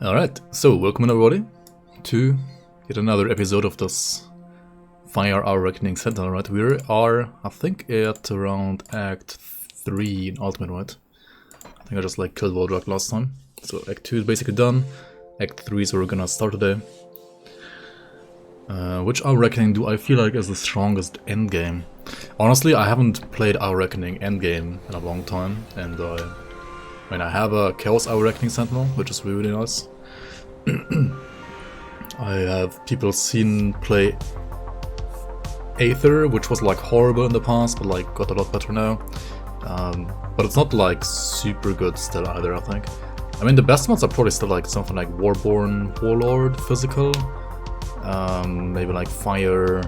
Alright, so welcome everybody to yet another episode of this Fire Our Reckoning Sentinel, right? We are, I think, at around Act 3 in Ultimate, right? I think I just killed Waldrak last time. So Act 2 is basically done. Act 3 is where we're gonna start today. Which Our Reckoning do I feel like is the strongest endgame? Honestly, I haven't played Our Reckoning endgame in a long time, and I have a Chaos Our Reckoning Sentinel, which is really nice. I have people seen play Aether, which was horrible in the past, but got a lot better now. But it's not super good still either, I think. I mean, the best ones are probably still something like Warborn, Warlord, Physical, maybe Fire,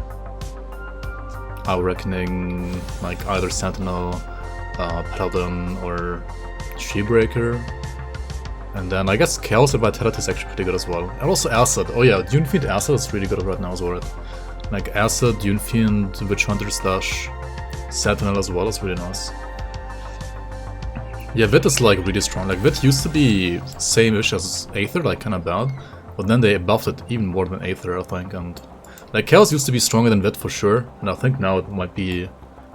Our Reckoning, either Sentinel, Paladin, or Shieldbreaker. And then I guess Chaos and Vitality is actually pretty good as well. And also Acid. Oh yeah, Dune Fiend Acid is really good right now as well. Acid, Dune Fiend, Witch Hunter / Sentinel as well is really nice. Yeah, Vit is really strong. Vit used to be same-ish as Aether, kinda bad. But then they buffed it even more than Aether, I think. And Chaos used to be stronger than Vit for sure. And I think now it might be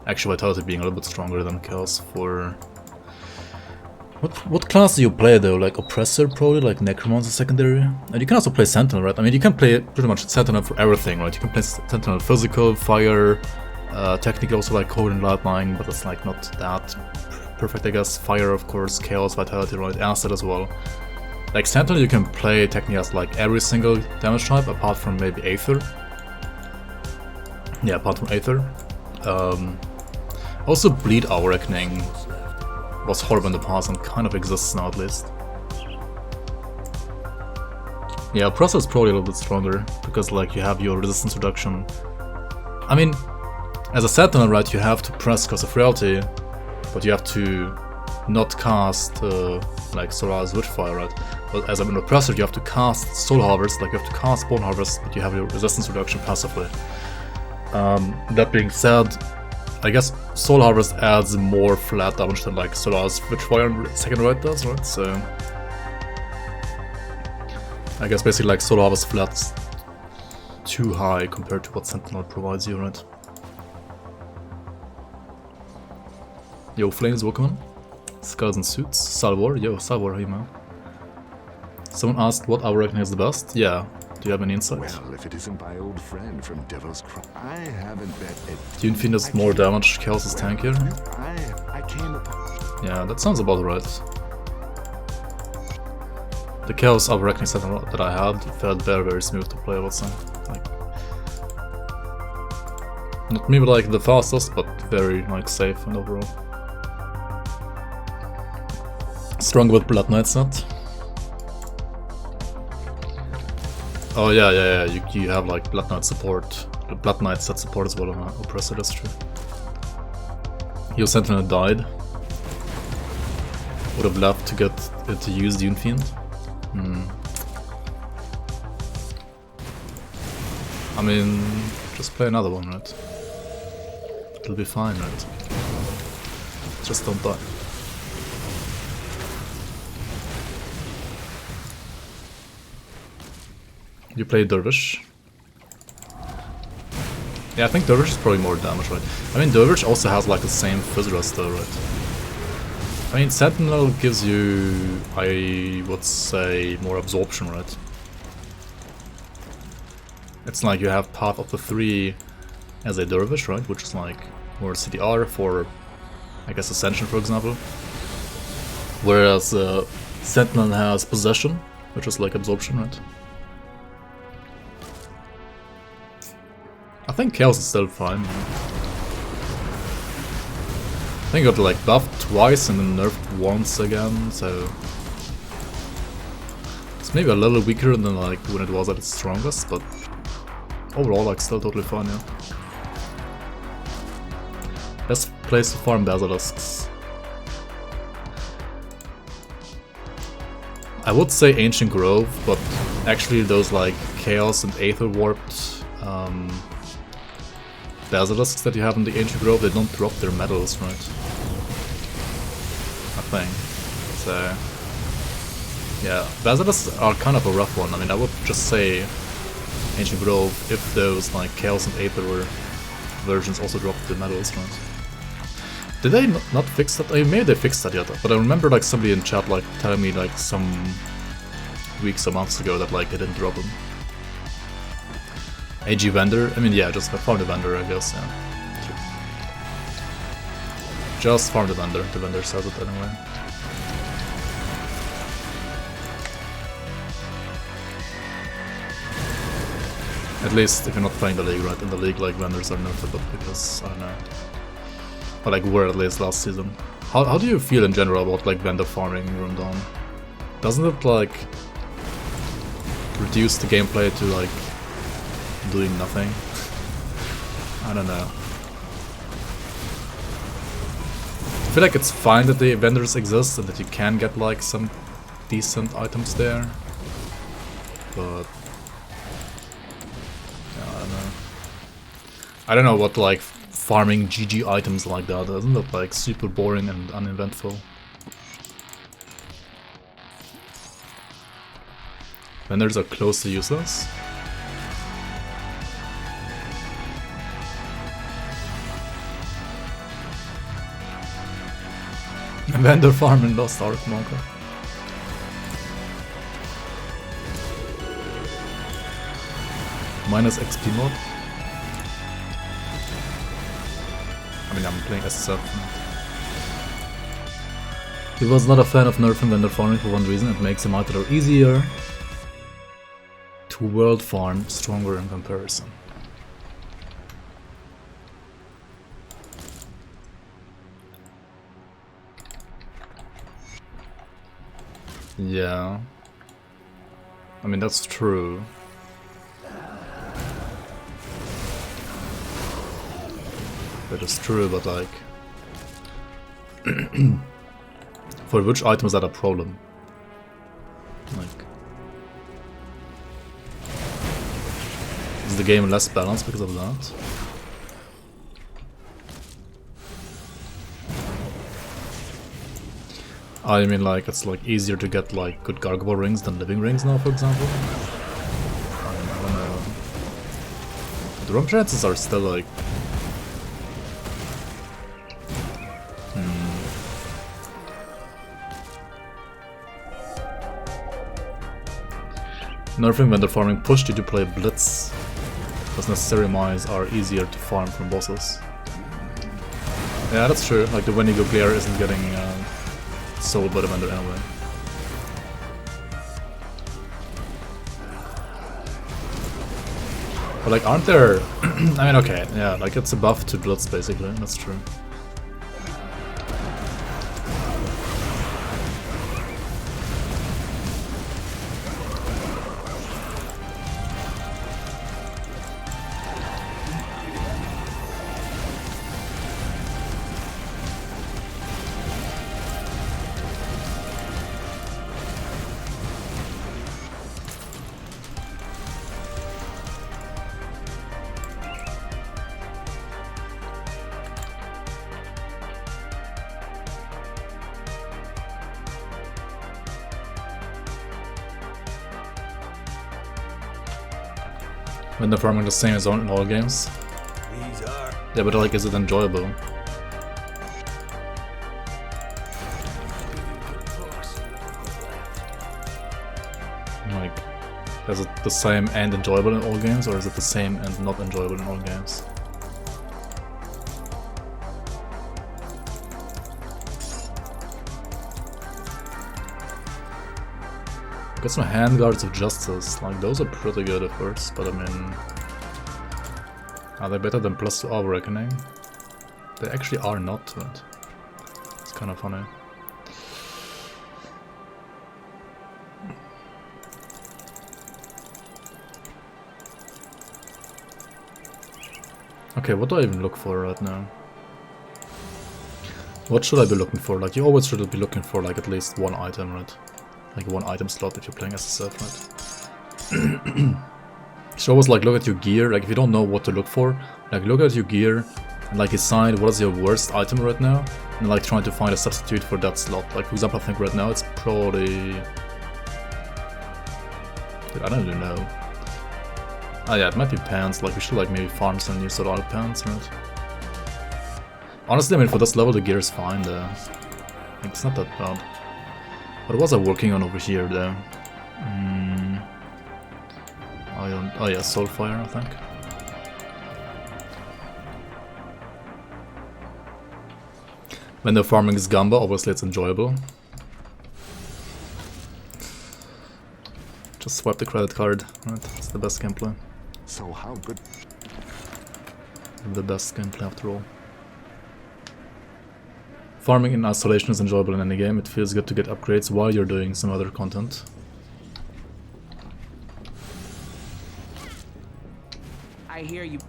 actually Vitality being a little bit stronger than Chaos for... What class do you play though? Oppressor probably, Necromancer secondary? And you can also play Sentinel, right? I mean, you can play pretty much Sentinel for everything, right? You can play Sentinel Physical, Fire, technically also Cold and Lightning, but it's not that perfect, I guess. Fire, of course, Chaos, Vitality, right? Acid as well. Sentinel you can play technically as every single damage type, apart from maybe Aether. Yeah, apart from Aether. Also Bleed Our Reckoning was horrible in the past and kind of exists now at least. Yeah, Oppressor is probably a little bit stronger because you have your resistance reduction. I mean, as a Sentinel, right, you have to press Curse of Reality, but you have to not cast Solaris Witchfire, right? But as an Oppressor, you have to cast Soul Harvest, you have to cast Bone Harvest, but you have your resistance reduction passively. That being said, I guess Soul Harvest adds more flat damage than Solaris Witchfire and second right does, right? So I guess basically Soul Harvest flat's too high compared to what Sentinel provides you, right? Yo, Flames, welcome on. Skulls and Suits, Salvor, yo, Salvor, hey man. Someone asked what Our Reckoning is the best? Yeah. Do you have any insight? Well, if it isn't my old friend from Devil's Cry, I haven't bet it. Dune Fiend does more damage, Chaos is tankier. I came upon... Yeah, that sounds about right. The Chaos Our Reckoning Sentinel that I had felt very smooth to play, I would say. Not maybe the fastest, but very safe and overall. Strong with Blood Knight's not. Oh yeah, you have Blood Knight support, Blood Knight set support as well on Oppressor, that's true. Your Sentinel died. Would have left to get it to use Dune Fiend. I mean, just play another one, right? It'll be fine, right? Just don't die. You play Dervish. Yeah, I think Dervish is probably more damage, right? I mean, Dervish also has the same Fizz Rest though, right? I mean, Sentinel gives you, I would say, more absorption, right? It's you have Path of the 3 as a Dervish, right? Which is more CDR for, I guess, Ascension, for example. Whereas Sentinel has Possession, which is absorption, right? I think Chaos is still fine. I think it got buffed twice and then nerfed once again, so it's maybe a little weaker than when it was at its strongest, but overall still totally fine, yeah. Best place to farm Basilisks. I would say Ancient Grove, but actually those Chaos and Aether warped Basilisks that you have in the Ancient Grove, they don't drop their medals, right? I think. So Yeah, Basilisks are kind of a rough one. I mean, I would just say Ancient Grove if those like Chaos and Aether versions also dropped the medals, right? Did they not fix that? I mean, maybe they fixed that yet, but I remember like somebody in chat like telling me like some weeks or months ago that like they didn't drop them. AG vendor? I mean, yeah, just farm the vendor, I guess, yeah. Just farm the vendor says it anyway. At least if you're not playing the league, right? In the league, like, vendors are notable because, I don't know. But like, were at least last season. How do you feel in general about like vendor farming Room Dawn? Doesn't it like reduce the gameplay to like doing nothing? I don't know. I feel like it's fine that the vendors exist and that you can get like some decent items there, but yeah, I don't know what like farming GG items like that, doesn't it like super boring and uneventful? Vendors are close to useless. Vendor farm in Lost Ark Monka. Minus XP mod. I mean, I'm playing SSF. He was not a fan of nerfing vendor farming for one reason: it makes the Miter easier to world farm, stronger in comparison. Yeah, I mean that's true. That is true, but like, for which item is that a problem? Like, is the game less balanced because of that? I mean, like, it's like easier to get like good Gargoyle rings than living rings now, for example. I don't know. The room chances are still like. Nerfing vendor farming pushed you to play Blitz, because necessary mines are easier to farm from bosses. Yeah, that's true. Like the Wendigo Glare isn't getting sold by the vendor anyway. But like, aren't there? I mean, okay, yeah, like it's a buff to Blitz basically. That's true. Vendor farming the same as in all games. Yeah, but like, is it enjoyable? Like, is it the same and enjoyable in all games, or is it the same and not enjoyable in all games? Got some Handguards of Justice, like those are pretty good at first, but I mean, are they better than +2 Hour Reckoning? They actually are not, right? It's kind of funny. Okay, what do I even look for right now? What should I be looking for? Like, you always should be looking for like at least one item, right? Like one item slot if you're playing SSF, right? You should always like look at your gear. Like if you don't know what to look for, like look at your gear and like decide what is your worst item right now, and like trying to find a substitute for that slot. Like for example, I think right now it's probably Dude, I don't even know. Oh yeah, it might be pants, like we should like maybe farm some new solar pants, right? Honestly, I mean for this level the gear is fine though. Like, it's not that bad. What was I working on over here though? Oh yeah, Soulfire I think. When the farming is Gamba, obviously it's enjoyable. Just swipe the credit card, right? It's the best gameplay. So how good? The best gameplay after all. Farming in isolation is enjoyable in any game. It feels good to get upgrades while you're doing some other content. I hear you.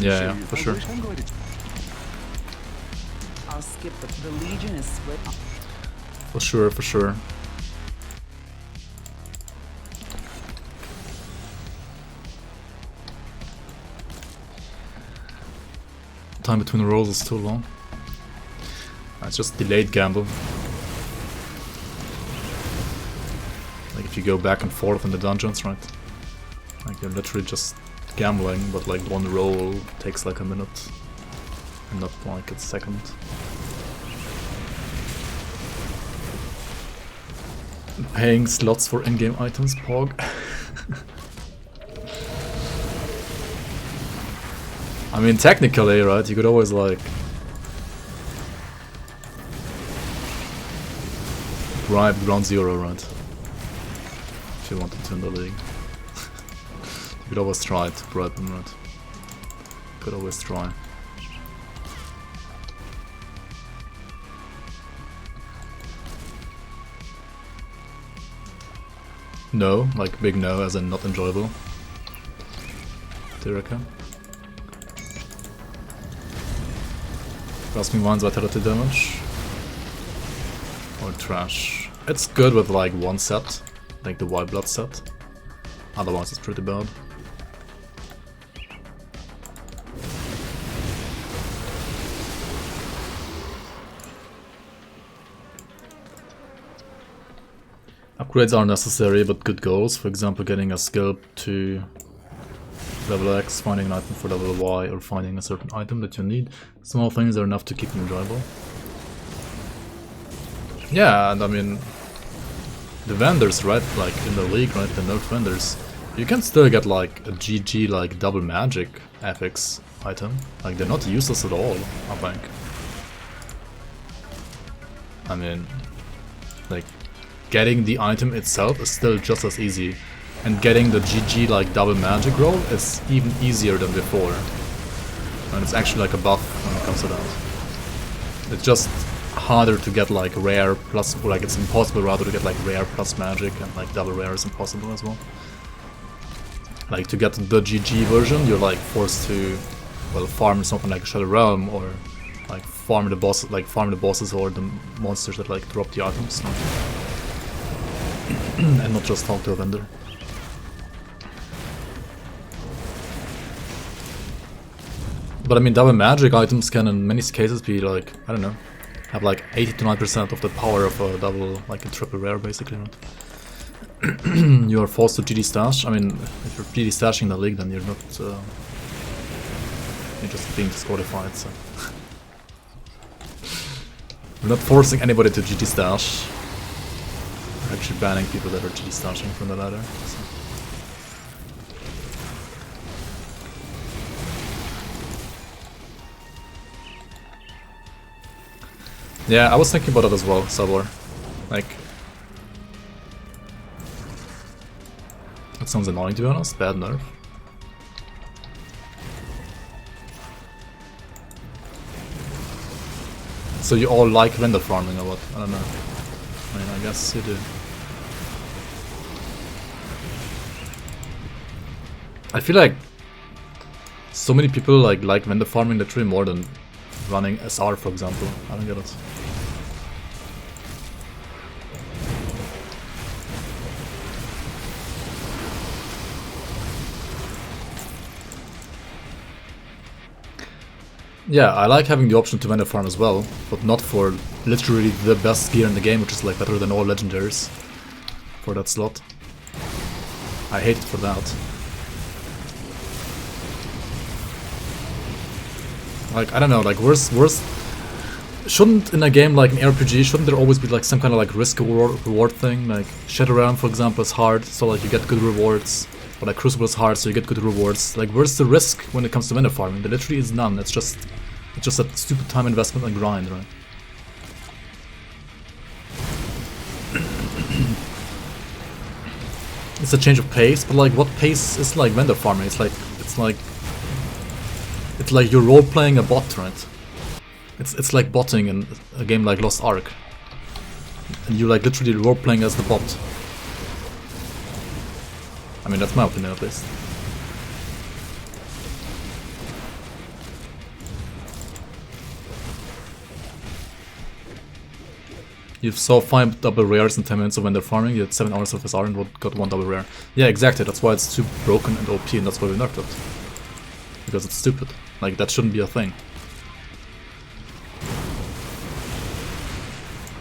Yeah, for sure. I'll skip the Legion is split. For sure, for sure. Time between rolls is too long. It's just delayed gamble. Like if you go back and forth in the dungeons, right? Like you're literally just gambling, but like one roll takes like a minute and not like a second. Paying slots for in-game items, Pog. I mean, technically, right, you could always, like, bribe Ground Zero, right? If you wanted to in the league. You could always try to bribe him, right? Could always try. No, like big no, as in not enjoyable. Do you reckon? Grasping Vine's vitality damage. Or trash. It's good with like one set, like the White Blood set. Otherwise it's pretty bad. Upgrades are necessary, but good goals. For example, getting a skill to level X, finding an item for level Y, or finding a certain item that you need. Small things are enough to keep them enjoyable. Yeah, and I mean, the vendors, right, like in the league, right, the nerf vendors, you can still get like a GG, like double magic FX item. Like they're not useless at all, I think. I mean, like, getting the item itself is still just as easy. And getting the GG like double magic roll is even easier than before. And it's actually like a buff when it comes to that. It's just harder to get like rare plus, or like it's impossible rather to get like rare plus magic, and like double rare is impossible as well. Like to get the GG version, you're like forced to, well, farm something like Shadow Realm, or like farm the boss, like farm the bosses or the monsters that like drop the items, and not just talk to a vendor. But I mean, double magic items can in many cases be like, I don't know, have like 80 to 90% of the power of a double, like a triple rare basically. Right? You are forced to GD stash. I mean, if you're GD stashing the league, then you're not, you're just being disqualified, so. We're not forcing anybody to GD stash. We're actually banning people that are GD stashing from the ladder. So. Yeah, I was thinking about it as well, Sabor. Like, that sounds annoying to be honest, bad nerf. So you all like render farming or what? I don't know. I mean, I guess you do. I feel like so many people like vendor farming literally more than running SR, for example. I don't get it. Yeah, I like having the option to vendor farm as well, but not for literally the best gear in the game, which is like better than all legendaries. for that slot. I hate it for that. Like, I don't know, like, where's shouldn't in a game like an RPG, shouldn't there always be like some kind of like risk reward thing? Like Shadowrun, for example, is hard, so like you get good rewards. Or like Crucible is hard, so you get good rewards. Like, where's the risk when it comes to vendor farming? There literally is none. It's just a stupid time investment and grind, right? It's a change of pace, but like, what pace is like vendor farming? It's like you're role playing a bot, right? It's like botting in a game like Lost Ark, and you're like literally role playing as the bot. I mean, that's my opinion at least. You saw 5 double rares in 10 minutes of vendor farming, you had 7 hours of SR and got 1 double rare. Yeah, exactly, that's why it's too broken and OP, and that's why we nerfed it. Because it's stupid. Like, that shouldn't be a thing.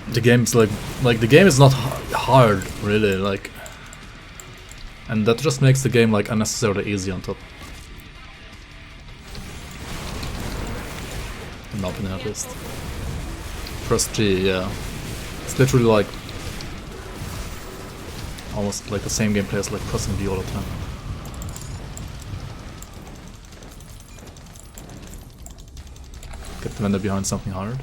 The game's like the game is not hard, really, like... And that just makes the game like unnecessarily easy on top. In my opinion, at least. Press G, yeah. It's literally like almost like the same gameplay as like pressing B all the time. Get the vendor behind something hard.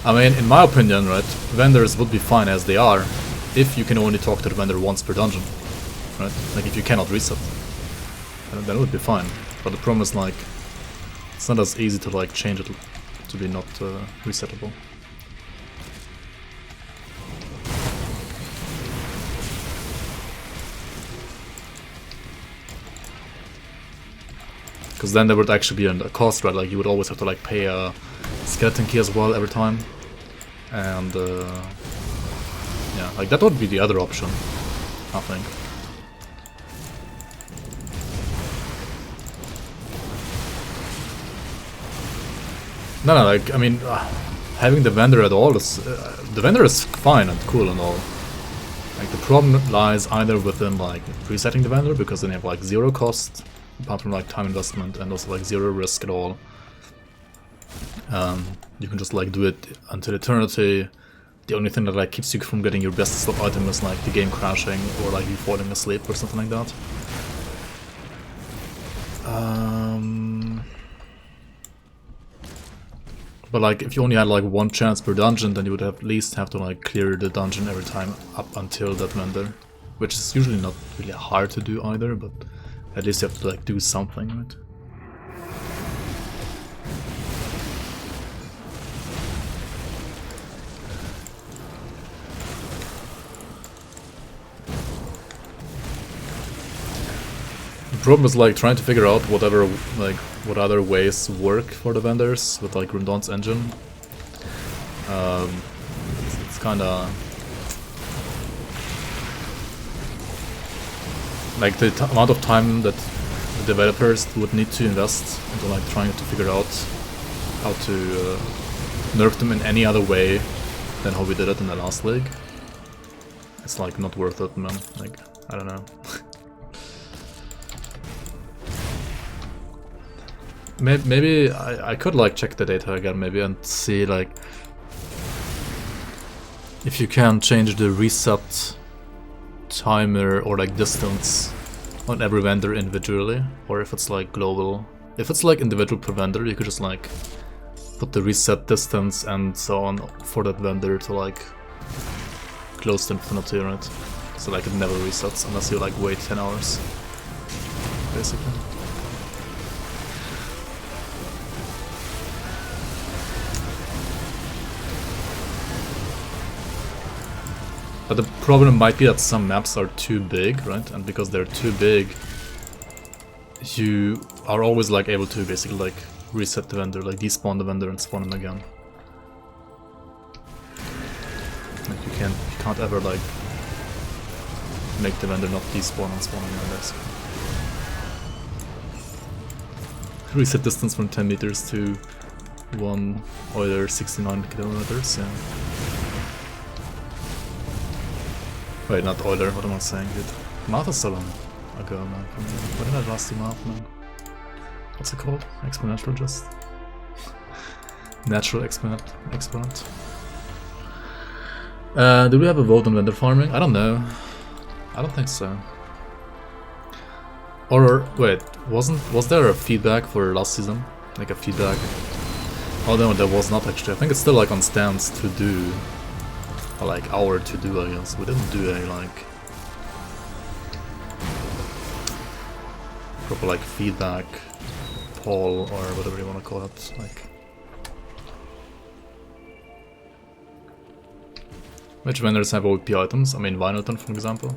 I mean, in my opinion, right, vendors would be fine as they are if you can only talk to the vendor once per dungeon, right? Like, if you cannot reset, then it would be fine. But the problem is, like, it's not as easy to, like, change it to be not resettable. Because then there would actually be a cost, right? Like, you would always have to, like, pay a skeleton key as well every time. And yeah, like that would be the other option, I think. No, like, I mean, having the vendor at all is... the vendor is fine and cool and all. Like, the problem lies either within, like, resetting the vendor, because then you have, like, 0 cost, apart from, like, time investment, and also, like, 0 risk at all. You can just like do it until eternity. The only thing that like keeps you from getting your best slot item is like the game crashing or like you falling asleep or something like that. But like if you only had like 1 chance per dungeon, then you would at least have to like clear the dungeon every time up until that vendor, which is usually not really hard to do either, but at least you have to like do something, right? The problem is like trying to figure out what other ways work for the vendors with like GRIMTOOLS engine. It's kind of like the amount of time that the developers would need to invest into like trying to figure out how to nerf them in any other way than how we did it in the last league. It's like not worth it, man. Like, I don't know. Maybe I could like check the data again maybe and see like if you can change the reset timer or like distance on every vendor individually, or if it's like global. If it's like individual per vendor, you could just like put the reset distance and so on for that vendor to like close to infinity, right? So like it never resets unless you like wait 10 hours, basically. But the problem might be that some maps are too big, right? And because they're too big, you are always like able to basically like reset the vendor, like despawn the vendor and spawn him again. Like you can't ever like make the vendor not despawn and spawn again, basically. Reset distance from 10 meters to 1 Euler 69 kilometers, yeah. Wait, not Euler, what am I saying, dude? Math is so long ago, man. When did I last do math, man? What's it called? Exponential just? Natural exponent. Do we have a vote on vendor farming? I don't know. I don't think so. Or wait, was there a feedback for last season? Like a feedback? Oh no, there was not actually. I think it's still like on stands to do. Or like our to do, I guess. We didn't do a like proper like feedback poll or whatever you want to call it. Like which vendors have OP items? I mean Vinylton for example.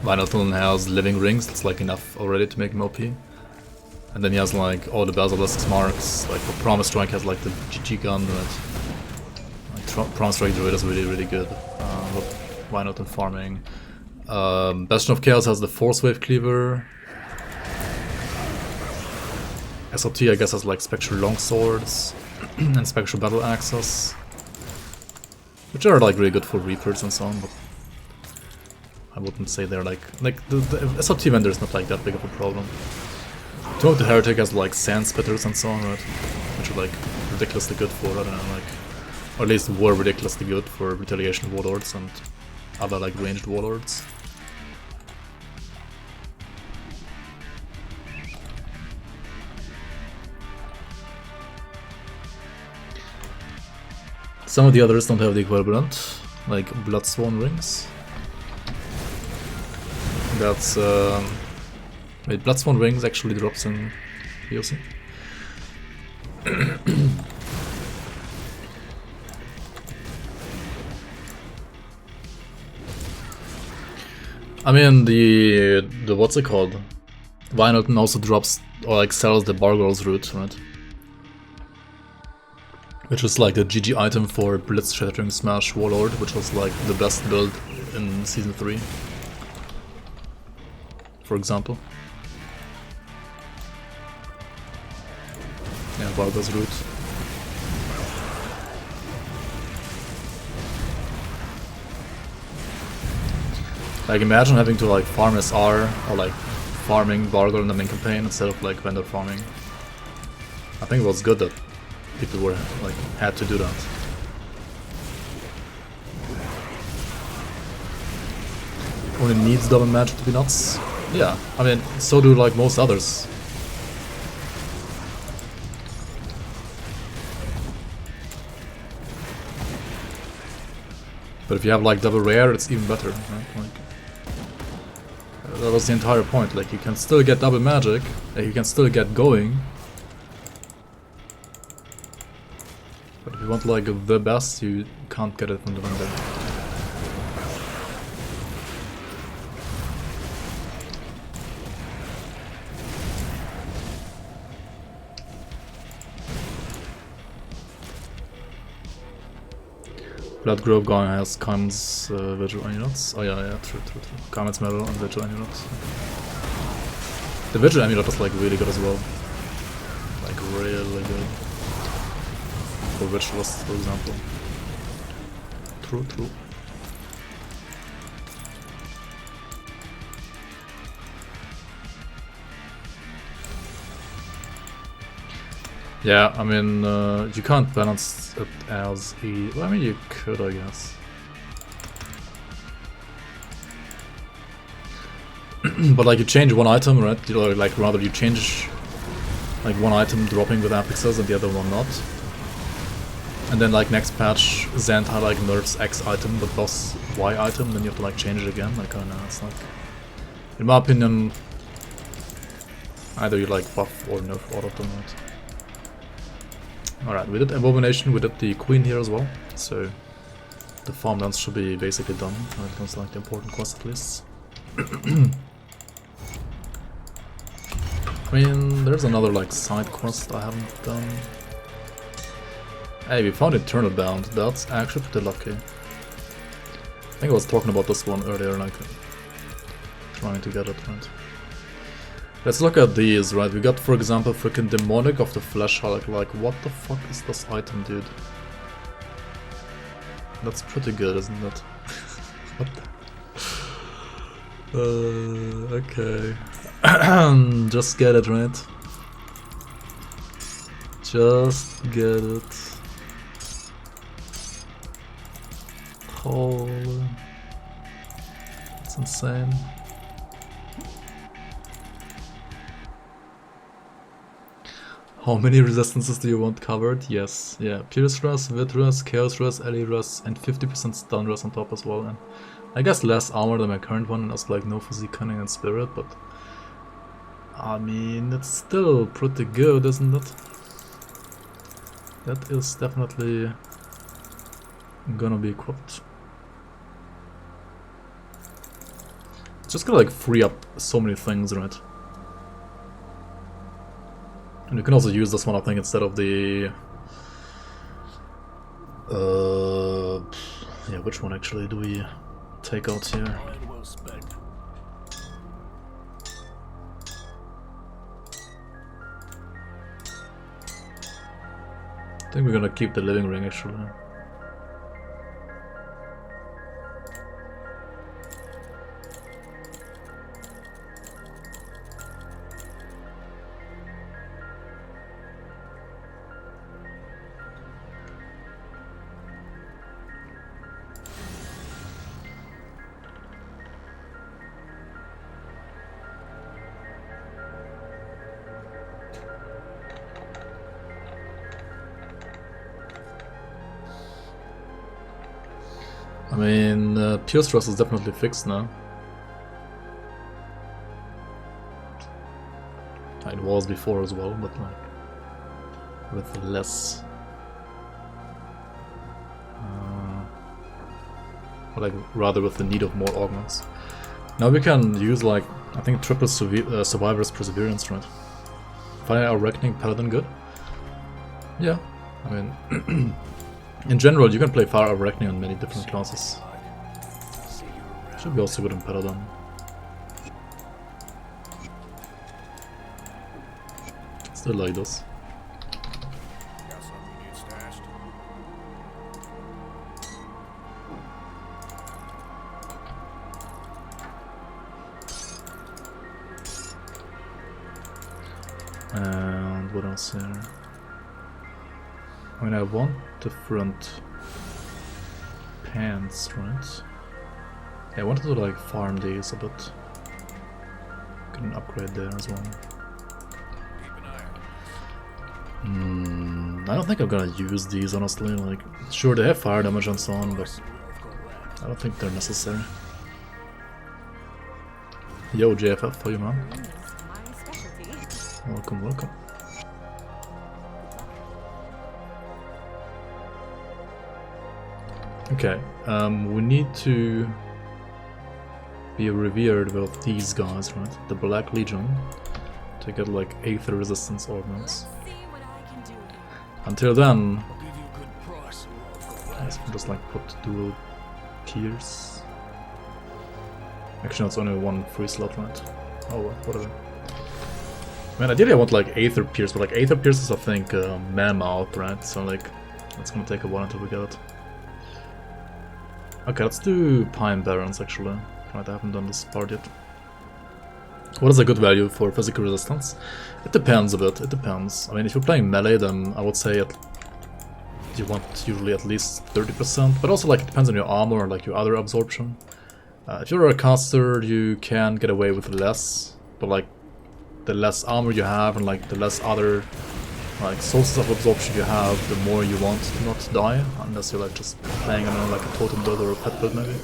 Vinylton has living rings, that's like enough already to make him OP. And then he has like all the Basilisk marks, like for Promise Strike has like the GG gun, right? Like Promise Strike Druid is really good. Vinylton farming. Bastion of Chaos has the Force Wave Cleaver. SLT I guess has like Spectral Longswords and Spectral Battle Axes. Which are like really good for Reapers and so on, but I wouldn't say they're like the SLT vendor is not like that big of a problem. Tomb of the Heretic has like Sand Spitters and so on, right? Which are like ridiculously good for, I don't know, like, or at least were ridiculously good for Retaliation Warlords and other like ranged Warlords. Some of the others don't have the equivalent, like Bloodsworn Rings. That's wait, Bloodsworn Rings actually drops in VOC. I mean the what's it called? Vinylton also drops or like sells the Bargoyles route, right? Which is like the GG item for Blitz Shattering Smash Warlord, which was like the best build in Season 3. For example. Yeah, Bargoyles route. Like imagine having to like farm SR or like farming Bargoyle in the main campaign instead of like vendor farming. I think it was good that people were like had to do that. Only needs double magic to be nuts. Yeah, I mean so do like most others. But if you have like double rare, it's even better, right? Like that was the entire point. Like you can still get double magic, you can still get going. But if you want like the best, you can't get it from the vendor. Blood Grove Guy has Kaiman's Vigil Amulets. Oh yeah, true. Kaiman's Medal and Vigil Amulets. The Vigil Amulet is like really good as well. Like really good. For Vigilists, for example. True. Yeah, I mean, you can't balance it as well, I mean, you could, I guess. But like, you change one item, right? You know, like, rather you change like one item dropping with affixes and the other one not. And then like next patch, Xantha like nerfs X item but buffs Y item, then you have to like change it again. Like, I don't know, it's like, in my opinion, either you like buff or nerf all of them, right? Alright, we did Abomination, we did the Queen here as well, so the farmlands should be basically done when it comes to like the important quest at least. I mean, there's another like side quest I haven't done. Hey, we found Eternal Bound, that's actually pretty lucky. I think I was talking about this one earlier, like trying to get it, right? Let's look at these, right? We got, for example, freaking Demonic of the Flesh Hulk. Like, what the fuck is this item, dude? That's pretty good, isn't it? What the... okay. Just get it, right? Just get it. Holy... It's insane. How many resistances do you want covered? Yes, yeah. Pierce Rush, Wit Rush, Chaos Rush, Ally Rush, and 50% Stun Rush on top as well. And I guess less armor than my current one, and also like no physique, cunning, and spirit, but I mean, it's still pretty good, isn't it? That is definitely gonna be equipped. It's just gonna like free up so many things, right? And you can also use this one, I think, instead of the... yeah, which one actually do we take out here? I think we're gonna keep the living ring, actually. I mean, Pierce Rush is definitely fixed now. It was before as well, but like with less, or like rather with the need of more augments. Now we can use like I think triple Survivor's Perseverance, right? Fire Reckoning Paladin good? Yeah, I mean. In general, you can play Fire of Reckoning on many different classes. Should be also good in Paladin. Still like this. And what else here? I mean, I want different pants, right? Yeah, I wanted to like farm these a bit. Get an upgrade there as well. I don't think I'm gonna use these, honestly. Like, sure, they have fire damage and so on, but I don't think they're necessary. Yo, JFF for you, man. Welcome, welcome. Okay, we need to be revered with these guys, right? The Black Legion, to get like Aether Resistance Ordnance. Until then, I can just like put dual Pierce. Actually, it's only one free slot, right? Oh well, whatever. I mean, ideally I want like Aether Pierce, but like Aether Pierce is I think Mammoth, right? So like, it's gonna take a while until we get it. Okay, let's do Pine Barrens actually. Right, I haven't done this part yet. What is a good value for physical resistance? It depends a bit, it depends. I mean, if you're playing melee, then I would say you want usually at least 30%, but also like it depends on your armor or like your other absorption. If you're a caster, you can get away with less, but like the less armor you have and like the less other like sources of absorption you have, the more you want to not die, unless you're like just playing on like a totem build or a pet build maybe.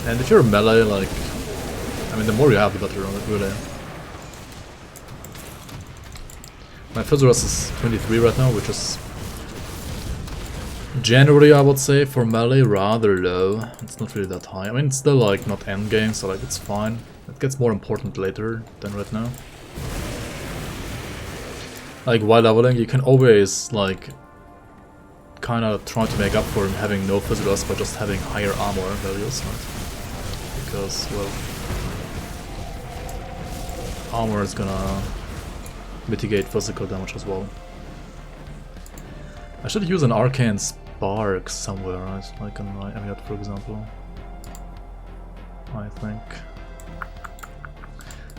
And if you're a melee, like, I mean, the more you have, the better, really. My Physrus is 23 right now, which is generally, I would say, for melee, rather low. It's not really that high. I mean, it's still like not endgame, so like it's fine. It gets more important later than right now. Like while leveling, you can always like kind of try to make up for having no Physrus by just having higher armor values. Right? because, well, armor is gonna mitigate physical damage as well. I should use an arcane spark somewhere, right? Like on my amulet, for example. I think.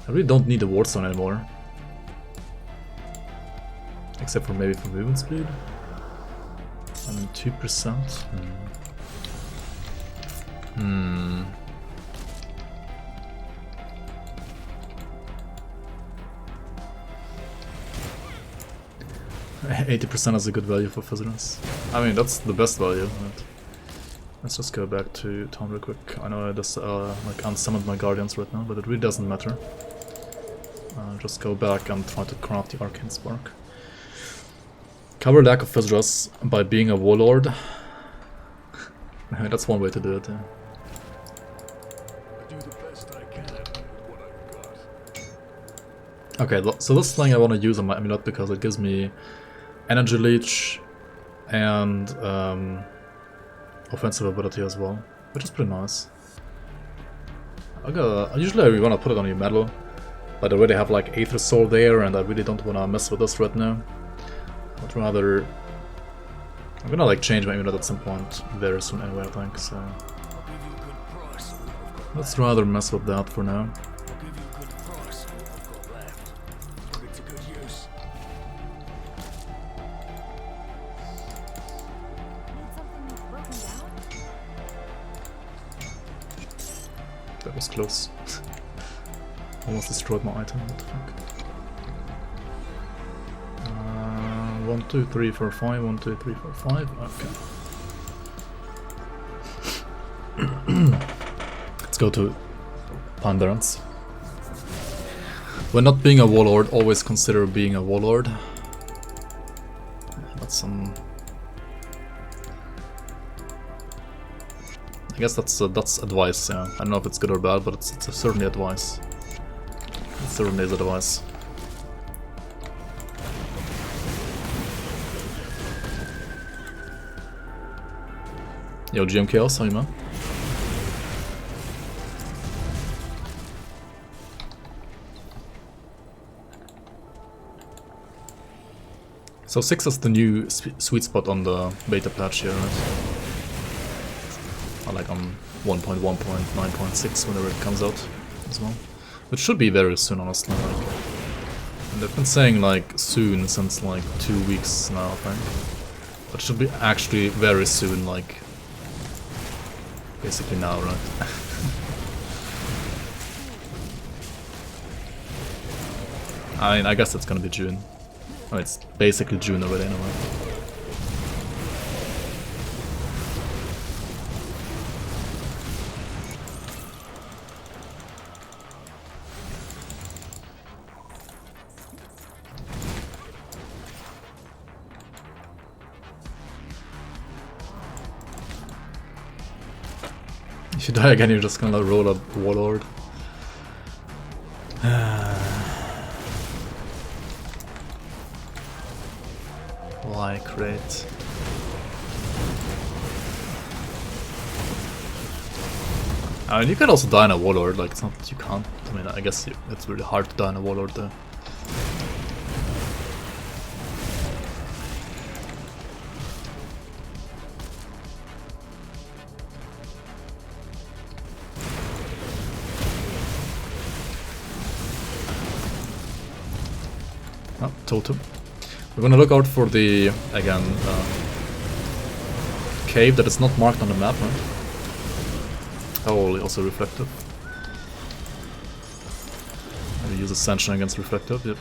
I really don't need the ward stone anymore. Except for maybe for movement speed. I mean 2%. Hmm. 80% is a good value for Visitors. I mean, that's the best value. Right? Let's just go back to town real quick. I know I just like unsummoned my guardians right now, but it really doesn't matter. Just go back and try to craft the arcane spark. Cover lack of Visitors by being a warlord. That's one way to do it. Yeah. Okay, so this thing I want to use on my amulet because it gives me energy leech and offensive ability as well, which is pretty nice. Usually I want to put it on your medal, but I already have like Aether Soul there, and I really don't want to mess with this right now. I'd rather... I'm gonna like change my amulet at some point very soon anyway, I think, so... Let's rather mess with that for now. That was close. Almost destroyed my item, what the fuck. 1, 2, 3, 4, 5, 1, 2, 3, 4, 5, okay. Let's go to Ponderance. When not being a warlord, always consider being a warlord. That's some... I guess that's advice, yeah. I don't know if it's good or bad, but it's certainly advice. It certainly is advice. Yo, GM Chaos, how you man? So 6 is the new sweet spot on the beta patch here, right? Or like on 1.1.9.6 whenever it comes out as well. Which should be very soon, honestly. Like, and they've been saying like soon since like 2 weeks now, I think. But it should be actually very soon, like basically now, right? I mean, I guess it's gonna be June. Oh, it's basically June already anyway. If you die again, you're just gonna roll a warlord. Why great? I mean, you can also die in a warlord. Like, it's not that you can't. I mean, I guess it's really hard to die in a warlord though. Oh, totem. We're gonna look out for the, again, cave that is not marked on the map, right? Oh, also reflective. Maybe use Ascension against reflective, yep.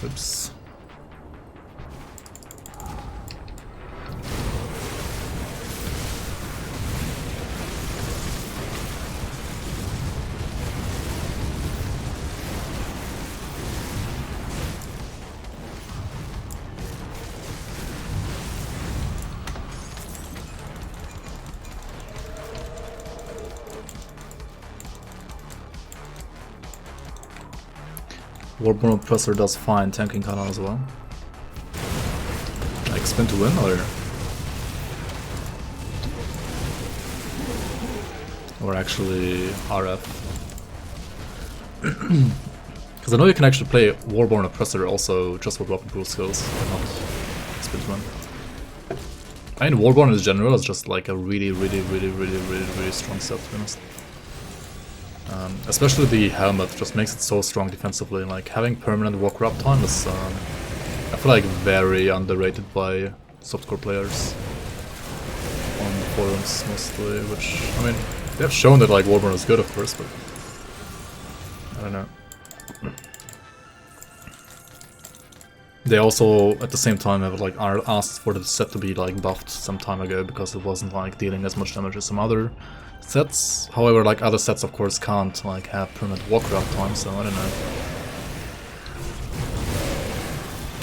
Oops. Warborn Oppressor does fine tanking Karl as well. Like spin to win or or actually RF. Because I know you can actually play Warborn Oppressor also just with weapon pool skills, but not Speedrun. I mean, Warborn in general is just like a really strong set, to be honest. Especially the helmet just makes it so strong defensively. Like having permanent walker uptime is, I feel like, very underrated by softcore players on the forums mostly. Which, I mean, they have shown that like Warborn is good, of course, but I don't know. They also, at the same time, have like asked for the set to be like buffed some time ago because it wasn't like dealing as much damage as some other sets. However, like other sets, of course, can't like have permanent walker uptime, so I don't know.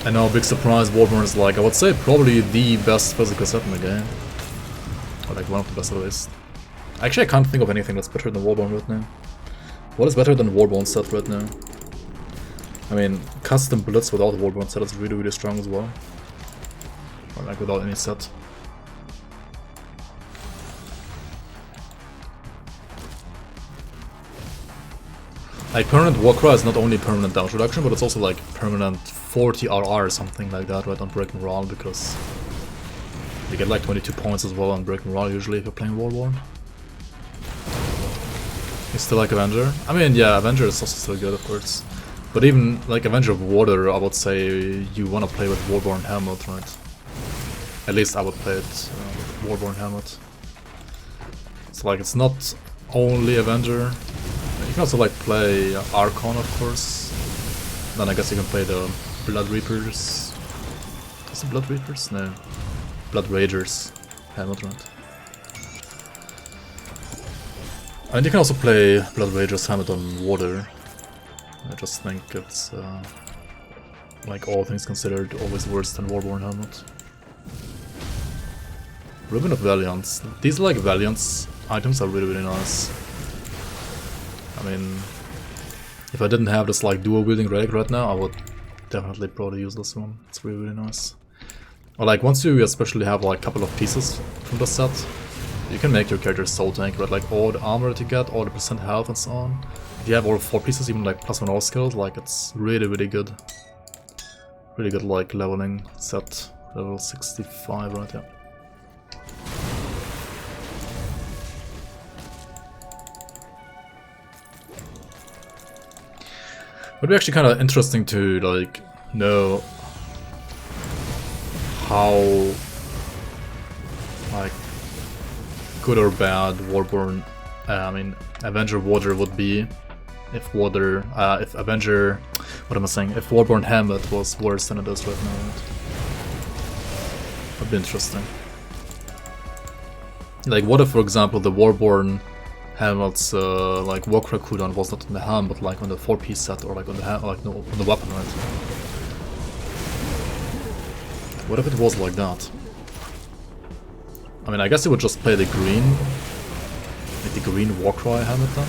I know, big surprise, Warborn is like, I would say, probably the best physical set in the game. Or like one of the best at least. Actually, I can't think of anything that's better than Warborn right now. What is better than Warborn set right now? I mean, custom bullets without Warborn set is really strong as well. Or like without any set. Like permanent Warcry is not only permanent damage reduction, but it's also like permanent 40 RR or something like that, right, on Break Morale, because you get like 22 points as well on Break Morale usually if you're playing Warborn. You still like Avenger? I mean, yeah, Avenger is also still good, of course. But even like Avenger of Water, I would say you want to play with Warborn Helmet, right? At least I would play it with Warborn Helmet. So like it's not only Avenger. You can also like play Archon, of course. Then I guess you can play the Blood Reapers. Is it Blood Reapers? No. Blood Ragers helmet, right? And you can also play Blood Ragers helmet on Water. I just think it's, like all things considered, always worse than Warborn helmet. Ribbon of Valiance. These like Valiance items are really nice. I mean, if I didn't have this like dual wielding relic right now, I would definitely probably use this one. It's really nice. Or like once you especially have like a couple of pieces from the set, you can make your character so tanky, right? Like all the armor that you get, all the percent health and so on. If you have all 4 pieces, even like +1 all skills, like it's really good. Really good like leveling set. Level 65, right? Yeah. It would be actually kind of interesting to like know how like good or bad Warborn, I mean Avenger Water would be if Water, if Avenger, what am I saying? If Warborn Helmet was worse than it is right now. Right? That'd be interesting. Like, what if, for example, the Warborn Helmet's like Warcry cooldown was not on the helm, but like on the 4-piece set, or like on the like no, on the weapon, right? What if it was like that? I mean, I guess you would just play the green, like the green Warcry helmet then.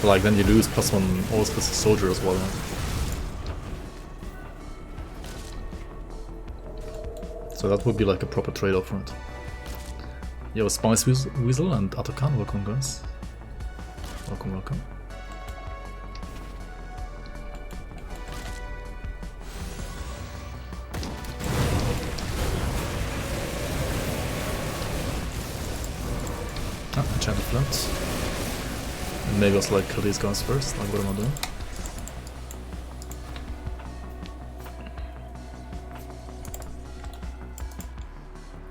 But like then you lose +1 all specific soldier as well. Right? So that would be like a proper trade-off for it. Yo, Spice Weasel and Atakan, welcome guys. Welcome. Ah, enchanted flint. And maybe I'll like kill these guys first, like what am I doing?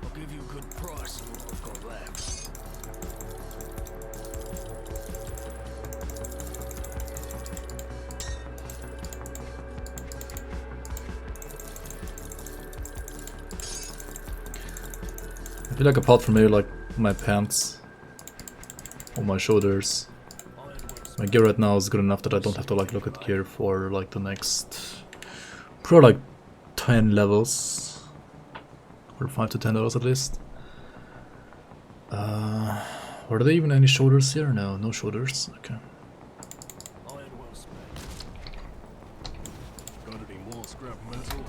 I'll give you a good price on what I've got left. I feel like apart from maybe like my pants or my shoulders, my gear right now is good enough that I don't have to like look at gear for like the next probably like 10 levels or 5 to 10 levels at least. Are there even any shoulders here? No shoulders. Okay. Got any more scrap metal?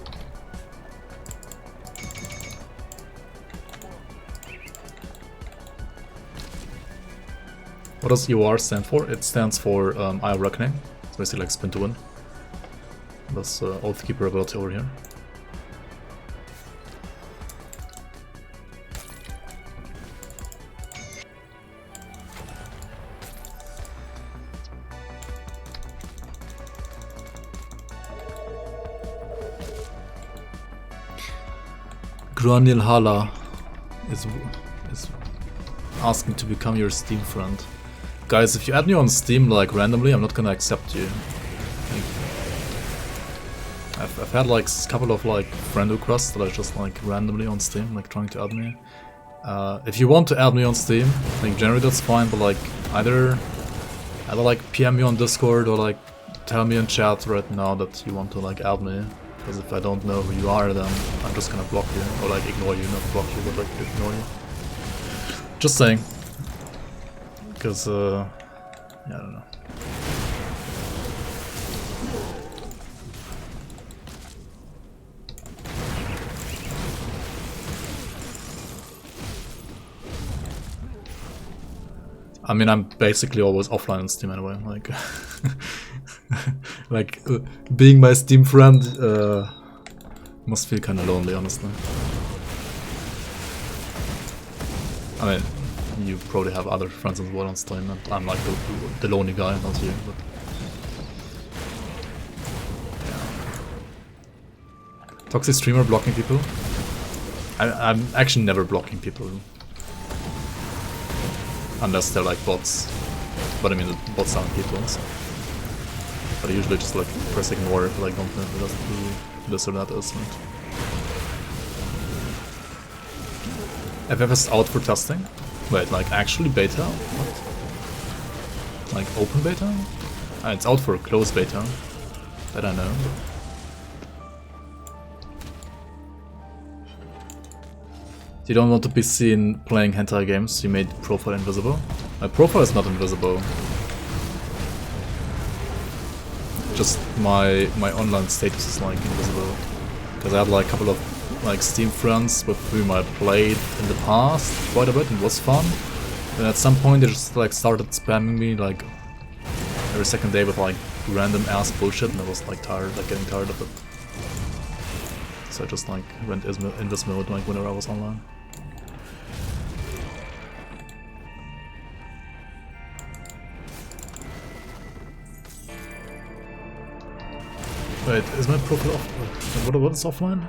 What does UR stand for? It stands for Eye of Reckoning. It's basically like spin to win. That's Oathkeeper ability over here. Granil Hala is asking to become your Steam friend. Guys, if you add me on Steam like randomly, I'm not gonna accept you. Like, I've had like a couple of like friend requests that are just like randomly on Steam, like trying to add me. If you want to add me on Steam, like generally that's fine, but like either like PM me on Discord or like tell me in chat right now that you want to like add me. Because if I don't know who you are, then I'm just gonna block you, or like ignore you, not block you, but like ignore you. Just saying. Because, yeah, I don't know. I mean, I'm basically always offline on Steam anyway, like... like, being my Steam friend must feel kinda lonely, honestly. I mean, you probably have other friends as well on Steam, and I'm like the lonely guy, not you, but... Yeah. Toxic streamer blocking people? I'm actually never blocking people. Unless they're like bots. But I mean, the bots aren't people, so... But I usually just like press ignore if like don't know if it doesn't do this or that is, right? FF is out for testing? Wait, like actually beta? What? Like open beta? Ah, it's out for closed beta. That I know. You don't want to be seen playing hentai games, you made profile invisible? My profile is not invisible. Just my online status is like invisible. Because I had like a couple of like Steam friends with whom I played in the past quite a bit and it was fun. And at some point they just like started spamming me like every second day with like random ass bullshit and I was like getting tired of it. So I just like went in this mode like whenever I was online. Wait, is my profile off? What is offline?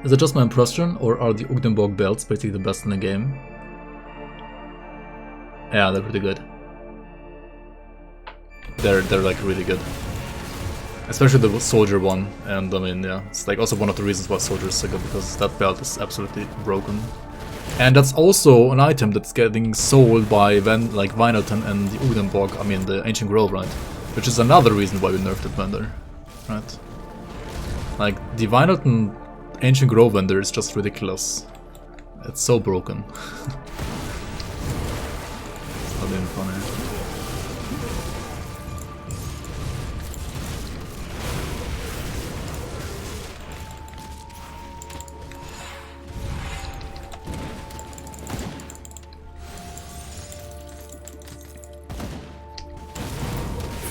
Is it just my impression, or are the Ugdenborg belts basically the best in the game? Yeah, they're pretty good. They're like really good. Especially the soldier one, and I mean, yeah, it's like also one of the reasons why soldier is so good, because that belt is absolutely broken. And that's also an item that's getting sold by Vinelton and the Ugdenborg, I mean the Ancient Grove, right? Which is another reason why we nerfed that vendor, right? Like, the Vinelton Ancient Grove vendor is just ridiculous. It's so broken. It's not even funny.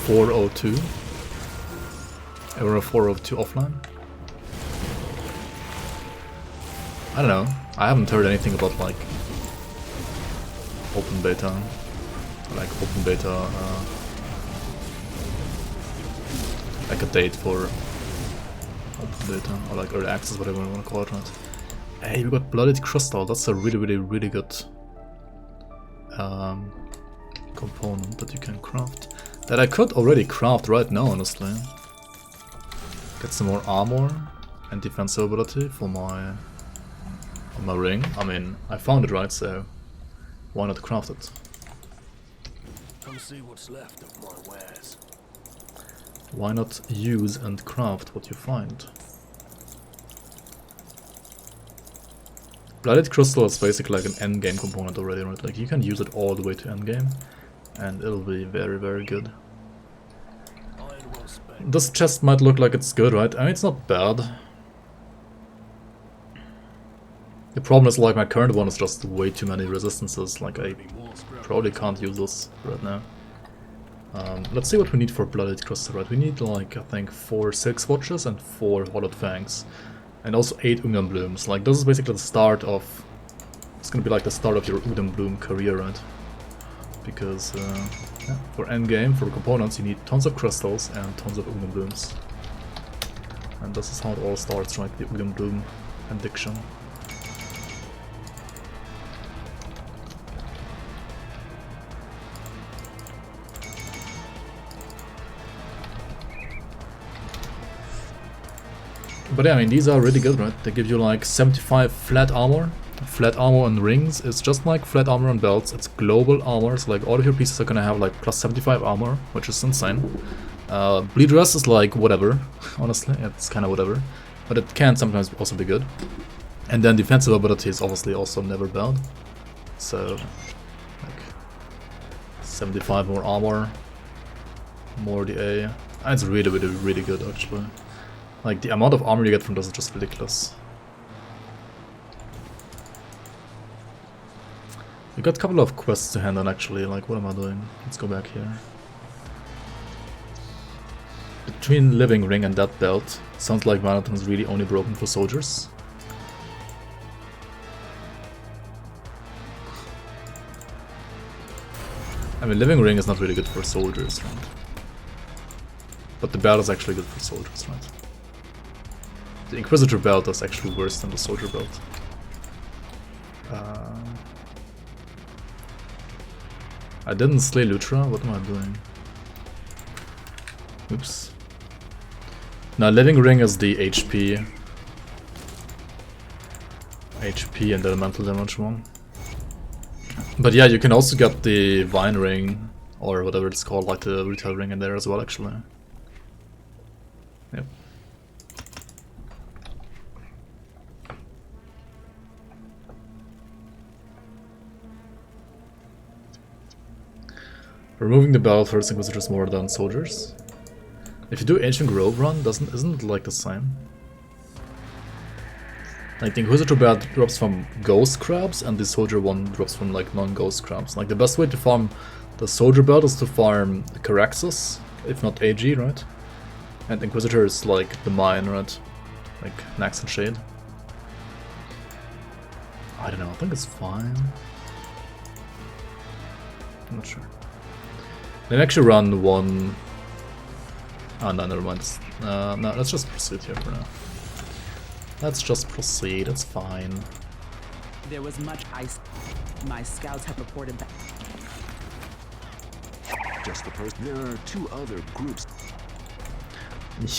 402. Era 402 offline. I don't know. I haven't heard anything about like open beta, like a date for open beta or like early access, whatever you want to call it. Right? Hey, we got Blooded Crystal. That's a really good component that you can craft. That I could already craft right now, honestly. Get some more armor and defensive ability for my ring. I mean, I found it, right? So why not craft it? Come see what's left of my wares. Why not use and craft what you find? Blooded Crystal is basically like an endgame component already, right? Like you can use it all the way to endgame, and it'll be very good. This chest might look like it's good, right? I mean, it's not bad. The problem is like my current one is just way too many resistances, like I probably can't use this right now. Let's see what we need for Blooded Crystal, right? We need like, I think 4 Silk Swatches and 4 Hollowed Fangs. And also 8 Ugdan Blooms. Like this is basically the start of... It's gonna be like the start of your Ugdan Bloom career, right? Because yeah, for endgame, for components, you need tons of crystals and tons of Ugdan Blooms. And this is how it all starts, right? The Ugdan Bloom addiction. But yeah, I mean, these are really good, right? They give you like 75 flat armor. Flat armor on rings is just like flat armor on belts. It's global armor, so like all of your pieces are gonna have like plus 75 armor, which is insane. Bleed Rest is like whatever, honestly, it's kind of whatever. But it can sometimes also be good. And then defensive ability is obviously also never bad. So, like 75 more armor, more DA. And it's really, really, really good actually. Like, the amount of armor you get from this is just ridiculous. We got a couple of quests to hand on actually, like, what am I doing? Let's go back here. Between Living Ring and that belt, sounds like Valentine is really only broken for soldiers. I mean, Living Ring is not really good for soldiers, right? But the belt is actually good for soldiers, right? The Inquisitor belt is actually worse than the Soldier belt. I didn't slay Lutra, what am I doing? Oops. Now Living Ring is the HP and the elemental damage one. But yeah, you can also get the Vine Ring, or whatever it's called, like the Retail Ring in there as well actually. Yep. Removing the belt hurts Inquisitors more than soldiers. If you do Ancient Grove run, isn't it like the same? Like the Inquisitor belt drops from Ghost Crabs and the Soldier one drops from like non-Ghost Crabs. Like the best way to farm the Soldier belt is to farm Caraxes, if not AG, right? And Inquisitor is like the mine, right? Like Nax and Shade. I don't know, I think it's fine. I'm not sure. Let me actually run one... Oh no, never mind. No, let's just proceed here for now. Let's just proceed, it's fine. There was much ice. My scouts have reported back. Just the person. There are 2 other groups.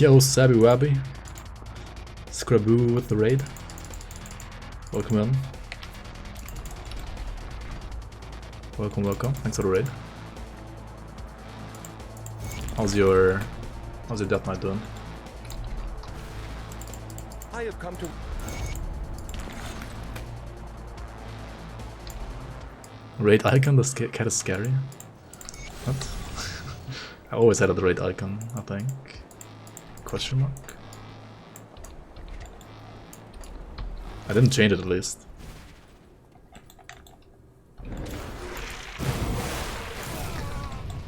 Yo, Sabby Wabby. Scraboo with the raid. Welcome in. Welcome, welcome. Thanks for the raid. How's your Death Knight doing? I have come to... Raid icon? The cat is scary? What? I always had a raid icon, I think. Question mark? I didn't change it at least.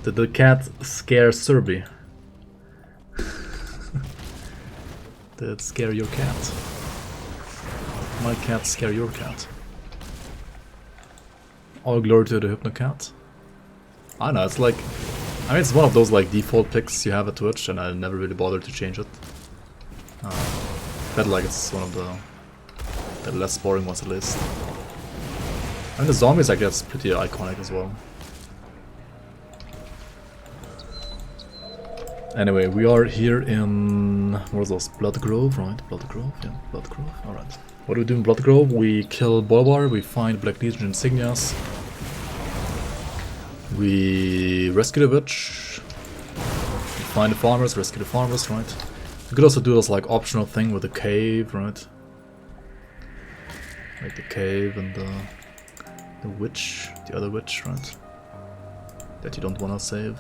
Did the cat scare Serby? Did it scare your cat? My cat scare your cat? All glory to the Hypnocat. I know, it's like... I mean, it's one of those like default picks you have at Twitch and I never really bothered to change it. But like it's one of the less boring ones at least. And the zombies I guess pretty iconic as well. Anyway, we are here in... what was this? Blood Grove, right? Blood Grove? Yeah, Blood Grove. Alright. What do we do in Blood Grove? We kill Bolvar, we find Black Legion insignias. We rescue the witch. We find the farmers, rescue the farmers, right? We could also do this like optional thing with the cave, right? Like the cave and the witch, the other witch, right? That you don't wanna save.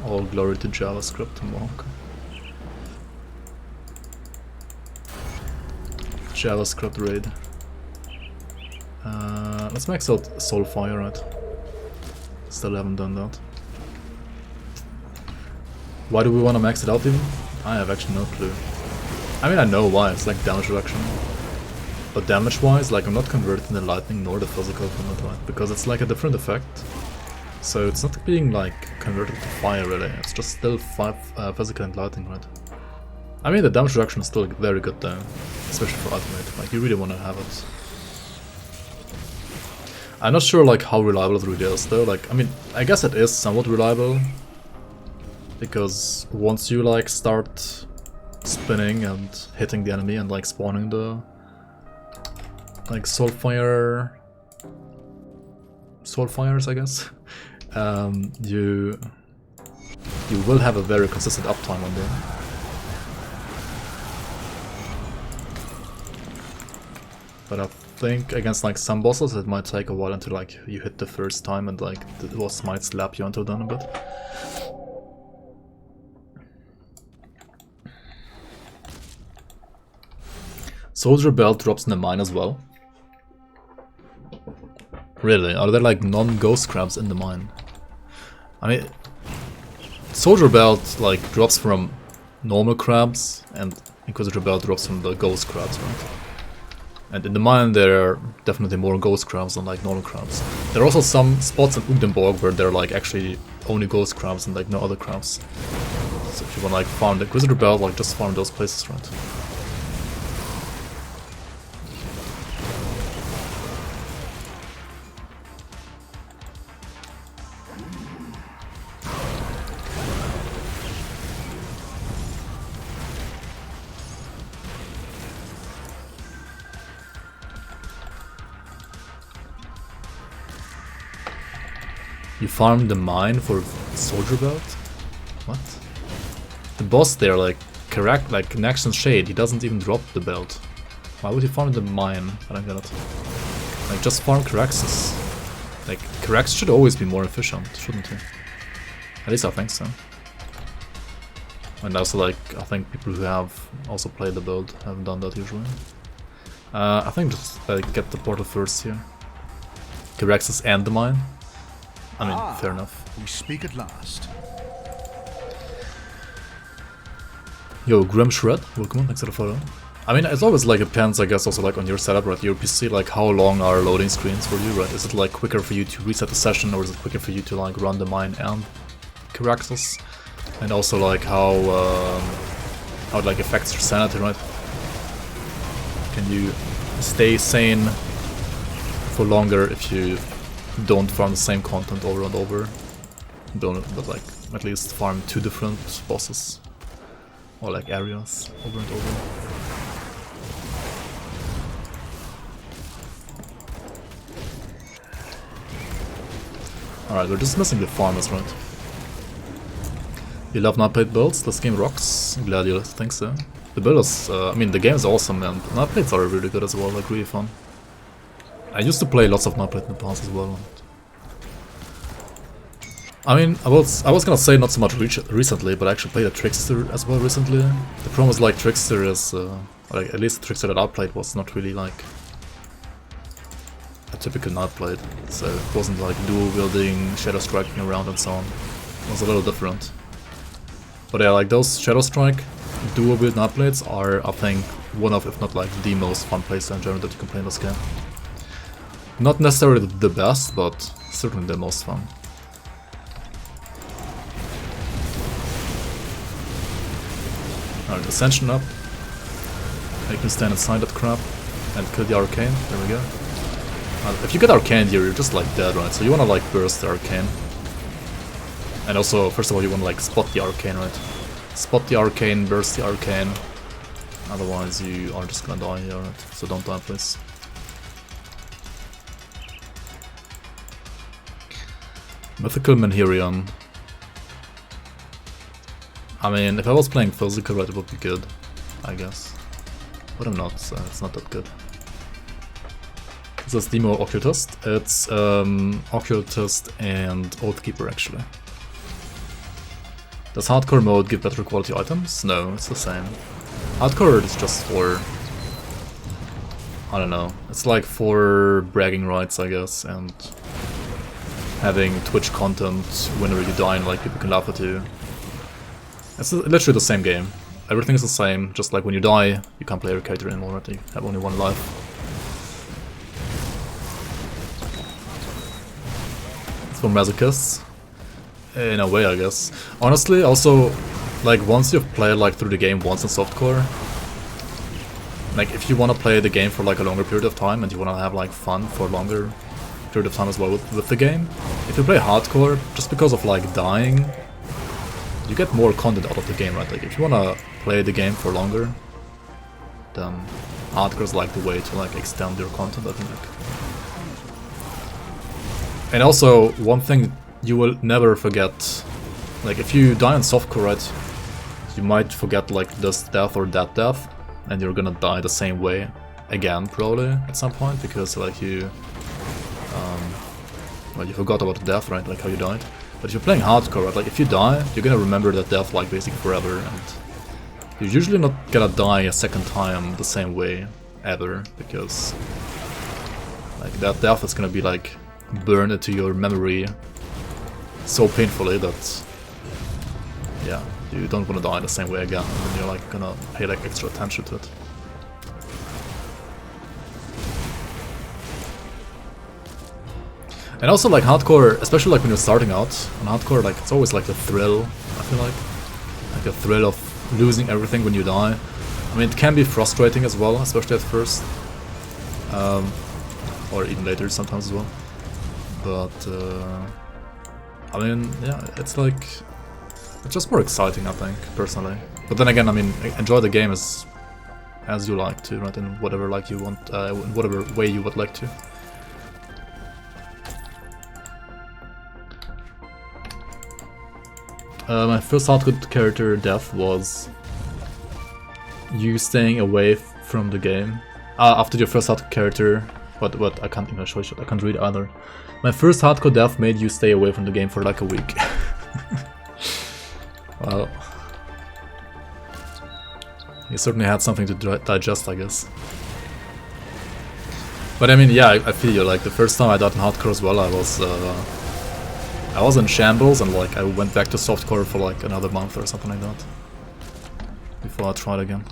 All glory to JavaScript and Monk. JavaScript raid. Let's max out Soulfire, right? Still haven't done that. Why do we want to max it out even? I have actually no clue. I mean, I know why, it's like damage reduction. But damage-wise, like I'm not converting the lightning nor the physical from it, right? Because it's like a different effect. So it's not being like converted to fire really, it's just still physical and lightning, right? I mean, the damage reduction is still very good though, especially for ultimate, like you really want to have it. I'm not sure like how reliable it really is though, like I mean, I guess it is somewhat reliable. Because once you like start spinning and hitting the enemy and like spawning the like soulfires, I guess, you will have a very consistent uptime on them. But I think against like some bosses it might take a while until like you hit the first time and like the boss might slap you until then a bit. Soldier Belt drops in the mine as well. Really? Are there like non-ghost crabs in the mine? I mean, Soldier Belt like drops from normal crabs and Inquisitor Belt drops from the ghost crabs, right? And in the mine there are definitely more ghost crabs than like normal crabs. There are also some spots in Ugdenborg where there are like actually only ghost crabs and like no other crabs. So if you want to like farm the Inquisitor Belt, like just farm those places, right? You farm the mine for Soldier Belt? What? The boss there, like, correct, like, Connection Shade, he doesn't even drop the belt. Why would he farm the mine? I don't get it. Like, just farm Caraxes. Like, Carax should always be more efficient, shouldn't he? At least I think so. And also, like, I think people who have also played the build haven't done that usually. I think just get the portal first here. Caraxes and the mine. I mean, fair enough. We speak at last. Yo, Grim Shred, welcome, thanks for the follow. I mean, it's always like depends, I guess, also like on your setup, right? Your PC, like how long are loading screens for you, right? Is it like quicker for you to reset the session, or is it quicker for you to like run the mine and Caraxes? And also like how it like affects your sanity, right? Can you stay sane for longer if you don't farm the same content over and over? But like at least farm 2 different bosses or like areas over and over. Alright, we're just missing the farmers, right? You love Nightblade builds? This game rocks. Glad you think so. The build is, I mean, the game is awesome, and Nightblades are really good as well, like really fun. I used to play lots of Nightblade in the past as well. I mean, I was gonna say not so much recently, but I actually played a Trickster as well recently. The problem is like Trickster is, like at least the Trickster that I played was not really like a typical Nightblade. So it wasn't like dual wielding, shadow striking around and so on. It was a little different. But yeah, like those Shadow Strike dual wield Nightblades are, I think, one of, if not like the most fun playstyle in general that you can play in this game. Not necessarily the best, but certainly the most fun. Alright, Ascension up. Make me stand inside that crap and kill the Arcane. There we go. If you get Arcane here, you're just like dead, right? So you wanna like burst the Arcane. And also, first of all, you wanna like spot the Arcane, right? Spot the Arcane, burst the Arcane. Otherwise you are just gonna die here, right? So don't die, please. Mythical Menhirion. I mean, if I was playing physical, right, it would be good, I guess. But I'm not, so it's not that good. This is Demo Occultist. It's Occultist and Oathkeeper, actually. Does Hardcore mode give better quality items? No, it's the same. Hardcore is just for I don't know. It's like for bragging rights, I guess, and having Twitch content whenever you die and like people can laugh at you. It's literally the same game. Everything is the same, just like when you die, you can't play your character anymore, right? You have only one life. It's for masochists. In a way, I guess. Honestly, also, like, once you've played, like, through the game once in softcore, like, if you want to play the game for, like, a longer period of time, and you want to have, like, fun for a longer period of time as well with the game, if you play hardcore, just because of, like, dying, you get more content out of the game, right? Like, if you want to play the game for longer, then hardcore is, like, the way to, like, extend your content, I think. And also, one thing you will never forget, like if you die in softcore, right, you might forget like this death or that death, and you're gonna die the same way again probably at some point, because like you well, you forgot about the death, right, like how you died. But if you're playing hardcore, right, like if you die, you're gonna remember that death like basically forever, and you're usually not gonna die a second time the same way ever, because like that death is gonna be like burned into your memory so painfully that, yeah, you don't want to die the same way again, and you're like gonna pay like extra attention to it. And also like hardcore, especially like when you're starting out on hardcore, like it's always like the thrill, I feel like a thrill of losing everything when you die. I mean, it can be frustrating as well, especially at first, or even later sometimes as well, but I mean, yeah, it's like, it's just more exciting, I think, personally. But then again, I mean, enjoy the game as you like to, right, in whatever like you want, in whatever way you would like to. My first hardcore character death was you staying away from the game. After your first hardcore character, what I can't even show you, I can't read either. My first hardcore death made you stay away from the game for like a week. Well, you certainly had something to digest, I guess. But I mean, yeah, I feel you. Like the first time I died in hardcore as well, I was in shambles, and like I went back to softcore for like another month or something like that before I tried again.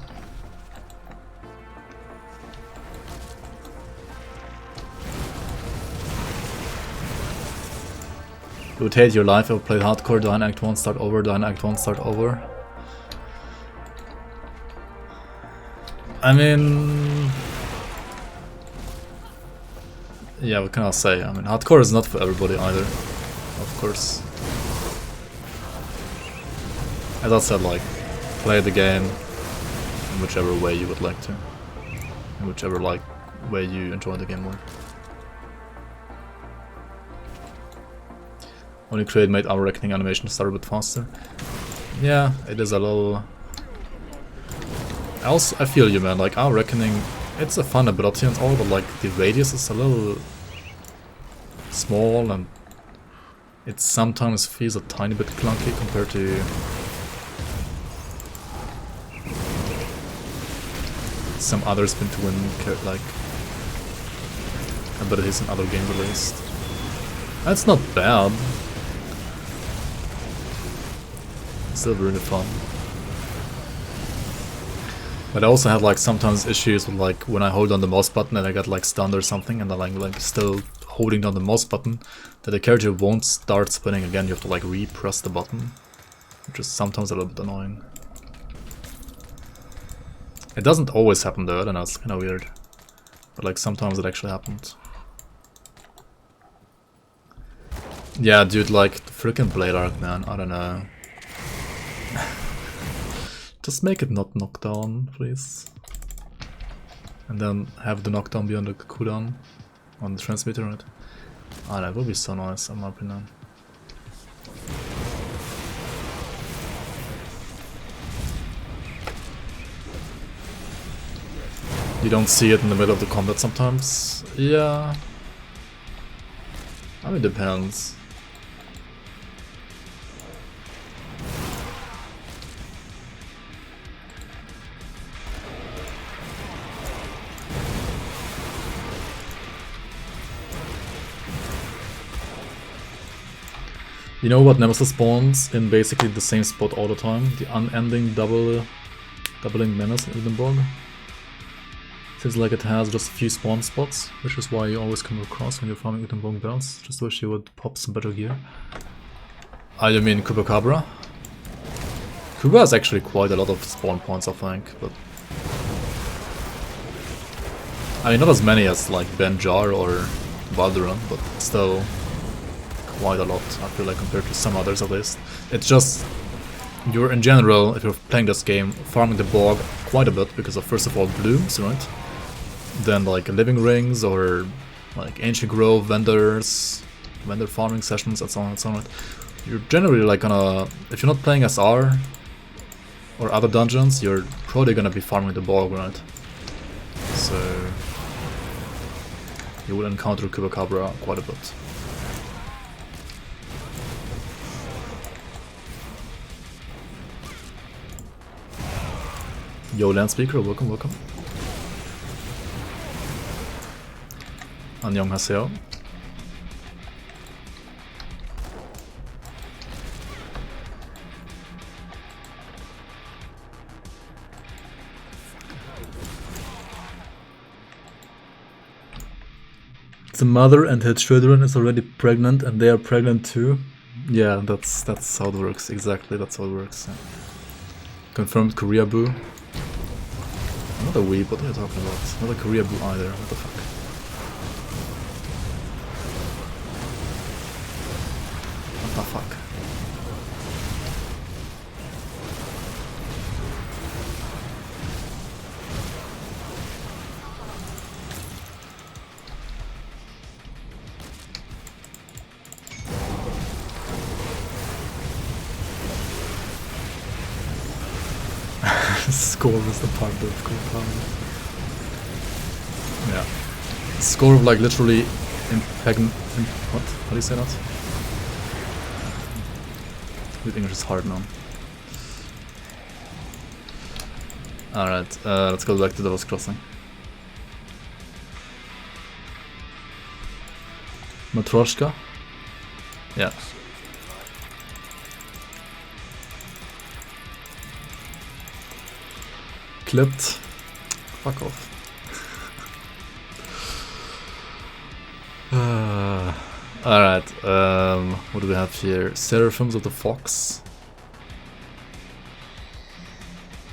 You would hate your life if you played hardcore, die in Act 1, start over, die in Act 1, start over. I mean, yeah, what can I say? I mean, hardcore is not for everybody either, of course. As I said, like, play the game in whichever way you would like to, in whichever like way you enjoy the game more. Only create made our reckoning animation start a bit faster. Yeah, it is a little. I feel you, man. Like our reckoning, it's a fun ability and all, but like the radius is a little small, and it sometimes feels a tiny bit clunky compared to some other spin to win like abilities in other games at least. That's not bad. Still really fun. But I also had like sometimes issues with like when I hold on the mouse button and I got like stunned or something, and then like still holding down the mouse button, that the character won't start spinning again. You have to like re-press the button, which is sometimes a little bit annoying. It doesn't always happen though, I don't know, it's kinda weird. But like sometimes it actually happened. Yeah, dude, like the freaking blade arc, man, I don't know. Just make it not knockdown, please. And then have the knockdown be on the cooldown on the transmitter, right? Ah, that would be so nice, in my opinion. You don't see it in the middle of the combat sometimes? Yeah. I mean, it depends. You know what Nemesis spawns in basically the same spot all the time? The unending doubling menace in Udenborg. Seems like it has just a few spawn spots, which is why you always come across when you're farming Udenborg bells. Just wish you would pop some better gear. Ah, you mean Kubacabra? Kuba has actually quite a lot of spawn points, I think, but... I mean, not as many as like Benjar or Valderon, but still quite a lot, I feel like, compared to some others at least. It's just, you're in general, if you're playing this game, farming the Borg quite a bit because of, first of all, blooms, right? Then like living rings or like ancient grove vendor farming sessions and so on and so on. You're generally like gonna, if you're not playing SR or other dungeons, you're probably gonna be farming the Borg, right? So you will encounter Kubacabra quite a bit. Yo, Landspeaker, welcome, welcome. 안녕하세요. The mother and her children is already pregnant and they are pregnant too. Yeah, that's how it works, exactly, that's how it works. Yeah. Confirmed Korea boo. Not a weeb, what are you talking about? Not a Korea boo either, what the fuck. What the fuck? Score is the part of compound. Yeah. Score of like literally what? How do you say that? Read English is hard now. Alright, let's go back to Devil's Crossing. Matroshka? Yeah. Clipped. Fuck off. Alright, what do we have here? Seraphims of the Fox.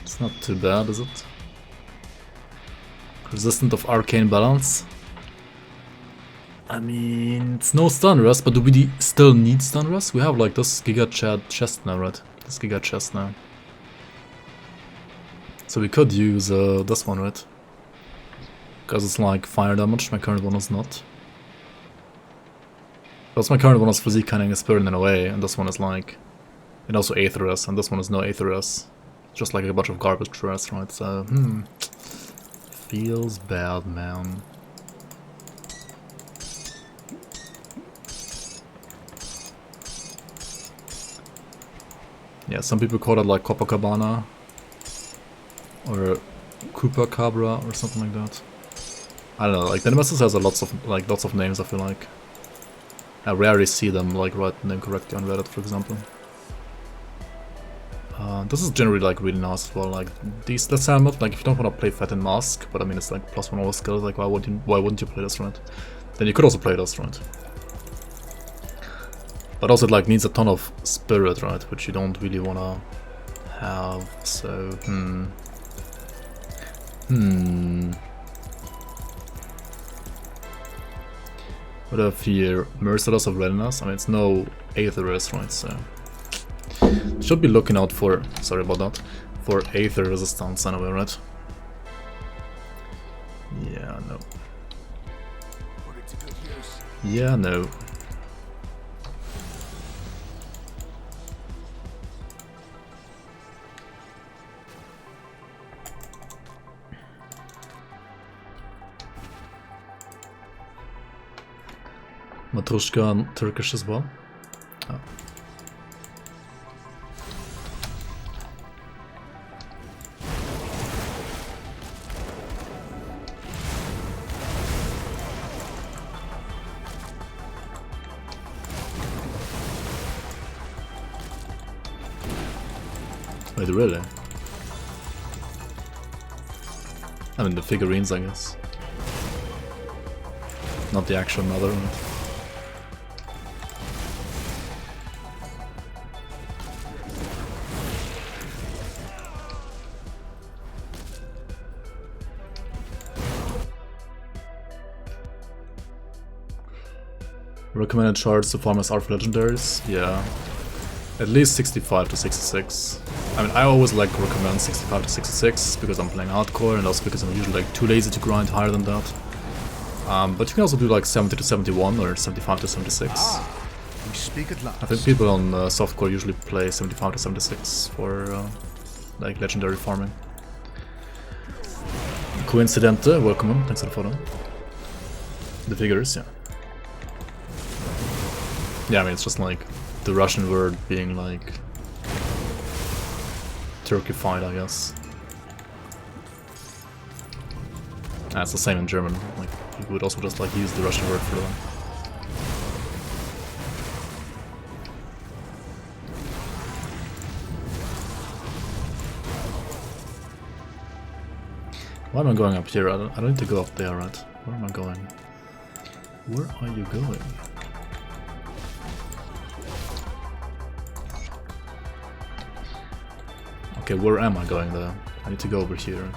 It's not too bad, is it? Resistant of Arcane Balance. I mean, it's no stun rest, but do we still need stun rest? We have like this Giga chest now, right? This Giga chest now. So we could use this one, right? Because it's like fire damage, my current one is not. Because my current one is physique cunning is spirited in a way, and this one is like... It also Aether is, and this one is no Aether is. Just like a bunch of garbage rest, right? So, feels bad, man. Yeah, some people call it like Copacabana. Or Kubacabra or something like that. I don't know, like the Nemesis has lots of names, I feel like. I rarely see them like write name correctly on Reddit, for example. This is generally like really nice as well, like this helmet, like if you don't want to play Fat and Mask, but I mean it's like +1 all skills, like why wouldn't you play this, right? Then you could also play this, right? But also it like needs a ton of spirit, right, which you don't really wanna have, so What if here, Merciless of Readiness? I mean, it's no Aetherist, right, so... Should be looking out for, sorry about that, for Aether resistance anyway, right? Yeah, no. Yeah, no. Matrushka Turkish as well. Oh. Wait, really? I mean, the figurines, I guess. Not the actual mother. Right? Recommended charts to farm as art for legendaries? Yeah. At least 65 to 66. I mean, I always like to recommend 65 to 66 because I'm playing hardcore and also because I'm usually like too lazy to grind higher than that. But you can also do like 70 to 71 or 75 to 76. We speak at last. I think people on softcore usually play 75 to 76 for like legendary farming. Coincidente, welcome on, thanks for the follow. The figures, yeah. Yeah, I mean, it's just like the Russian word being like Turkified, I guess. It's the same in German, like you would also just like use the Russian word for them. Why am I going up here? I don't need to go up there, right? Where am I going? Where are you going? Okay, where am I going though? I need to go over here.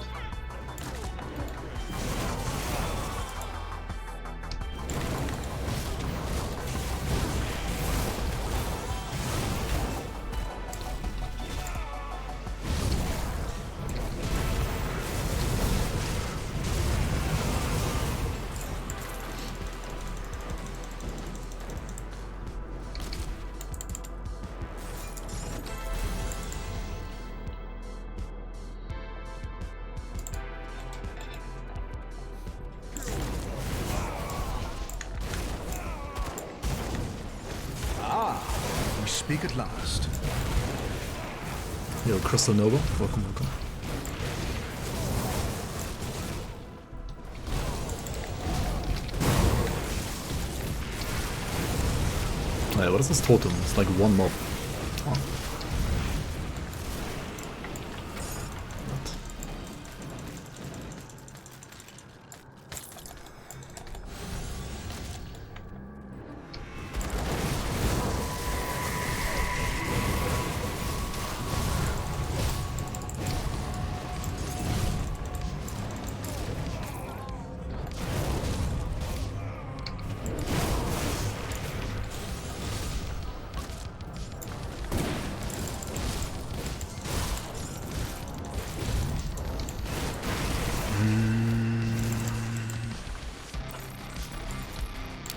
Speak at last. Yo, Crystal Nova, welcome, welcome. Hey, what is this totem? It's like one mob. Oh.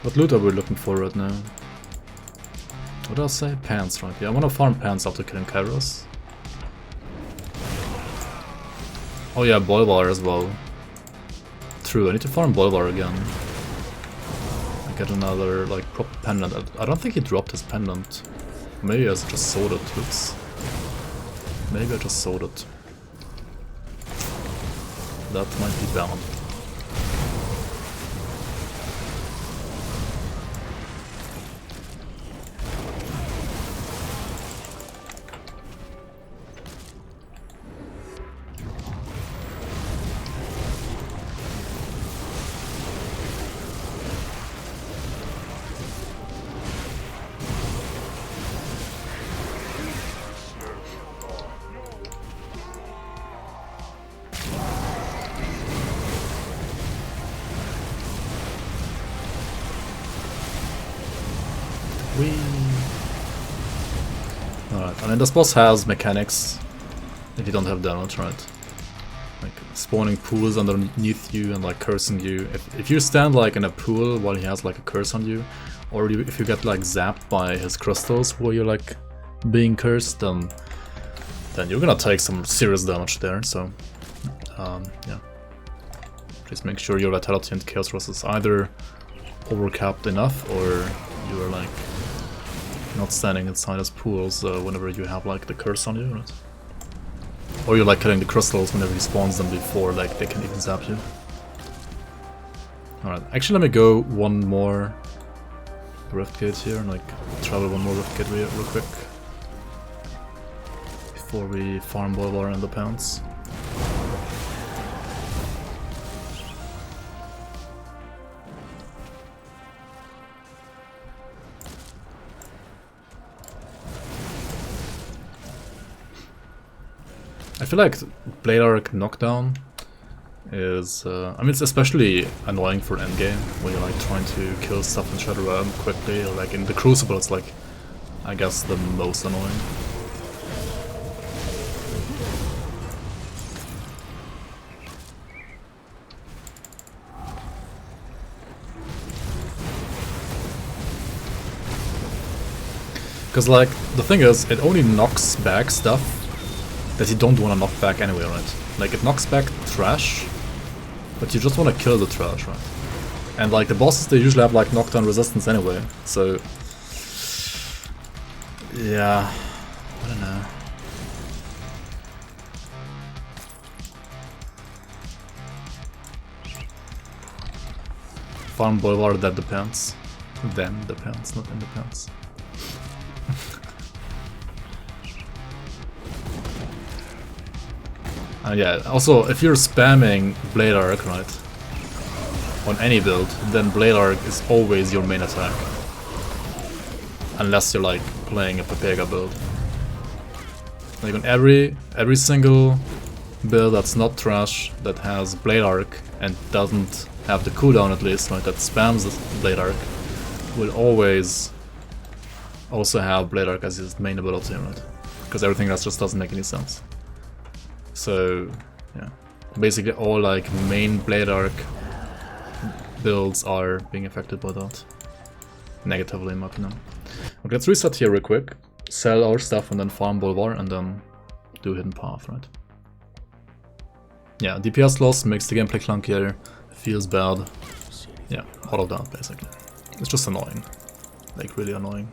What loot are we looking for right now? What did I say? Pants, right? Yeah, I want to farm pants after killing Kairos. Oh yeah, Boilbar as well. True, I need to farm Boilbar again. I get another, like, proper pendant. I don't think he dropped his pendant. Maybe I just sold it. Oops. Maybe I just sold it. That might be bad. Alright, I mean this boss has mechanics if you don't have damage, right? Like spawning pools underneath you and like cursing you. If you stand like in a pool while he has like a curse on you, or if you get like zapped by his crystals while you're like being cursed, then you're gonna take some serious damage there, so yeah. Please make sure your Vitality and Chaos Rust is either overcapped enough or you're like not standing inside his pools whenever you have like the curse on you, right? Or you're like killing the crystals whenever he spawns them before like they can even zap you. Alright, actually let me go one more Rift Gate here and like travel one more Rift Gate real quick. before we farm Bolvar and the pounds. I feel like Blade Arc knockdown is, I mean, it's especially annoying for endgame when you're like trying to kill stuff in Shadow Realm quickly, or like in the Crucible it's like, I guess, the most annoying. Because like, the thing is, it only knocks back stuff that you don't want to knock back anyway, right? Like, it knocks back trash, but you just want to kill the trash, right? And like, the bosses, they usually have like knockdown resistance anyway, so... yeah, I don't know. Farm Bolvar, that depends. Then depends, not independs. Yeah, also, if you're spamming Blade Arc, right, on any build, then Blade Arc is always your main attack. Unless you're like playing a Pepega build. Like on every single build that's not trash, that has Blade Arc and doesn't have the cooldown at least, right, that spams the Blade Arc, will always also have Blade Arc as his main ability, right? Because everything else just doesn't make any sense. So, yeah, basically all like main Blade Arc builds are being affected by that. Negatively, in my opinion. Okay, let's reset here real quick, sell our stuff and then farm Bolvar and then do Hidden Path, right? Yeah, DPS loss makes the gameplay clunkier, feels bad. Yeah, all of that basically. It's just annoying. Like, really annoying.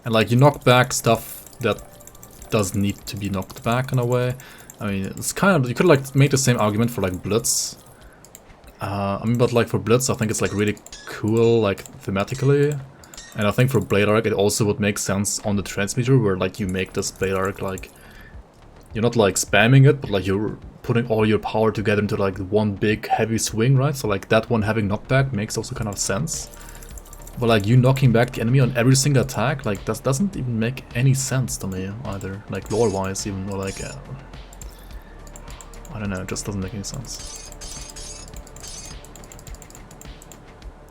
And like, you knock back stuff that does need to be knocked back in a way. I mean, it's kind of, you could like make the same argument for like Blitz. I mean, but like for Blitz, I think it's like really cool, like thematically. And I think for Blade Arc, it also would make sense on the transmitter, where like you make this Blade Arc like, you're not like spamming it, but like you're putting all your power together into like one big heavy swing, right? So like that one having knockback makes also kind of sense. But like you knocking back the enemy on every single attack, like that doesn't even make any sense to me either. Like lore-wise, even, or like I don't know, it just doesn't make any sense.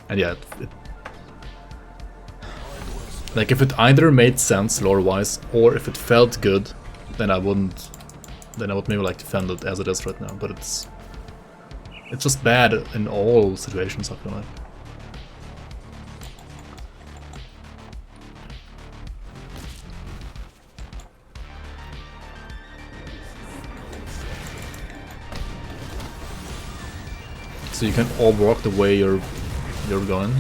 And yeah, like if it either made sense lore-wise or if it felt good, then I would maybe like defend it as it is right now. But it's just bad in all situations, I feel like. So you can all walk the way you're going.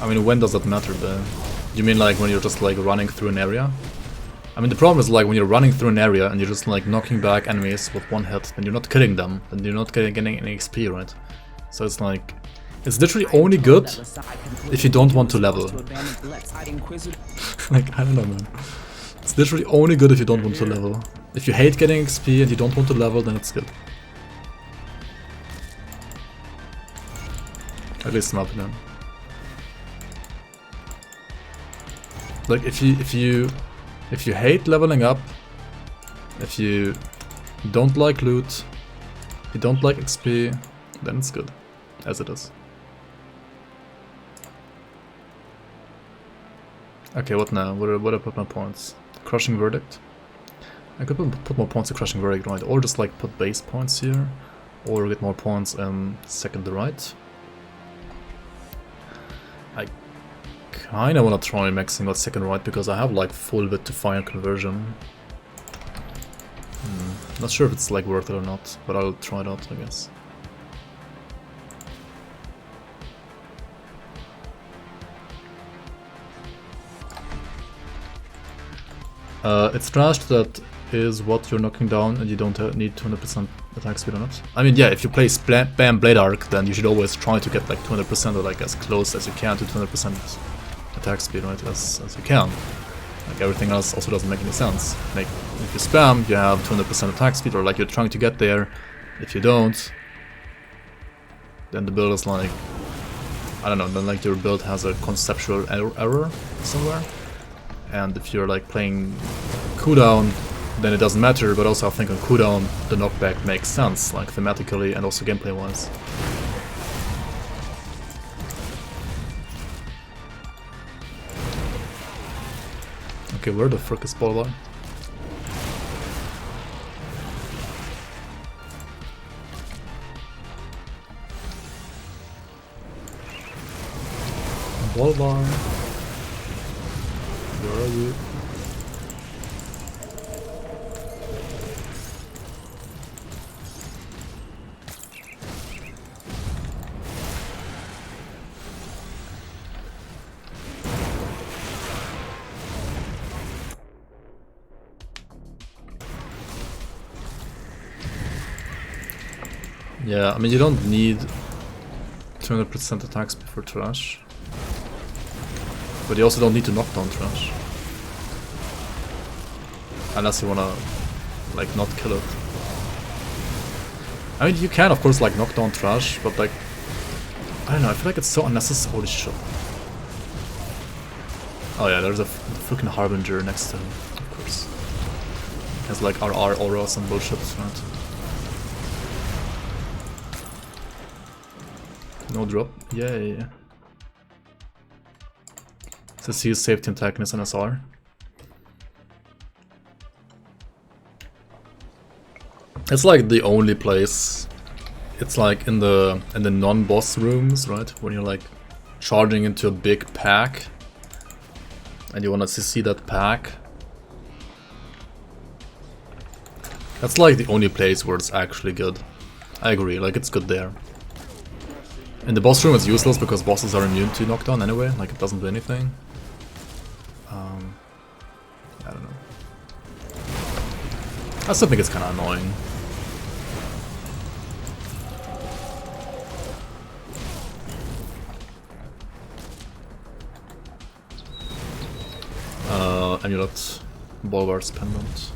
I mean, when does that matter though? You mean like when you're just like running through an area? I mean, the problem is like when you're running through an area and you're just like knocking back enemies with one hit and you're not killing them, and you're not getting any XP, right? So it's like, it's literally only good if you don't want to level. Like, I don't know, man. It's literally only good if you don't want to level. If you hate getting XP and you don't want to level, then it's good. At least in my opinion. Like if you hate leveling up, if you don't like loot, you don't like XP, then it's good, as it is. Okay, what now? Where do I put my points? Crushing Verdict? I could put more points to Crushing Verdict, right? Or just like put base points here, or get more points in Second the Right. I kinda wanna try maxing out Second Right because I have like full wit to fire conversion. Not sure if it's like worth it or not, but I'll try it out, I guess. It's trashed that is what you're knocking down and you don't need 200% attack speed on it. I mean, yeah, if you play Bam Blade Arc, then you should always try to get like 200% or like as close as you can to 200% attack speed, right, as you can. Like everything else also doesn't make any sense. Like if you spam, you have 200% attack speed, or like you're trying to get there. If you don't, then the build is like, I don't know, then like your build has a conceptual error somewhere. And if you're like playing cooldown, then it doesn't matter, but also I think on cooldown the knockback makes sense, like thematically and also gameplay wise. Okay, where the frick is Bolvar? Bolvar, where are you? Yeah, I mean you don't need 200% attack speed for trash. But you also don't need to knock down trash. Unless you wanna like not kill it. I mean you can of course like knock down trash, but like I don't know, I feel like it's so unnecessary. Holy shit. Oh yeah, there's a freaking Harbinger next to him, of course. Has like RR aura or some bullshit, right? No drop. Yay. Says he is safety and techness and SR. It's like the only place. It's like in the non-boss rooms, right? When you're like charging into a big pack and you wanna see that pack. That's like the only place where it's actually good. I agree, like it's good there. In the boss room it's useless because bosses are immune to knockdown anyway, like it doesn't do anything. I don't know. I still think it's kinda annoying. Amulet, Bolvar's pendant.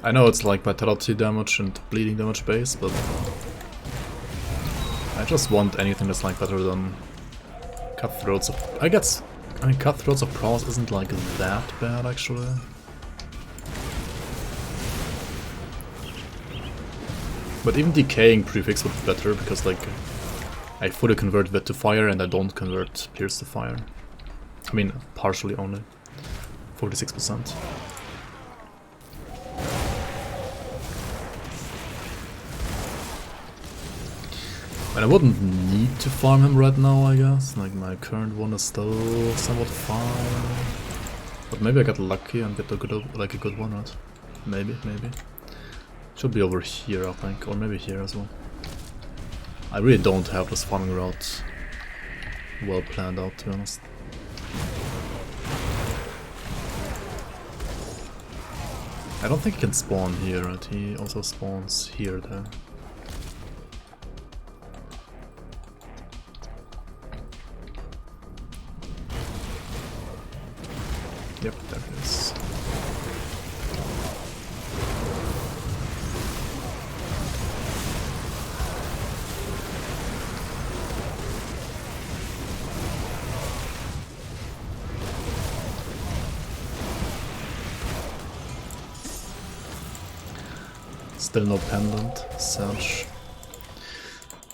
I know it's like vitality damage and bleeding damage base, but I just want anything that's like better than Cutthroats of... I mean Cutthroats of Prowess isn't like that bad actually. But even Decaying Prefix would be better because like I fully convert Wit to fire and I don't convert Pierce to fire. I mean partially only. 46%. And I wouldn't need to farm him right now, I guess. Like my current one is still somewhat fine. But maybe I get lucky and get a good one, right? Maybe. Should be over here, I think, or maybe here as well. I really don't have this farming route well planned out, to be honest. I don't think he can spawn here, right? He also spawns here, though. Yep, there it is. Still no pendant, Surge.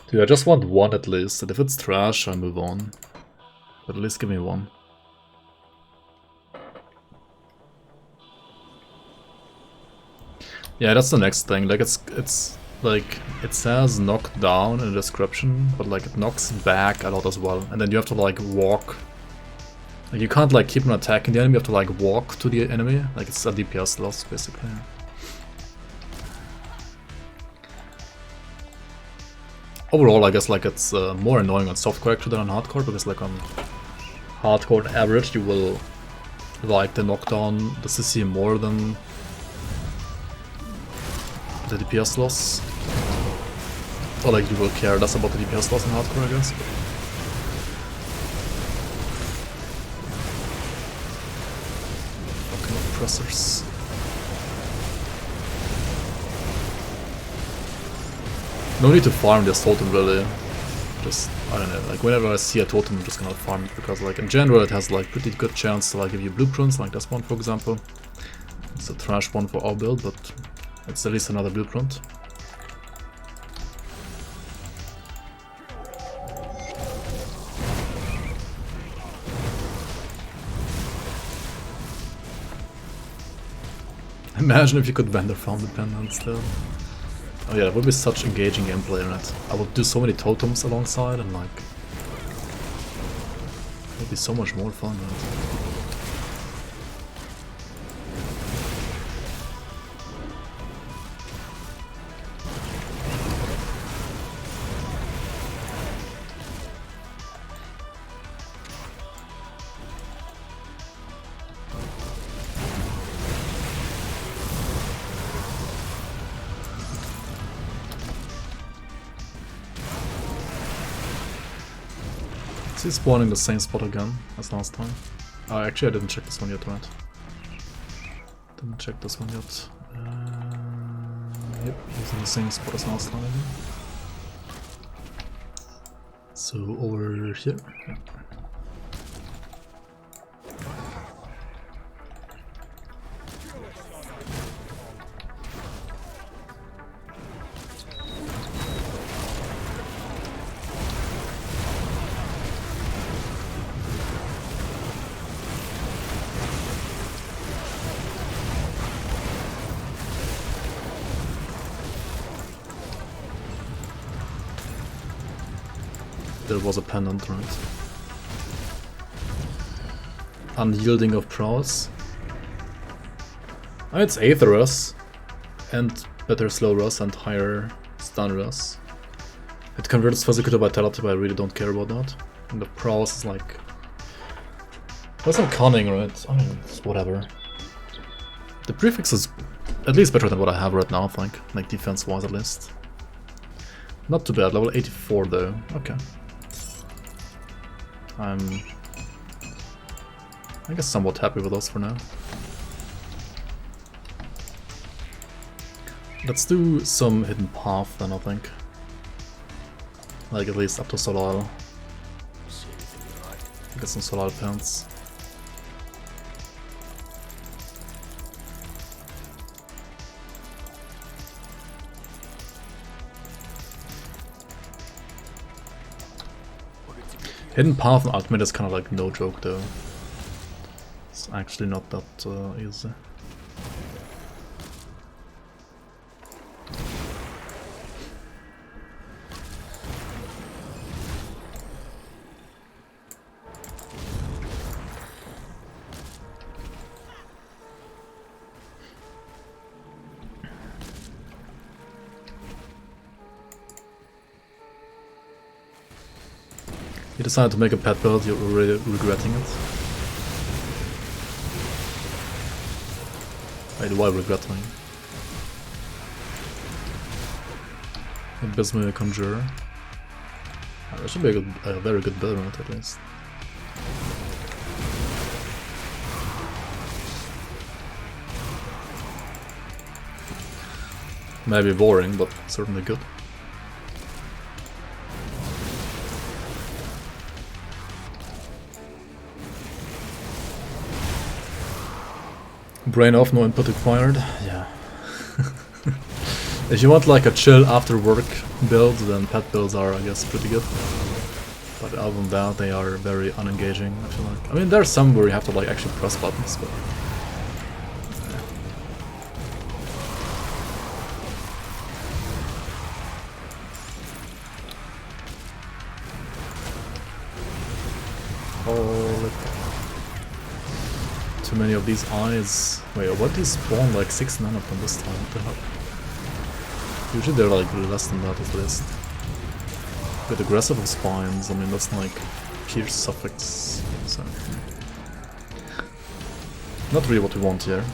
Dude, I just want one at least, and if it's trash, I move on. But at least give me one. Yeah, that's the next thing. Like it's like it says knock down in the description, but like it knocks back a lot as well. And then you have to like walk. Like you can't like keep on attacking the enemy, you have to like walk to the enemy. Like it's a DPS loss basically. Overall, I guess like it's more annoying on soft character than on hardcore, because like on hardcore on average you will like the knockdown, the CC more than the DPS loss. Or like you will care less about the DPS loss in hardcore, I guess. suppressors. No need to farm this totem really. Just, I don't know, like whenever I see a totem I'm just gonna farm it because like in general it has like pretty good chance to like give you blueprints, like this one for example. It's a trash one for our build, but it's at least another blueprint. Imagine if you could vendor farm the pendant still. Oh yeah, that would be such engaging gameplay in it. I would do so many totems alongside and like... it would be so much more fun, right? Is he spawning the same spot again as last time? Actually I didn't check this one yet, right? Didn't check this one yet. Yep, he's in the same spot as last time. So over here. Yeah. There was a pendant, right? Unyielding of prowess. It's Aether Rush, and better slow rush and higher stun rush. It converts physical to vitality, but I really don't care about that. And the prowess is like... there's some cunning, right? I mean, it's whatever. The prefix is at least better than what I have right now, I think. Like defense-wise at least. Not too bad, level 84 though. Okay. I'm, I guess, somewhat happy with those for now. Let's do some hidden path then, I think. Like at least up to Solal. Get some Solal pants. Hidden path and ultimate is kind of like no joke though. It's actually not that easy. You decided to make a pet build, you're already regretting it. Wait, why regretting? Abysmal Conjurer. That should be a very good build on it at least. Maybe boring, but certainly good. Brain off, no input required. Yeah. If you want like a chill after work build, then pet builds are, I guess, pretty good. But other than that, they are very unengaging, I feel like. I mean, there's some where you have to like actually press buttons, but... Too many of these eyes. Wait, what did spawn like 6 mana from this time? What the hell? Usually they're like less than that at least. Bit aggressive of spines, I mean that's like pierce suffix, so... Not really what we want here.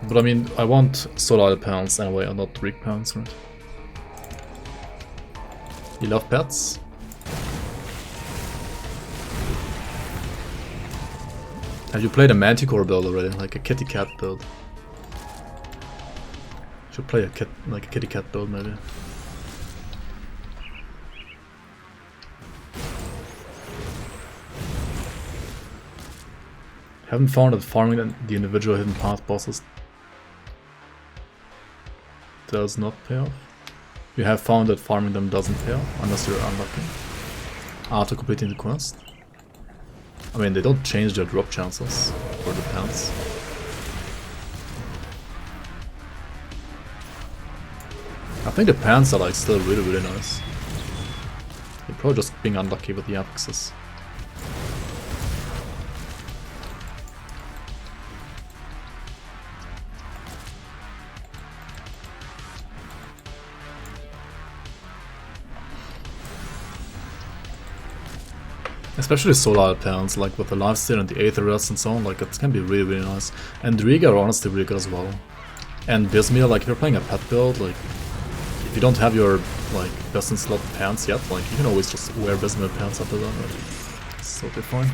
But I mean, I want Solar Pounds anyway, and not Rig Pounds, right? You love pets? Have you played a Manticore build already? Like a kitty cat build? Should play a kitty cat build maybe. Haven't found that farming the individual hidden path bosses does not pay off. You have found that farming them doesn't pay off unless you're unlucky after completing the quest. I mean, they don't change their drop chances for the pants. I think the pants are like still really nice. You're probably just being unlucky with the affixes. Especially solar pants, like with the lifesteal and the Aether Rest and so on, like it can be really nice. And Driga are honestly really good as well. And Bismir, like if you're playing a pet build, like if you don't have your like best in slot pants yet, like you can always just wear Bismir pants after that, right? It's totally fine.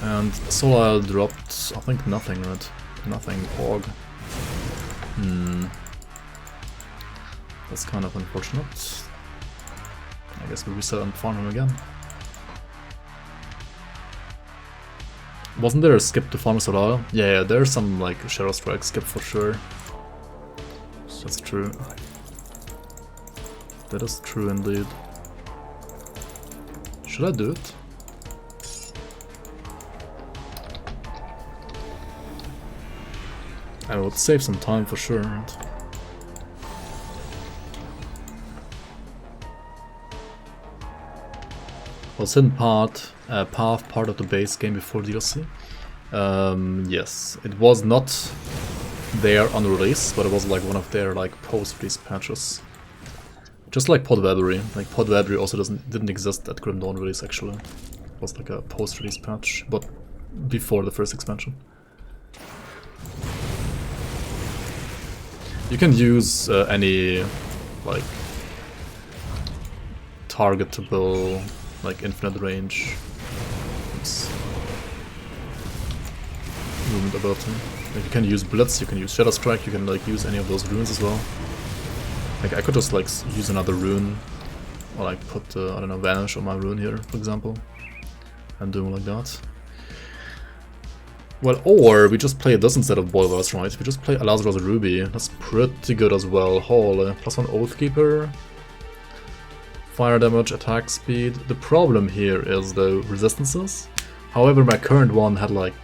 And Solar dropped, I think nothing, right? Nothing, Org. That's kind of unfortunate. I guess we reset and farm him again. Wasn't there a skip to farm Solar? Yeah, there's some like Shadow Strike skip for sure. That's true. That is true indeed. Should I do it? I would save some time for sure. Right? Was hidden path part of the base game before DLC? Yes, it was not there on release, but it was like one of their like post-release patches. Just like Podwebbery. Like Podwebbery also didn't exist at Grim Dawn release actually. It was like a post-release patch, but before the first expansion. You can use any like targetable, like infinite range movement ability. Like you can use Blitz, you can use Shadow Strike, you can like use any of those runes as well. Like I could just like use another rune, or like put I don't know, Vanish on my rune here, for example, and do like that. Well, or we just play this instead of Boilers, right? We just play Alazra's Ruby. That's pretty good as well. Holy, +1 Oathkeeper. Fire damage, attack speed. The problem here is the resistances. However, my current one had like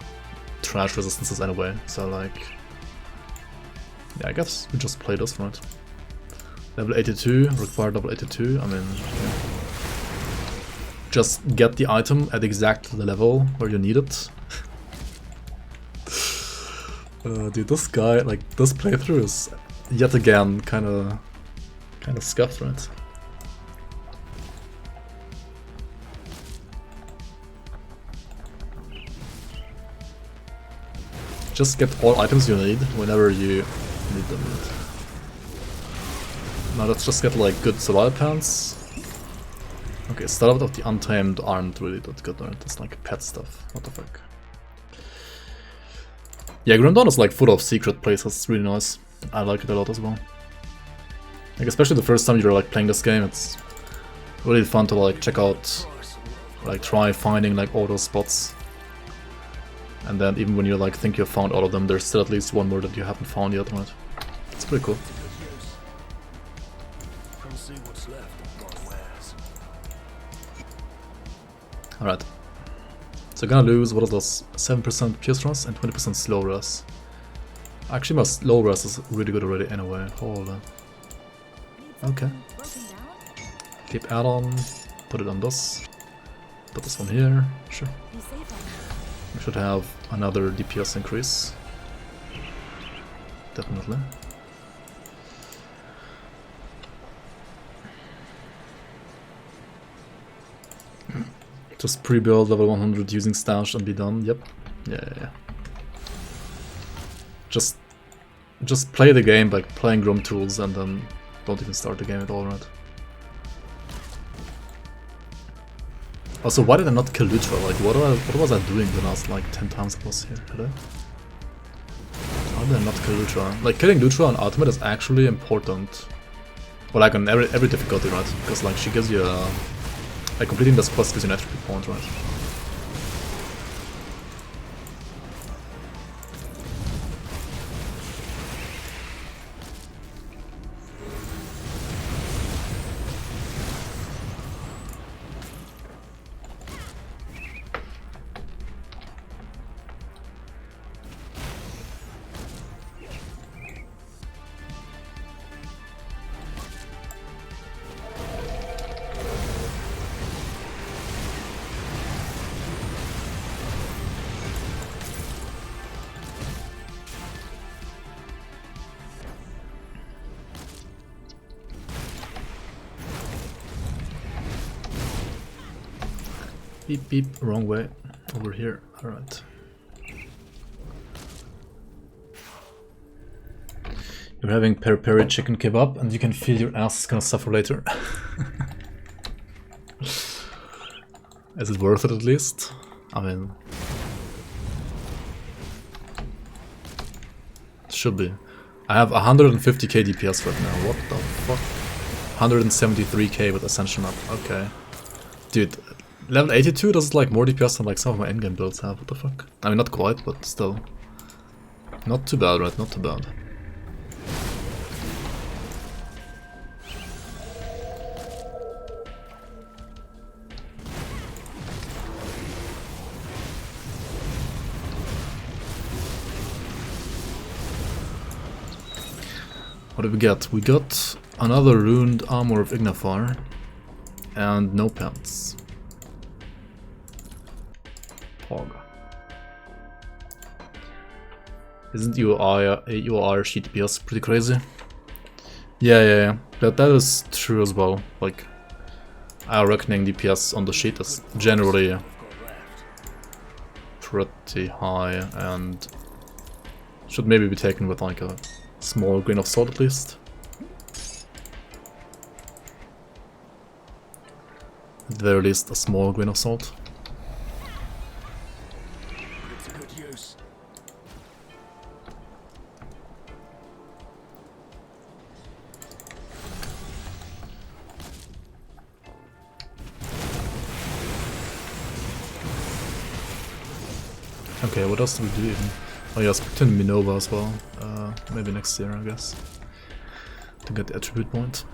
trash resistances anyway, so like... yeah, I guess we just play this, right? Level 82, required level 82, I mean... yeah. Just get the item at exactly the level where you need it. Dude, this guy, like, this playthrough is yet again kinda scuffed, right? Just get all items you need whenever you need them. Now let's just get like good survival pants. Okay, Starved of the Untamed aren't really that good, right? It's like pet stuff. What the fuck? Yeah, Grim Dawn is like full of secret places. It's really nice. I like it a lot as well. Like especially the first time you're like playing this game, it's really fun to like check out, like try finding like all those spots. And then even when you like think you've found all of them, there's still at least one more that you haven't found yet, right? It's pretty cool. Come see what's left of my wares. Alright. So gonna lose, what is this? 7% Pierce Rush and 20% Slow Rush. Actually my Slow Rush is really good already anyway. Hold on. Okay. Keep add-on, put it on this. Put this one here, sure. We should have another DPS increase. Definitely. Just pre-build level 100 using stash and be done. Yep. Yeah. Just play the game by playing GRIMTOOLS and then don't even start the game at all, right? Also, why did I not kill Lutra? Like, what was I doing the last, like, 10 times I was here? Did I? Why did I not kill Lutra? Like, killing Lutra on ultimate is actually important. Well, like, on every difficulty, right? Because, like, she gives you a... Like, completing this quest gives you an attribute point, right? Beep beep, wrong way. Over here, alright. You're having peri-peri chicken kebab and you can feel your ass is gonna suffer later. Is it worth it at least? I mean... It should be. I have 150k DPS right now, what the fuck? 173k with Ascension up, okay. Dude, level 82 does like more DPS than like some of my endgame builds have, what the fuck? I mean, not quite, but still. Not too bad, right? Not too bad. What did we get? We got another ruined armor of Ignafar and no pants. Pog. Isn't UR sheet DPS pretty crazy? Yeah. But that is true as well. Like, our reckoning DPS on the sheet is generally pretty high and should maybe be taken with like a small grain of salt at least. At the very least, a small grain of salt. It's a good use. Okay, what else do we do even? Oh yeah, speak to Minova as well. Maybe next year, I guess. To get the attribute point.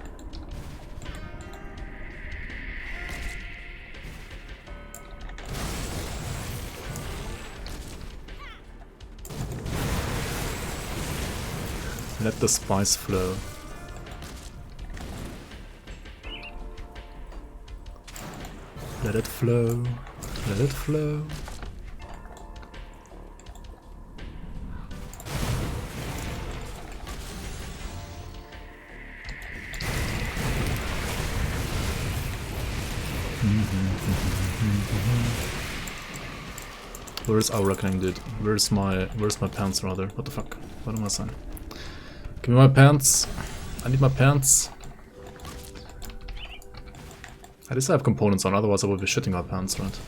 Let the spice flow. Let it flow. Let it flow. Where's our reckoning, dude? Where's my pants, rather? What the fuck? What am I saying? Give me my pants. I need my pants. At least I have components on, otherwise I would be shitting my pants, right?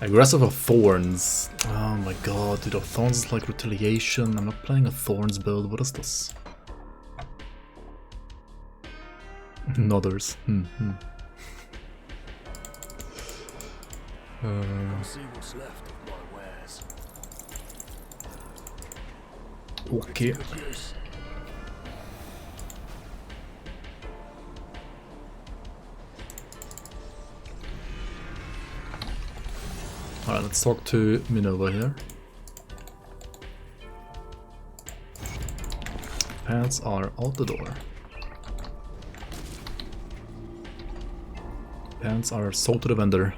Aggressive of Thorns. Oh my god, dude, Thorns is like retaliation. I'm not playing a Thorns build. What is this? Nodders. See what's left of my wares. Okay. Good use. Alright, let's talk to Minova here. Pants are out the door. Pants are sold to the vendor.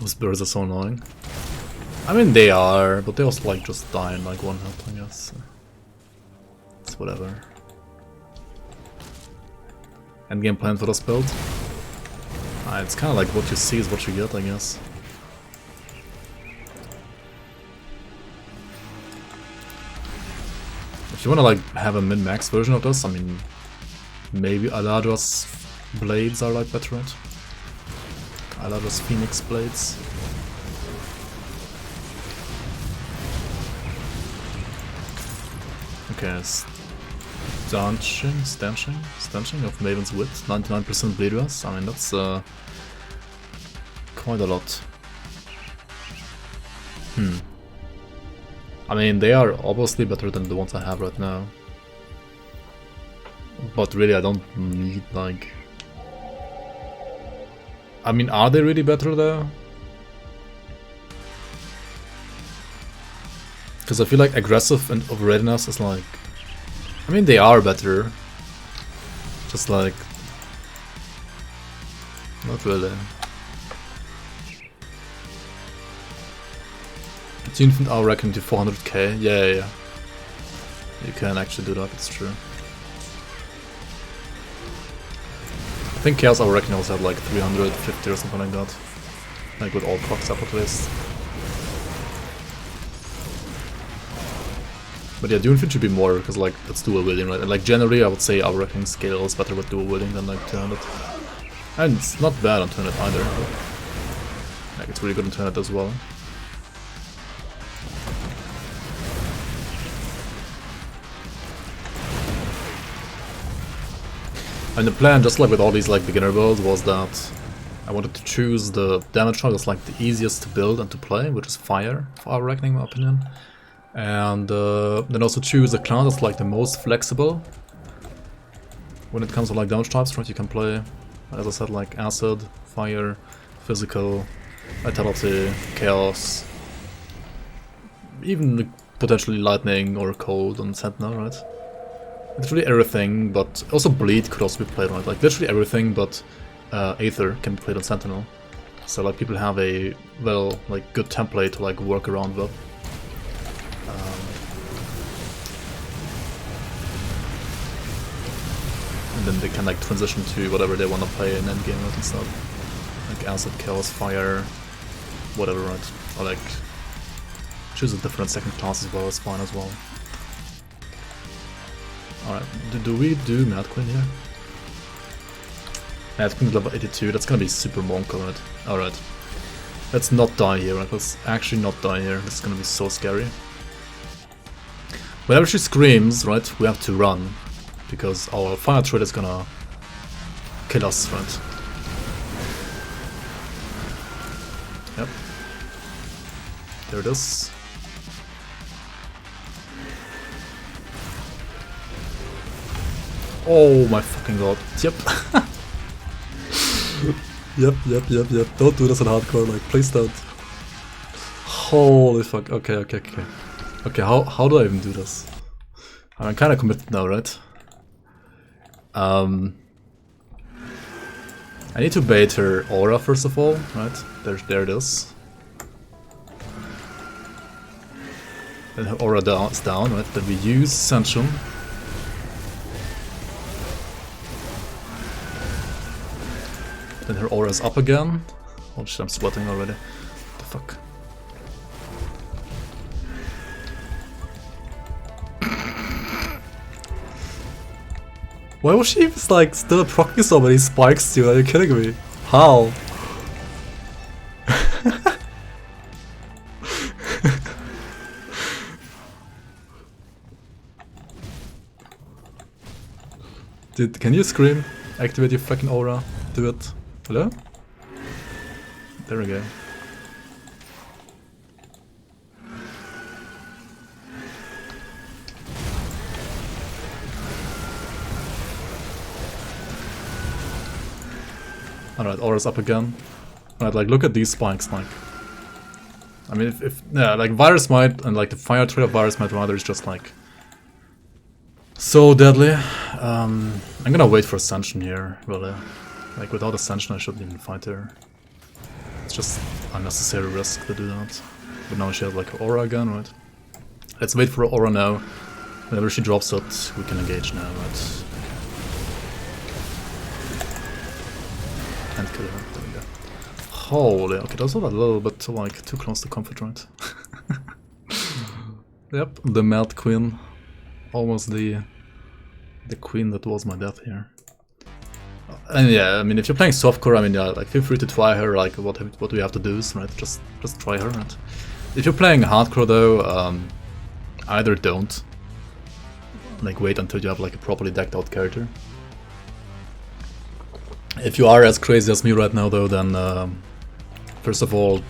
Those birds are so annoying. I mean, they are, but they also like just die in like one hit, I guess. It's whatever. Endgame plan for this build? It's kind of like what you see is what you get, I guess. If you wanna like have a min-max version of this, I mean, maybe Aladra's blades are like better at. Aladra's Phoenix blades. Okay, stanching of Maven's Wit, 99% bleed rest. I mean, that's quite a lot. I mean, they are obviously better than the ones I have right now. But really, I don't need, like... I mean, are they really better though? Because I feel like aggressive and of readiness is like... I mean, they are better. Just like... Not really. Infinite hour reckoning to 400k? Yeah. You can actually do that, it's true. I think Chaos Hour Reckoning also had like 350 or something like that. Like with all procs up at least. But yeah, Doomfit should be more, because like, it's dual wielding, right? And like generally I would say Hour Reckoning scales better with dual wielding than like 200. And it's not bad on 200 either. But like, it's really good on 200 as well. And the plan, just like with all these like beginner builds, was that I wanted to choose the damage chunk that's like the easiest to build and to play, which is Fire, for our reckoning, in my opinion. And then also choose a class that's like the most flexible when it comes to like damage types, right? You can play, as I said, like Acid, Fire, Physical, Vitality, Chaos, even potentially Lightning or Cold on Sentinel, right? Literally everything, but also Bleed could also be played on it. Like literally everything, but Aether can be played on Sentinel. So like people have a like good template to like work around with. And then they can like transition to whatever they want to play in endgame with and stuff. Like Acid, Chaos, Fire, whatever, right? Or like choose a different second class as well, is fine as well. Alright, do we do Mad Queen here? Mad Queen level 82, that's gonna be super monk on it. Alright. Let's not die here, right? Let's actually not die here. This is gonna be so scary. Whenever she screams, right, we have to run. Because our fire threat is gonna kill us, right? Yep. There it is. Oh my fucking god. Yep. Yep. Don't do this in hardcore, like, please don't. Holy fuck. Okay. Okay, how do I even do this? I'm kinda committed now, right? I need to bait her aura first of all, right? There it is. Then her aura is down, right? Then we use Ascension. Then her aura is up again. Oh shit, I'm sweating already. What the fuck? Why was she like still proccing so many spikes too? Are you kidding me? How? Dude, can you scream? Activate your fucking aura. Do it. Hello? There we go. Alright, aura's up again. Alright, like look at these spikes, like. I mean, if yeah, like Virus Might and like the fire trait of Virus Might rather is just like so deadly. I'm gonna wait for Ascension here, really. Like without Ascension I shouldn't even fight her. It's just unnecessary risk to do that. But now she has like aura again, right? Let's wait for aura now. Whenever she drops it, we can engage now, right? And kill her. There we go. Holy, okay, that was a little bit like too close to comfort, right? Yep, the Mad Queen. Almost the queen that was my death here. And yeah, I mean, if you're playing softcore, I mean, yeah, like feel free to try her. Like, what we have to do is, right? Just try her. Right? If you're playing hardcore though, either don't. Like, wait until you have like a properly decked out character. If you are as crazy as me right now though, then first of all,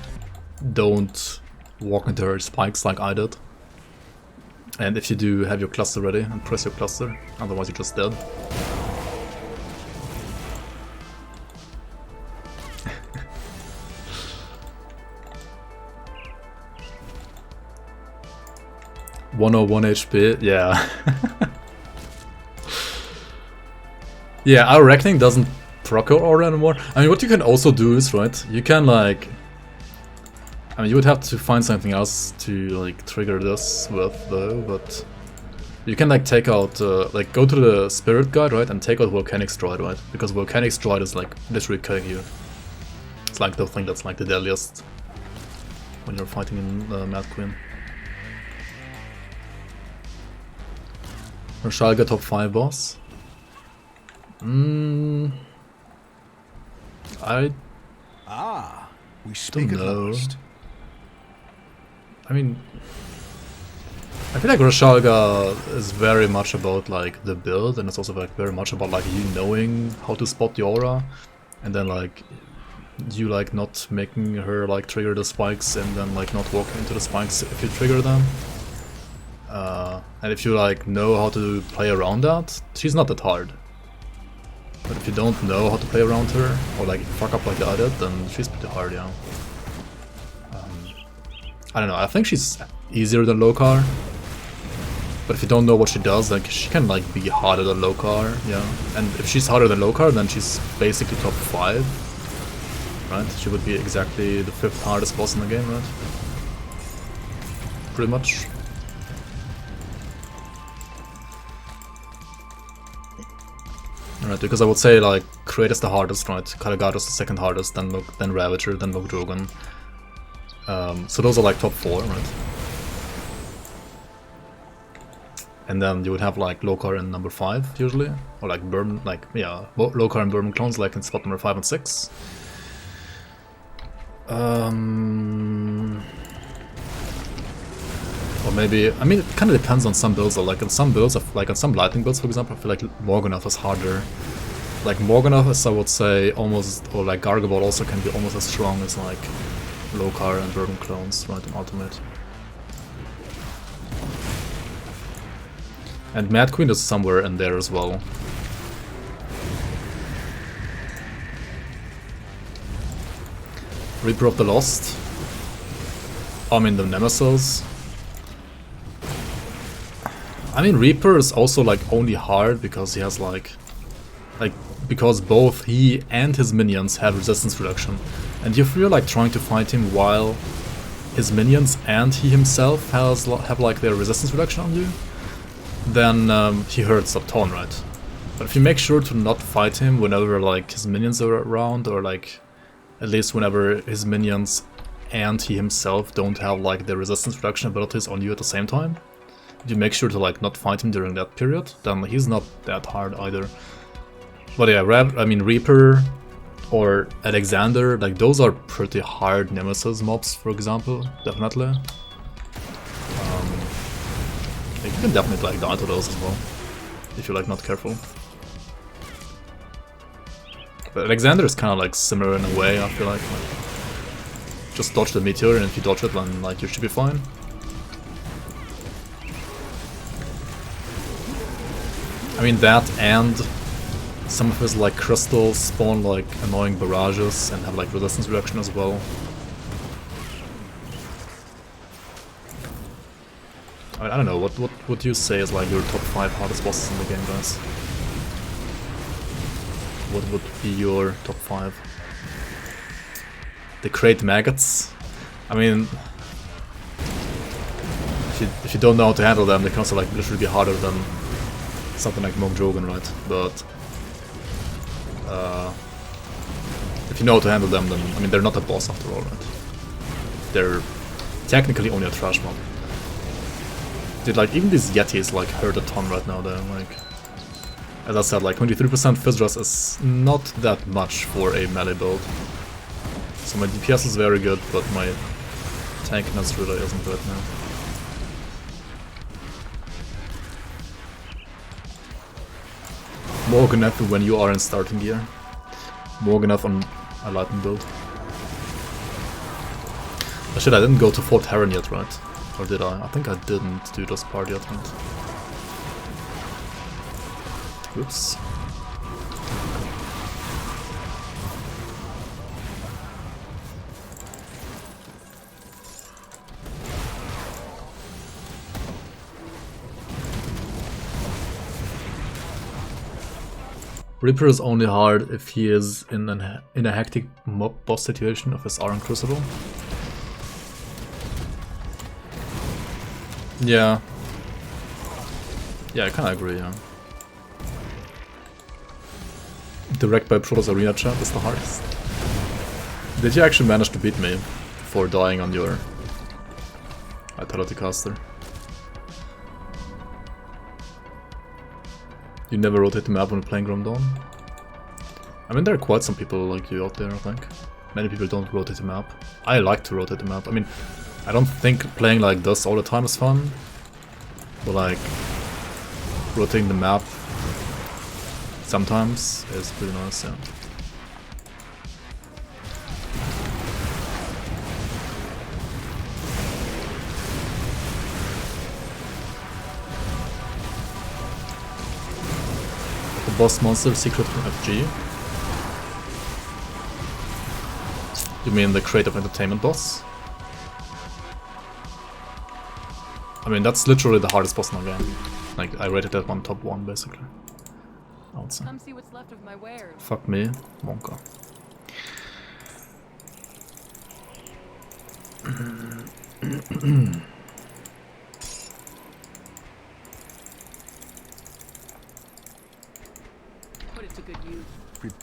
don't walk into her spikes like I did. And if you do, have your cluster ready and press your cluster, otherwise you're just dead. (101 HP, yeah. Yeah, our reckoning doesn't proc your aura anymore. I mean, what you can also do is, right, you can like... I mean, you would have to find something else to like trigger this with though, but... You can like take out, like go to the Spirit Guide, right, and take out Volcanic Stride, right? Because Volcanic Stride is like literally killing you. It's like the thing that's like the deadliest when you're fighting in Mad Queen. Rashalga top 5 boss? I We speak at know. last. I mean, I feel like Rashalga is very much about like the build, and it's also like very much about like you knowing how to spot the aura, and then like you like not making her like trigger the spikes and then like not walking into the spikes if you trigger them. And if you like know how to play around that, she's not that hard. But if you don't know how to play around her, or like fuck up like I did, then she's pretty hard, yeah. I don't know, I think she's easier than Lokar. But if you don't know what she does, like she can like be harder than Lokar, yeah. And if she's harder than Lokar, then she's basically top 5. Right? She would be exactly the 5th hardest boss in the game, right? Pretty much. Right, because I would say like Kratos is the hardest, right? Kalagados the 2nd hardest, then Ravager, then Logdrogan. So those are like top 4, right? And then you would have like Lokar in number 5 usually, or like Burman, like yeah, Lokar and Burman clones like in spot number 5 and 6. Or maybe, I mean, it kind of depends on some builds. Though. Like in some builds, like on some lightning builds, for example, I feel like Morganath is harder. Like Morganath is, I would say, almost, or like Gargaball also can be almost as strong as like Lokar and Burden clones, right, in Ultimate. And Mad Queen is somewhere in there as well. Reaper of the Lost. I mean, the Nemesis. I mean, Reaper is also like only hard because he has like because both he and his minions have resistance reduction, and if you're like trying to fight him while his minions and he himself have like their resistance reduction on you, then he hurts a ton, right? But if you make sure to not fight him whenever like his minions are around, or like at least whenever his minions and he himself don't have like their resistance reduction abilities on you at the same time, if you make sure to like not fight him during that period, then he's not that hard either. But yeah, I mean Reaper or Alexander, like those are pretty hard Nemesis mobs, for example, definitely. You can definitely like die to those as well, if you're like not careful. But Alexander is kind of like similar in a way, I feel like just dodge the meteor, and if you dodge it, then like you should be fine. I mean that, and some of his like crystals spawn like annoying barrages and have like resistance reduction as well. I mean, I don't know, what would you say is like your top 5 hardest bosses in the game, guys? What would be your top 5? they create maggots. I mean, if you don't know how to handle them, they can also like literally be harder than something like Monk Drogon, right? But if you know how to handle them, then I mean they're not a boss after all, right? They're technically only a trash mob. Dude, like even these Yetis like hurt a ton right now. Though, like as I said, like 23% Fizzras is not that much for a melee build. So my DPS is very good, but my tankiness really isn't good now. Morganeth when you are in starting gear. Morganeth on a lightning build. Shit, I didn't go to Fort Heron yet, right? Or did I? I think I didn't do this part yet, right? Oops. Reaper is only hard if he is in a hectic mob boss situation of his Iron Crucible. Yeah. Yeah, I kinda agree, yeah. Direct by Protoss Arena chat is the hardest. Did you actually manage to beat me before dying on your Vitality caster? You never rotate the map when playing Grim Dawn? I mean, there are quite some people like you out there, I think. Many people don't rotate the map. I like to rotate the map. I mean, I don't think playing like this all the time is fun. But like, rotating the map sometimes is pretty nice, yeah. Boss monster secret from FG. You mean the Creative Entertainment boss? I mean, that's literally the hardest boss in the game. Like, I rated that one top 1 basically. I would say. Come see what's left of my wares. Fuck me, Wonka.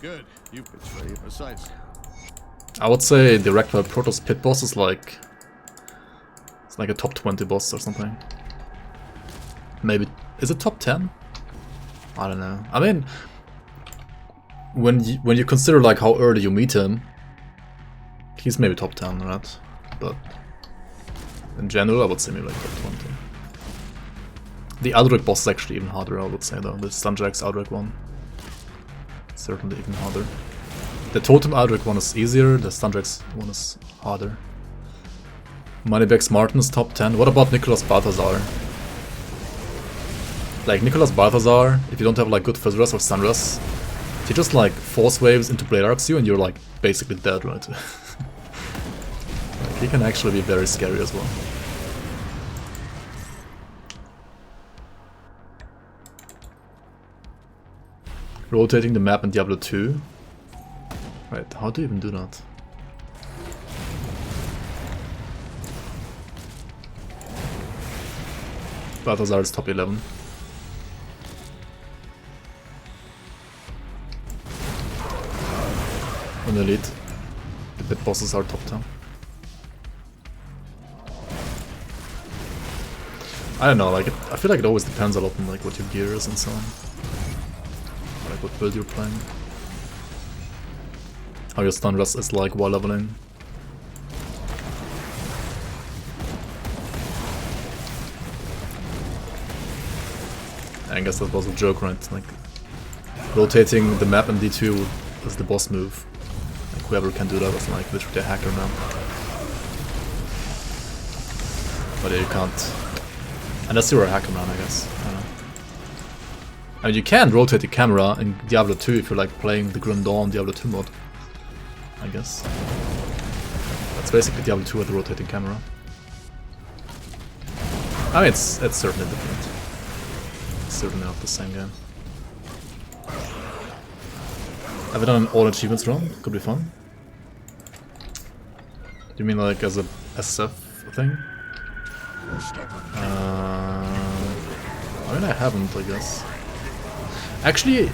Good. You betray your sights. I would say direct by Protoss pit boss is like, it's like a top 20 boss or something. Maybe, is it top 10? I don't know. I mean, when you consider like how early you meet him, he's maybe top 10, right? But in general, I would say maybe like top 20. The Aldrich boss is actually even harder, I would say though. The Stunjax Aldrich one. Certainly even harder. The Totem Aldrich one is easier, the Stunjax one is harder. Moneybags Martin is top 10. What about Nicholas Balthazar? Like Nicholas Balthazar, if you don't have like good Fizzras or Sunras, he just like force waves into Blade Arcs you and you're like basically dead, right? Like, he can actually be very scary as well. Rotating the map in Diablo 2. Right, how do you even do that? Balthazar is top 11. On Elite, the pit bosses are top 10. I don't know, like I feel like it always depends a lot on like what your gear is and so on. Like what build you're playing. How your stun rest is like while leveling. I guess that was a joke, right? Like rotating the map in D2 is the boss move. Like whoever can do that is like literally a hacker now. But yeah, you can't. Unless you're a hacker man, I guess. I don't know. I mean, you can rotate the camera in Diablo 2 if you're like playing the Grim Dawn Diablo 2 mod. I guess. That's basically Diablo 2 with the rotating camera. I mean, it's certainly different. It's certainly not the same game. Have I done an all achievements run? Could be fun. You mean like as a SSF thing? I mean, I haven't, I guess. Actually,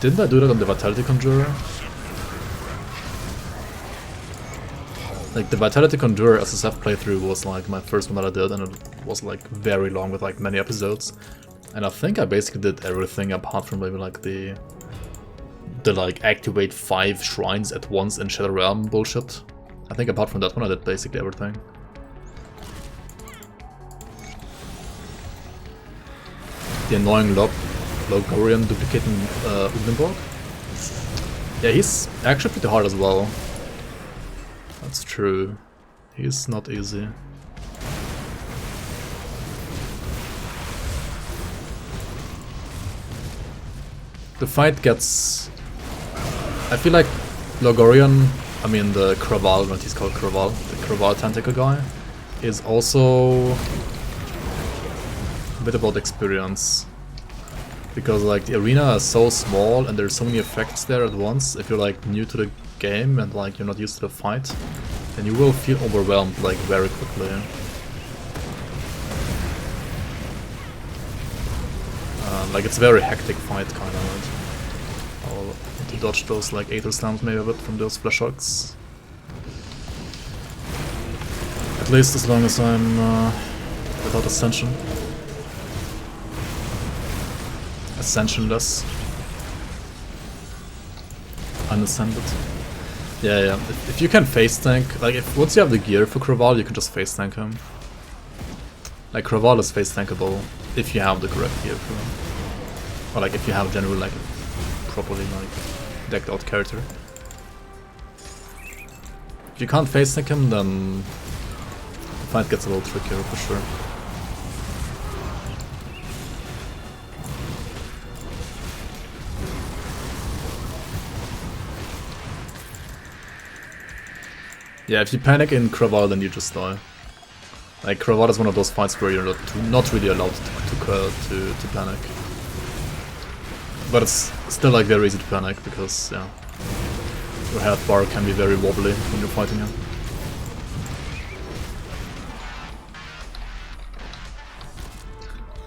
didn't I do that on the Vitality Conjurer? Like, the Vitality Conjurer SSF playthrough was like my first one that I did, and it was like very long with like many episodes. And I think I basically did everything apart from maybe like the like activate 5 shrines at once in Shadow Realm bullshit. I think apart from that one I did basically everything. The annoying Logorian duplicating Udenborg. Yeah, he's actually pretty hard as well. That's true. He's not easy. The fight gets... I feel like Logorian, I mean the Kraval, what he's called Kraval, the Kraval tentacle guy, is also a bit about experience. Because like the arena is so small and there's so many effects there at once, if you're like new to the game and like you're not used to the fight, then you will feel overwhelmed like very quickly. Like it's a very hectic fight kind of. I'll need to dodge those like Aether slams maybe a bit from those flash hooks. At least as long as I'm without Ascension. Ascensionless. Unascended. Yeah. If you can face tank, like if once you have the gear for Kraval, you can just face tank him. Like Kraval is face tankable if you have the correct gear for him. Or like if you have generally like a properly like decked out character. If you can't face tank him, then the fight gets a little trickier for sure. Yeah, if you panic in Kraval, then you just die. Like Kraval is one of those fights where you're not really allowed to panic. But it's still like very easy to panic because yeah, your health bar can be very wobbly when you're fighting him.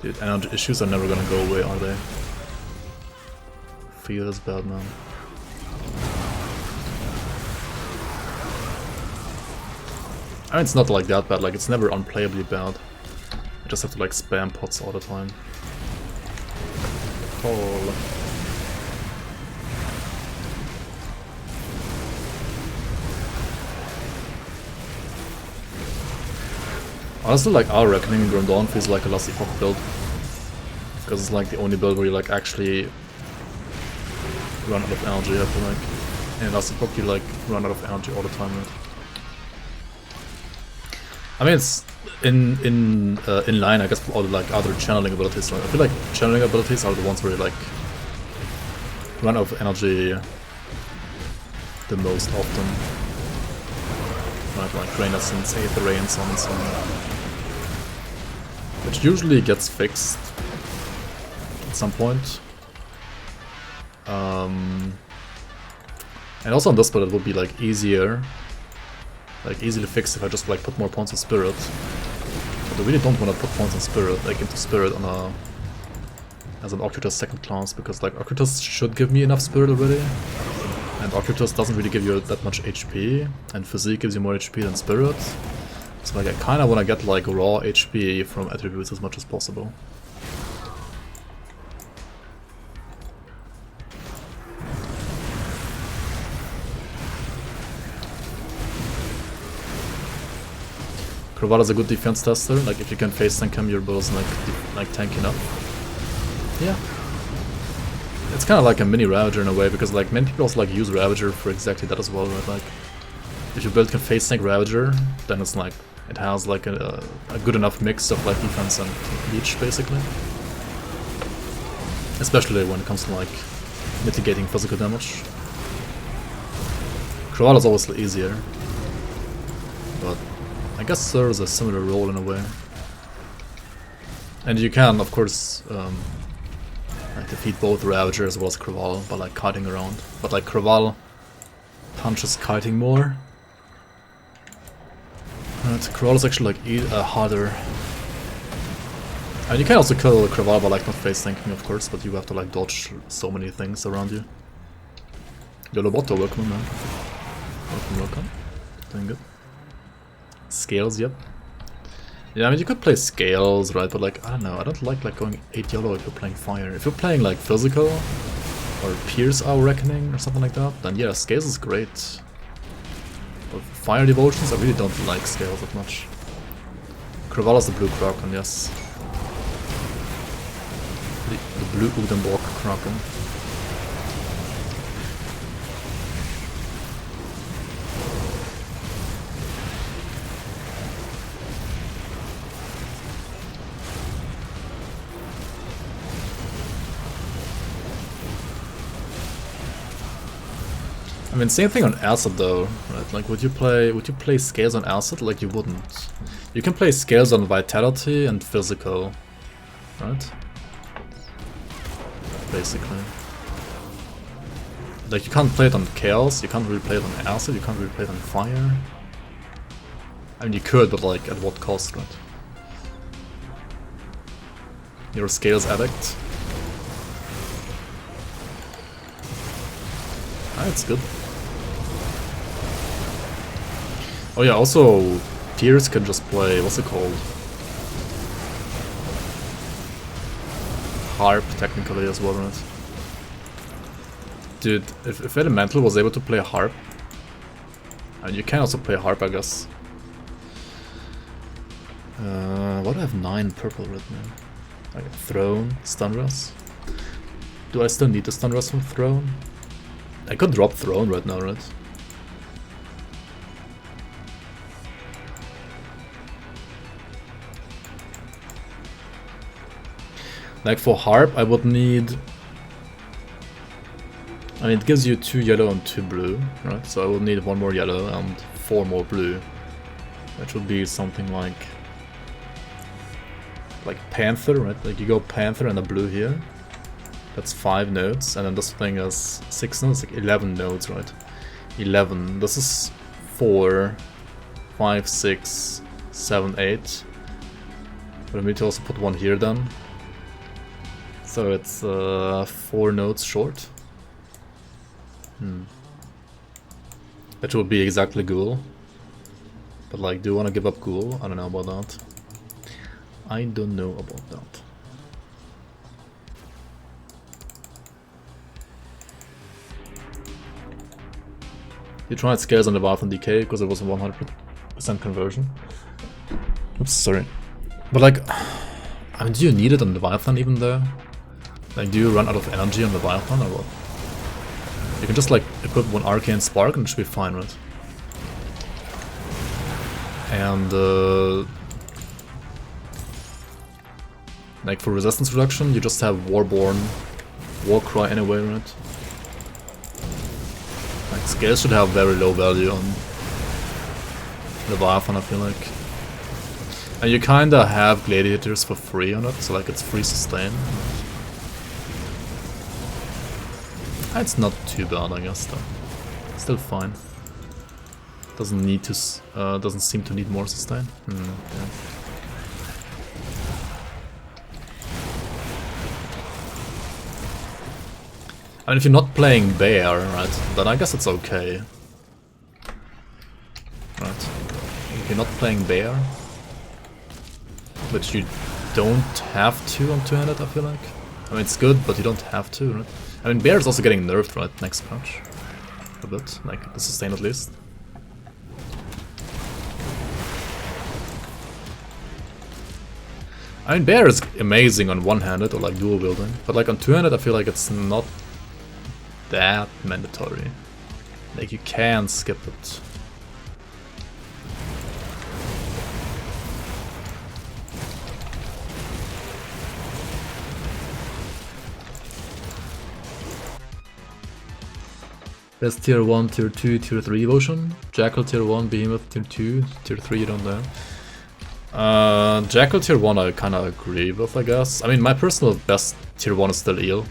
Dude, energy issues are never gonna go away, are they? Feels bad, man. I mean, it's not like that bad, like it's never unplayably bad. I just have to like spam pots all the time. Karl. Honestly, like our Reckoning in Grim Dawn feels like a Lassie Pop build. Because it's like the only build where you like actually run out of energy, I feel like. And Lassie Pop you like run out of energy all the time, right? I mean, it's in line, I guess, with all the like other channeling abilities. Right? I feel like channeling abilities are the ones where you like run out of energy the most often. Right, like Rain Essence, Aether Ray, and so on and so on. Which usually gets fixed at some point. And also on this build it would be like easier. Like easily fixed if I just like put more points in Spirit. But I really don't want to put points in Spirit, like into Spirit on a as an Ocultus second class, because like Ocultus should give me enough Spirit already. And Ocultus doesn't really give you that much HP, and Physique gives you more HP than Spirit. So like I kinda wanna get like raw HP from attributes as much as possible. Kraval is a good defense tester, like if you can face tank him, your build is like tank enough. Yeah. It's kind of like a mini Ravager in a way, because like many people also like use Ravager for exactly that as well, right? Like if your build can face tank Ravager, then it's like it has like a good enough mix of like defense and leech basically. Especially when it comes to like mitigating physical damage. Kraval is obviously easier, but I guess serves a similar role in a way. And you can, of course, like defeat both Ravager as well as Kraval by like kiting around. But like Kraval punches kiting more. Right, Karl is actually like harder. And you can also kill Karl by like not face tanking, of course, but you have to like dodge so many things around you. Yo, Loboto, welcome, man. Welcome. Doing good. Scales, yep. Yeah, I mean you could play Scales, right? But like I don't know, I don't like going 8 yellow if you're playing fire. If you're playing like physical or Pierce Our Reckoning or something like that, then yeah, Scales is great. But fire devotions, I really don't like Scales that much. Kravala's the blue Kraken, yes. The blue Udenborg Kraken. I mean, same thing on Acid though, right? Like, would you play Scales on Acid? Like, you wouldn't. You can play Scales on Vitality and Physical, right? Basically. Like, you can't play it on Chaos, you can't really play it on Acid, you can't really play it on Fire. I mean, you could, but like, at what cost, right? You're a Scales addict. Ah, it's good. Oh yeah, also, Pierce can just play, what's it called? Harp, technically, as well, right? Dude, if Elemental was able to play Harp, and you can also play Harp, I guess. What do I have 9 purple right now? I got Throne, Stunrush. Do I still need the Stunrush from Throne? I could drop Throne right now, right? Like for Harp, I would need... I mean, it gives you 2 yellow and 2 blue, right? So I will need 1 more yellow and 4 more blue. That would be something like Panther, right? Like you go Panther and a blue here. That's 5 nodes, and then this thing is 6 nodes, like 11 nodes, right? 11. This is 4, 5, 6, 7, 8. But I need to also put 1 here then. So it's 4 nodes short. That would be exactly Ghoul. But like, do you want to give up Ghoul? I don't know about that. I don't know about that. You tried Scales on the Leviathan DK because it was a 100% conversion. Oops, sorry. But like, I mean, do you need it on Leviathan even there? Like, do you run out of energy on Leviathan or what? You can just like equip 1 Arcane Spark and it should be fine, right? And like for resistance reduction, you just have Warborn, Warcry anyway, right? Like Scales should have very low value on Leviathan, I feel like. And you kinda have Gladiators for free on it, so like it's free sustain. It's not too bad, I guess, though. Still fine. Doesn't need to, doesn't seem to need more sustain. Yeah. I mean, if you're not playing Bear, right, then I guess it's okay. Right. If you're not playing Bear, which you don't have to on 2-handed, I feel like. I mean, it's good, but you don't have to, right? I mean, Bear is also getting nerfed, right, next patch. A bit, like, the sustain at least. I mean, Bear is amazing on 1-handed or like dual wielding, but like on 2-handed I feel like it's not that mandatory. Like, you can skip it. Best tier 1, tier 2, tier 3 evolution. Jackal tier 1, Behemoth tier 2, tier 3 you don't know. Jackal tier 1 I kinda agree with, I guess. I mean, my personal best tier 1 is still Eel.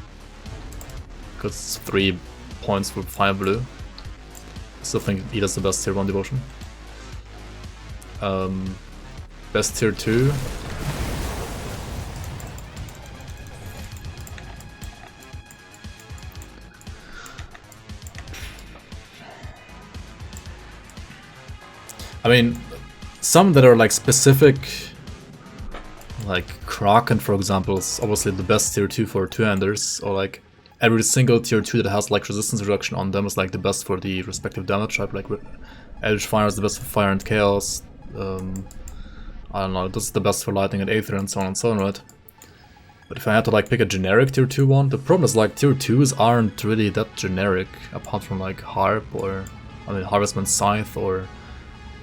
Because it's 3 points for 5 blue. I still think Eel is the best tier 1 devotion. Best tier 2. I mean, some that are like specific, like Kraken for example is obviously the best tier 2 for two-handers, or like every single tier 2 that has like resistance reduction on them is like the best for the respective damage type, like Eldritch Fire is the best for Fire and Chaos, I don't know, this is the best for Lightning and Aether and so on and so on, right? But if I had to like pick a generic tier 2 one, the problem is like tier 2s aren't really that generic, apart from like Harp or, I mean, Harvestman Scythe or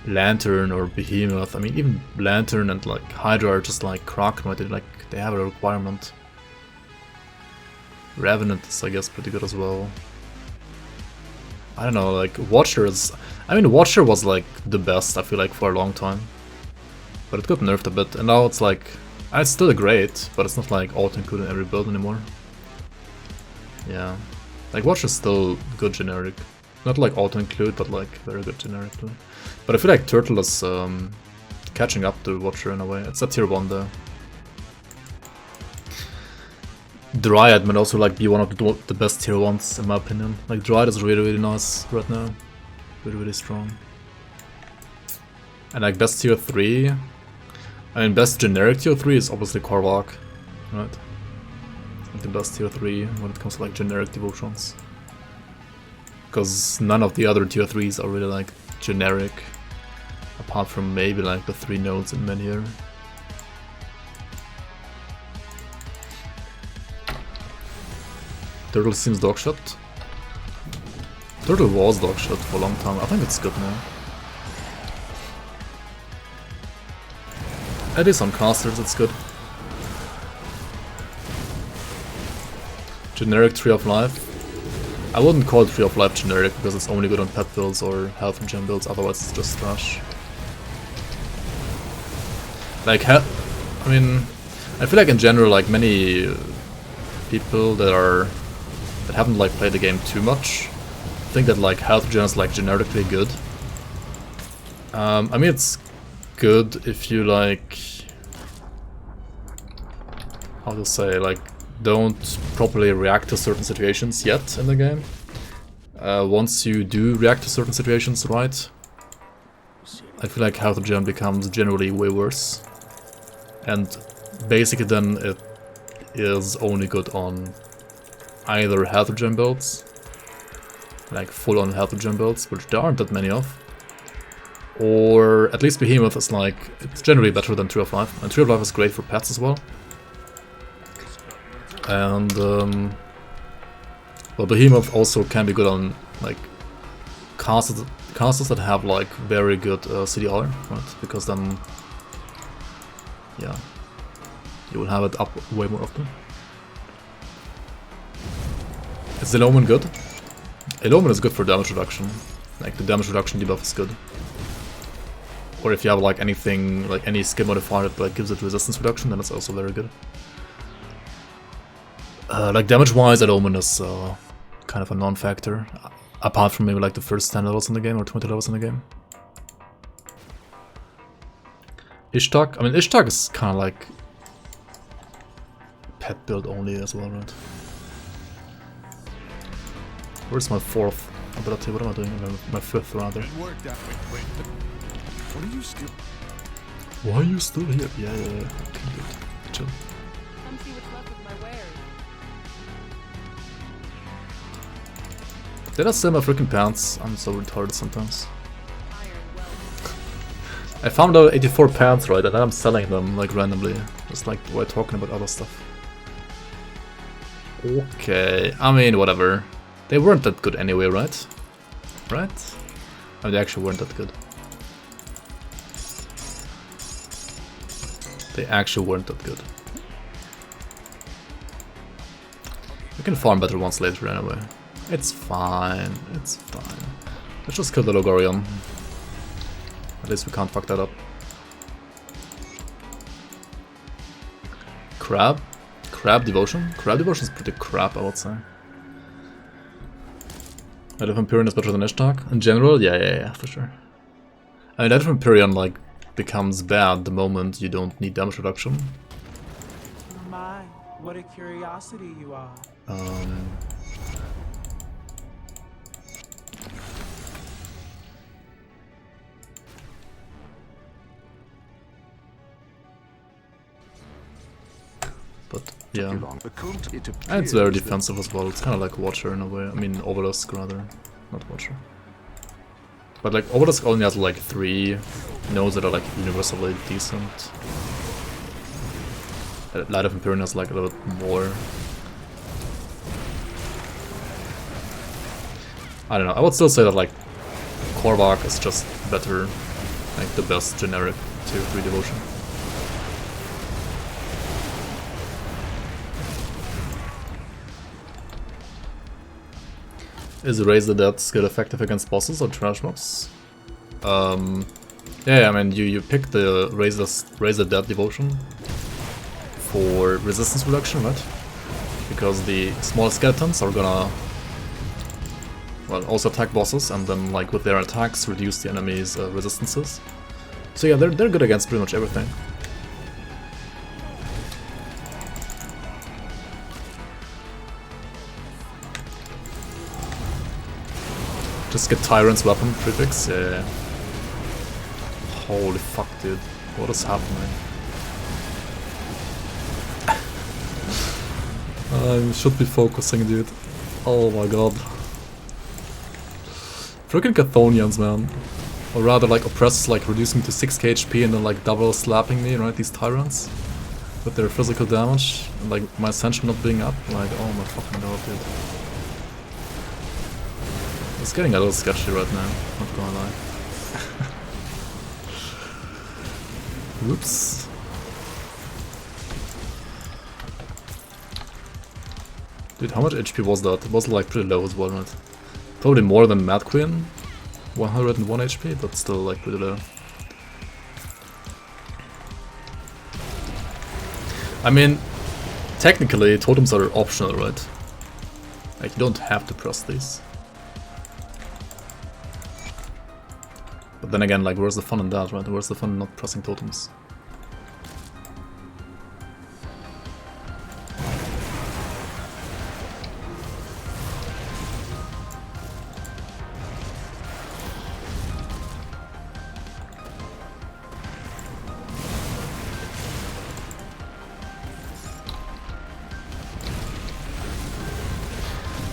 Lantern or Behemoth. I mean, even Lantern and like Hydra are just like Kraken, right? They have a requirement. Revenant is, I guess, pretty good as well. I don't know, like Watcher is... I mean, Watcher was like the best, I feel like, for a long time. But it got nerfed a bit, and now it's like... It's still great, but it's not like auto-include in every build anymore. Yeah. Like, Watcher's still good generic. Not like auto-include, but like very good generically. But I feel like Turtle is catching up to Watcher in a way. It's a tier 1 though. Dryad might also like be one of the best tier 1s in my opinion. Like Dryad is really nice right now. Really strong. And like best tier 3. I mean best generic tier 3 is obviously Korvac, right? Like the best tier 3 when it comes to like generic devotions. Because none of the other tier 3s are really like generic, apart from maybe like the 3 nodes in Menhir. Turtle seems dogshot. Turtle was dogshot for a long time. I think it's good now. It is on casters, it's good. Generic Tree of Life. I wouldn't call Tree of Life generic because it's only good on pet builds or health and gem builds, otherwise it's just trash. Like, I mean, I feel like in general, like many people that haven't like played the game too much think that like health gen is like generically good. I mean, it's good if you like, how to say, like, don't properly react to certain situations yet in the game. Once you do react to certain situations right, I feel like health gen becomes generally way worse. And basically then it is only good on either health gen builds, like full on health gen builds, which there aren't that many of, or at least Behemoth is like, it's generally better than Tree of Life, and Tree of Life is great for pets as well. And well, Behemoth also can be good on like casters that have like very good CDR, right? Because then, yeah, you will have it up way more often. Is Eloman good? Eloman is good for damage reduction. Like the damage reduction debuff is good. Or if you have like anything, like any skill modifier that like gives it resistance reduction, then it's also very good. Like damage-wise, Eloman is kind of a non-factor, apart from maybe like the first 10 levels in the game or 20 levels in the game. Ishtak? I mean, Ishtak is kind of like pet build only as well, right? Where's my fourth ability? What am I doing? My fifth, rather. What are you still? Why are you still here? Yeah. Okay, good. Chill. Come see what's left of my wares. Did I sell my freaking pants? I'm so retarded sometimes. Iron welding. I found out 84 pants, right, and then I'm selling them like randomly, just like while talking about other stuff. Okay, I mean, whatever. They weren't that good anyway, right? Right? I mean, they actually weren't that good. They actually weren't that good. We can farm better ones later anyway. It's fine, it's fine. Let's just kill the Logorion. At least we can't fuck that up. Crab? Crab Devotion? Crab Devotion is pretty crap, I would say. Night of Empyrean is better than Ishtak? In general? Yeah, for sure. I mean, Night of Empyrean, like, becomes bad the moment you don't need damage reduction. My, what a curiosity you are. But yeah, It and it's very defensive as well. It's kind of like Watcher in a way. I mean, Obelisk rather, not Watcher. But like Obelisk only has like 3 nodes that are like universally decent. Light of Empyrean has like a little bit more. I don't know. I would still say that like Korvac is just better, like the best generic tier 3 devotion. Is Raise the Dead skill effective against bosses or trash mobs? Yeah, I mean you pick the Raise the Dead devotion for resistance reduction, right? Because the small skeletons are gonna, well, also attack bosses and then like with their attacks reduce the enemy's resistances. So yeah, they're good against pretty much everything. Just get Tyrant's weapon prefix, yeah. Holy fuck, dude. What is happening? I should be focusing, dude. Oh my god. Freaking Chthonians, man. Or rather, like, Oppressors, like, reducing to 6k HP and then, like, double slapping me, right? These Tyrants. With their physical damage. And, like, my Ascension not being up. Like, oh my fucking god, dude. It's getting a little sketchy right now, not gonna lie. Whoops. Dude, how much HP was that? It was like pretty low as well, right? Probably more than Mad Queen. 101 HP, but still like pretty low. I mean, technically totems are optional, right? Like you don't have to press these. But then again, like, where's the fun in that, right? Where's the fun in not pressing totems?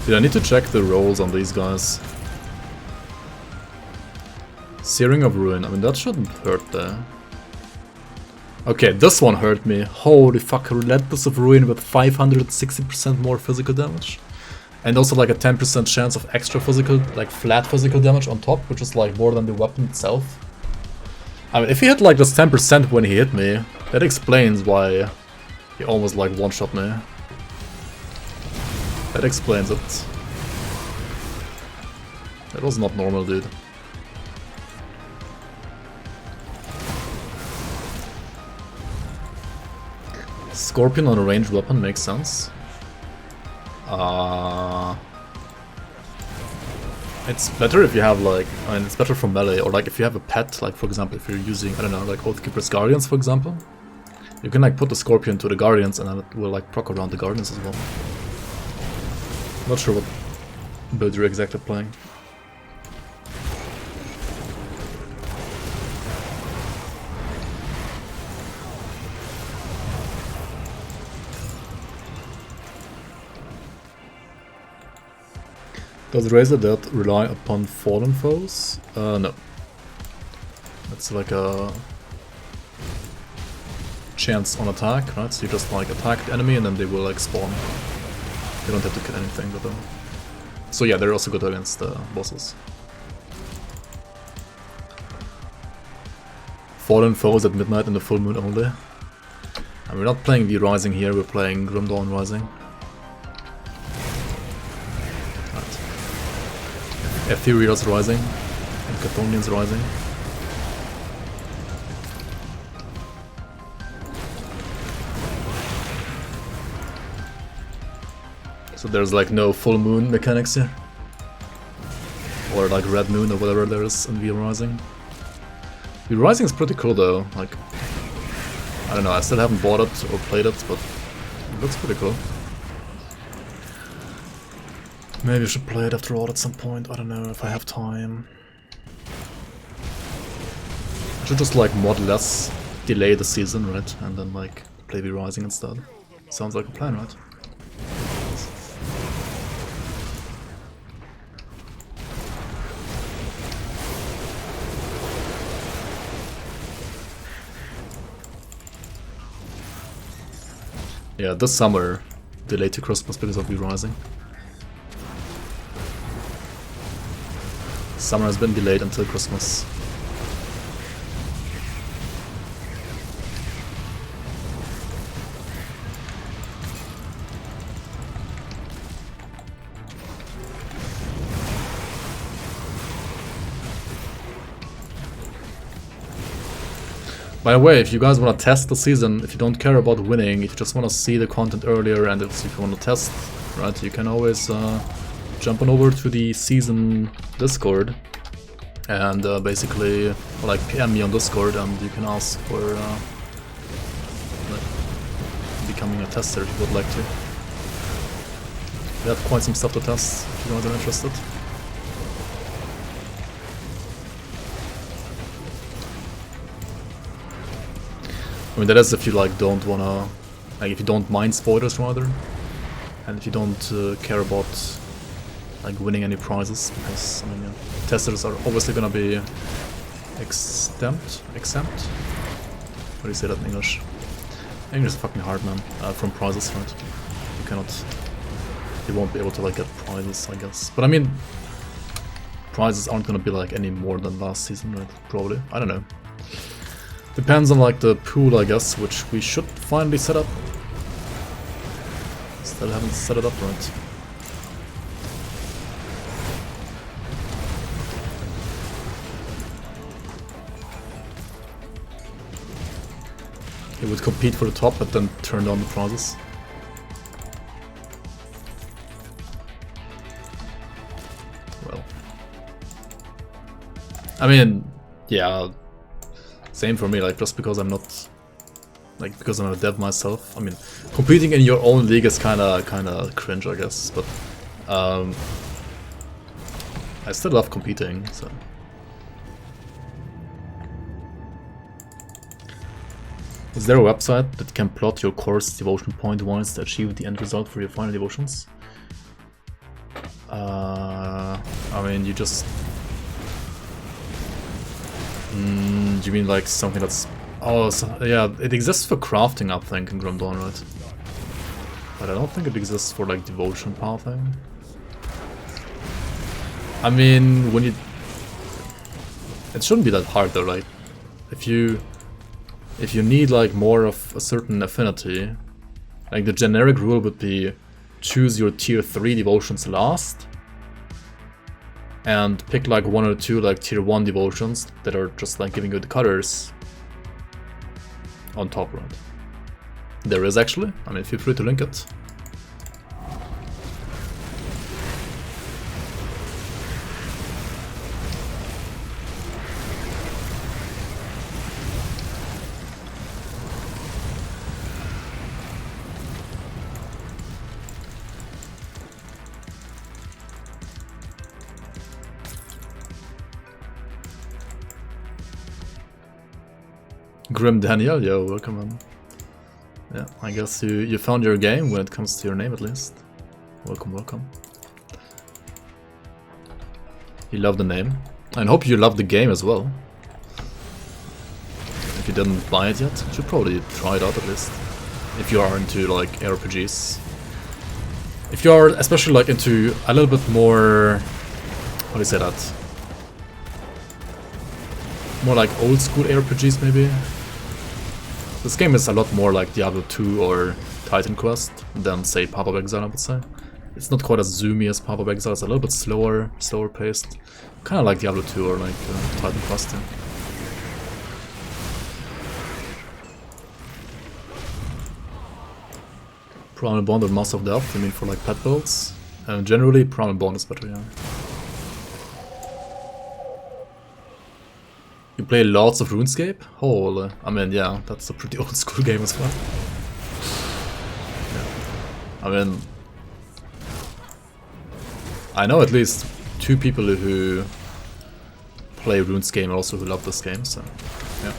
Dude, I need to check the rolls on these guys. Searing of Ruin, I mean that shouldn't hurt there. Okay, this one hurt me. Holy fuck, Relentless of Ruin with 560% more physical damage. And also like a 10% chance of extra physical, like flat physical damage on top, which is like more than the weapon itself. I mean, if he hit like just 10% when he hit me, that explains why he almost like one-shot me. That explains it. That was not normal, dude. Scorpion on a ranged weapon makes sense. It's better if you have like, I mean, it's better for melee, or like if you have a pet, like for example, if you're using, I don't know, like Oathkeeper's Guardians, for example. You can like put the Scorpion to the Guardians and then it will like proc around the Guardians as well. Not sure what build you're exactly playing. Does Raise the Dead rely upon fallen foes? No. It's like a chance on attack, right? So you just like attack the enemy and then they will like spawn. You don't have to kill anything with them. So yeah, they're also good against bosses. Fallen foes at midnight and the full moon only. And we're not playing the Rising here, we're playing Grim Dawn Rising. Ethereal's Rising and Chthonian's Rising. So there's like no full moon mechanics here. Or like red moon or whatever there is in VR Rising. The Rising is pretty cool though, like, I don't know, I still haven't bought it or played it, but it looks pretty cool. Maybe I should play it after all at some point, I don't know if I have time. I should just like mod less, delay the season, right, and then like play the Rising instead. Sounds like a plan, right? Yeah, this summer, delayed to Christmas because of the Rising. Summer has been delayed until Christmas. By the way, if you guys want to test the season, if you don't care about winning, if you just want to see the content earlier and if you want to test, right, you can always jump on over to the season Discord and basically like PM me on Discord and you can ask for like, becoming a tester if you would like to. We have quite some stuff to test if you guys are interested. I mean, that is if you like don't wanna, like if you don't mind spoilers rather, and if you don't care about like winning any prizes, because I mean, yeah, testers are obviously gonna be exempt. How do you say that in English? English is fucking hard, man. From prizes, right? You won't be able to like get prizes, I guess. But I mean, prizes aren't gonna be like any more than last season, right? Probably. I don't know. Depends on like the pool, I guess, which we should finally set up. Still haven't set it up right. It would compete for the top, but then turn down the prizes. Well, I mean, yeah. Same for me, like just because I'm not, like because I'm a dev myself. I mean, competing in your own league is kind of cringe, I guess. But I still love competing. So is there a website that can plot your course devotion point wise to achieve the end result for your final devotions? I mean, you just. Do you mean like something that's... Oh, so, yeah, it exists for crafting, I think, in Grim Dawn, right? But I don't think it exists for like devotion pathing. I mean, when you... It shouldn't be that hard though, right? If you need like more of a certain affinity, like the generic rule would be choose your tier 3 devotions last, and pick like 1 or 2 like tier 1 devotions that are just like giving you the colors on top, right? There is actually, I mean, feel free to link it. Grim Daniel, yo, welcome on. Yeah, I guess you found your game when it comes to your name at least. Welcome, welcome. You love the name. And hope you love the game as well. If you didn't buy it yet, you should probably try it out at least. If you are into like RPGs. If you are especially like into a little bit more, how do you say that? More like old school RPGs maybe. This game is a lot more like Diablo 2 or Titan Quest than say Path of Exile, I would say. It's not quite as zoomy as Path of Exile, it's a little bit slower paced. Kind of like Diablo 2 or like Titan Quest. Yeah. Primal Bond or Master of Death, I mean for like pet builds. Generally, Primal Bond is better, yeah. You play lots of RuneScape? Holy, I mean, yeah, that's a pretty old school game as well. Yeah. I mean, I know at least 2 people who play RuneScape and also who love this game, so yeah.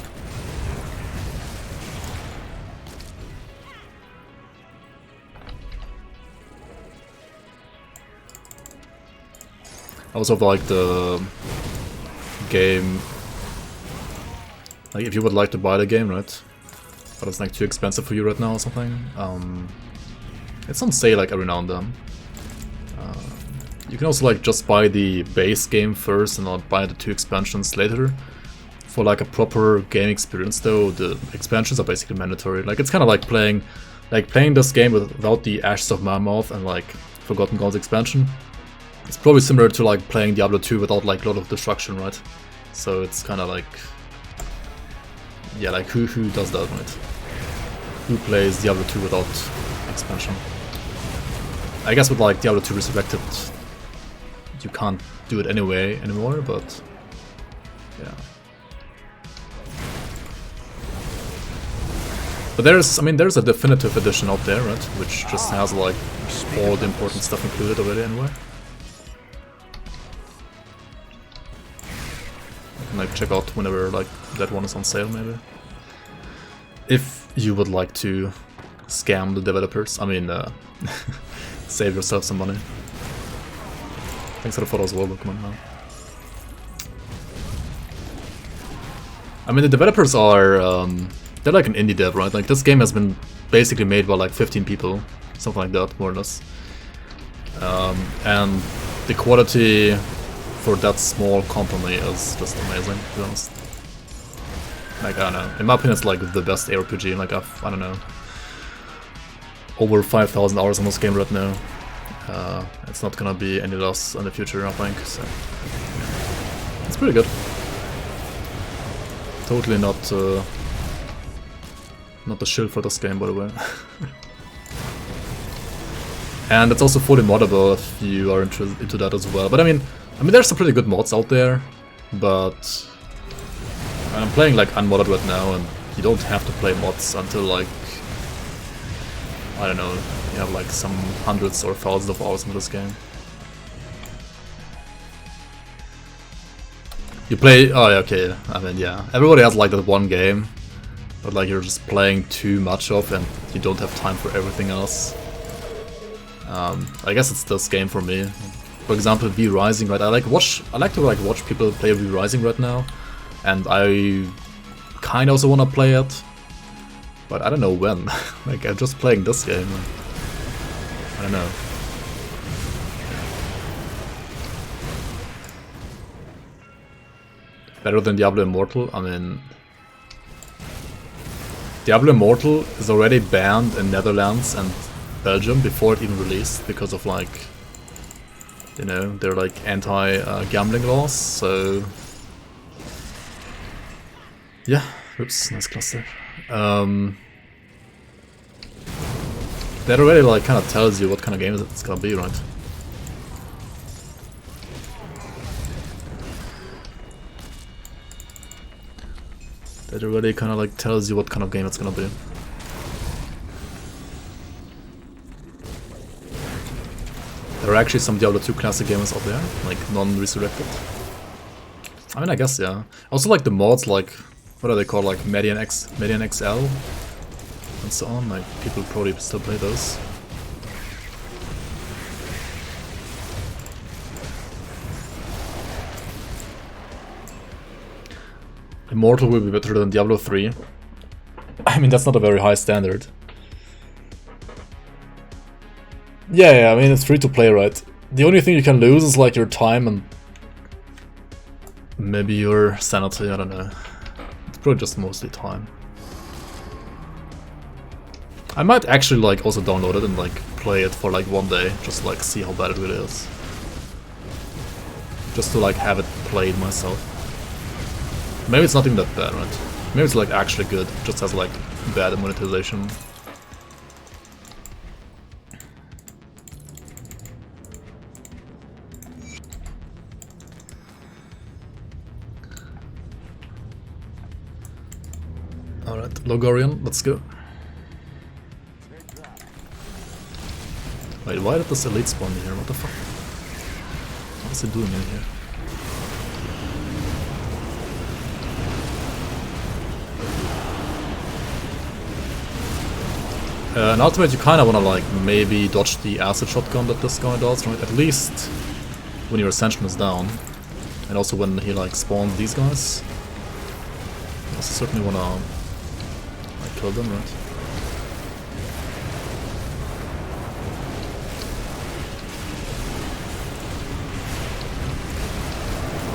I also like the game, like if you would like to buy the game, right? But it's like too expensive for you right now or something. It's on sale like every now and then. You can also like just buy the base game first and not buy the 2 expansions later. For like a proper game experience though, the expansions are basically mandatory. Like it's kind of like playing this game without the Ashes of Mammoth and like Forgotten Gods expansion. It's probably similar to like playing Diablo 2 without like a lot of destruction, right? So it's kind of like, yeah, like who does that, right? Who plays Diablo 2 without expansion? I guess with like Diablo 2 Resurrected, you can't do it anymore, but yeah. But there's a definitive edition out there, right? Which just has like all the important stuff included already anyway. You can like check out whenever like that one is on sale, maybe. If you would like to scam the developers, I mean, save yourself some money. Thanks for the photos, well, come on now. I mean, the developers are, they're like an indie dev, right? Like, this game has been basically made by like 15 people, something like that, more or less. And the quality for that small company is just amazing, to be honest. Like, I don't know, in my opinion it's like the best ARPG, like I don't know, over 5,000 hours on this game right now. It's not gonna be any less in the future, I think, so yeah. It's pretty good. Totally not a shield for this game, by the way. And it's also fully moddable if you are into that as well. But I mean there's some pretty good mods out there, but I'm playing like unmodded right now, and you don't have to play mods until like, I don't know, you have like some hundreds or thousands of hours in this game. You play, oh yeah, okay, I mean yeah, everybody has like that one game, but like you're just playing too much of and you don't have time for everything else. I guess it's this game for me. For example, V Rising, right? I like to watch people play V Rising right now, and I kind of also want to play it, but I don't know when. Like, I'm just playing this game. I don't know. Better than Diablo Immortal? I mean, Diablo Immortal is already banned in Netherlands and Belgium before it even released because of like, you know, they're like anti-gambling laws, so yeah. Oops, nice cluster. That already like kind of tells you what kind of game it's gonna be, right? That already kind of like tells you what kind of game it's gonna be. There are actually some Diablo 2 classic games out there, like non-resurrected. I mean, I guess, yeah. I also like the mods, like, what are they called, like Median XL and so on. Like, people probably still play those. Immortal will be better than Diablo 3. I mean, that's not a very high standard. Yeah, I mean, it's free to play, right? The only thing you can lose is like your time and maybe your sanity, I don't know. It's probably just mostly time. I might actually like also download it and like play it for like one day, just like see how bad it really is. Just to like have it played myself. Maybe it's not even that bad, right? Maybe it's like actually good, just has like bad monetization. Alright, Logorian, let's go. Wait, why did this elite spawn me here? What the fuck? What is it doing in here? In ultimate, you kind of want to like maybe dodge the acid shotgun that this guy does, right? At least when your ascension is down, and also when he like spawns these guys. You also certainly want to like kill them, right?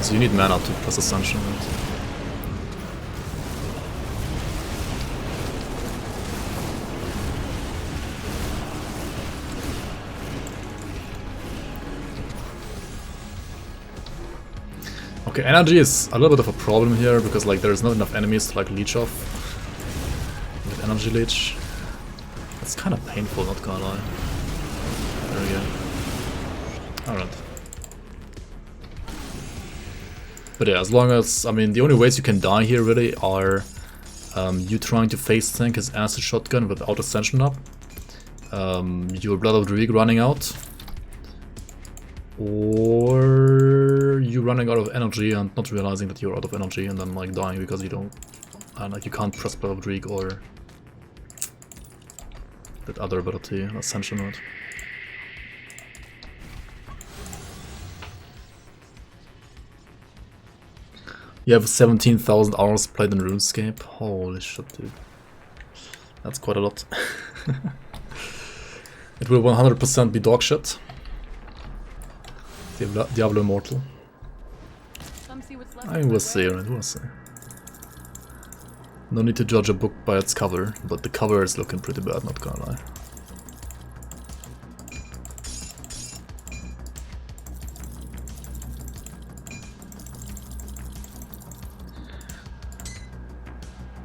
So you need mana to press ascension, right? Okay, energy is a little bit of a problem here because like there's not enough enemies to like leech off with energy leech. It's kind of painful, not gonna lie. There we go. Alright. But yeah, as long as, I mean, the only ways you can die here really are you trying to face tank his acid shotgun without ascension up, your Blood of Druid running out, or you running out of energy and not realizing that you're out of energy and then like dying because you don't, like you can't press Blood of Druid or that other ability, ascension mode. You have 17,000 hours played in RuneScape. Holy shit, dude. That's quite a lot. It will 100% be dog shit. Diablo Immortal. Come see what's left I mean, we'll see, right? We'll see. No need to judge a book by its cover, but the cover is looking pretty bad, not gonna lie.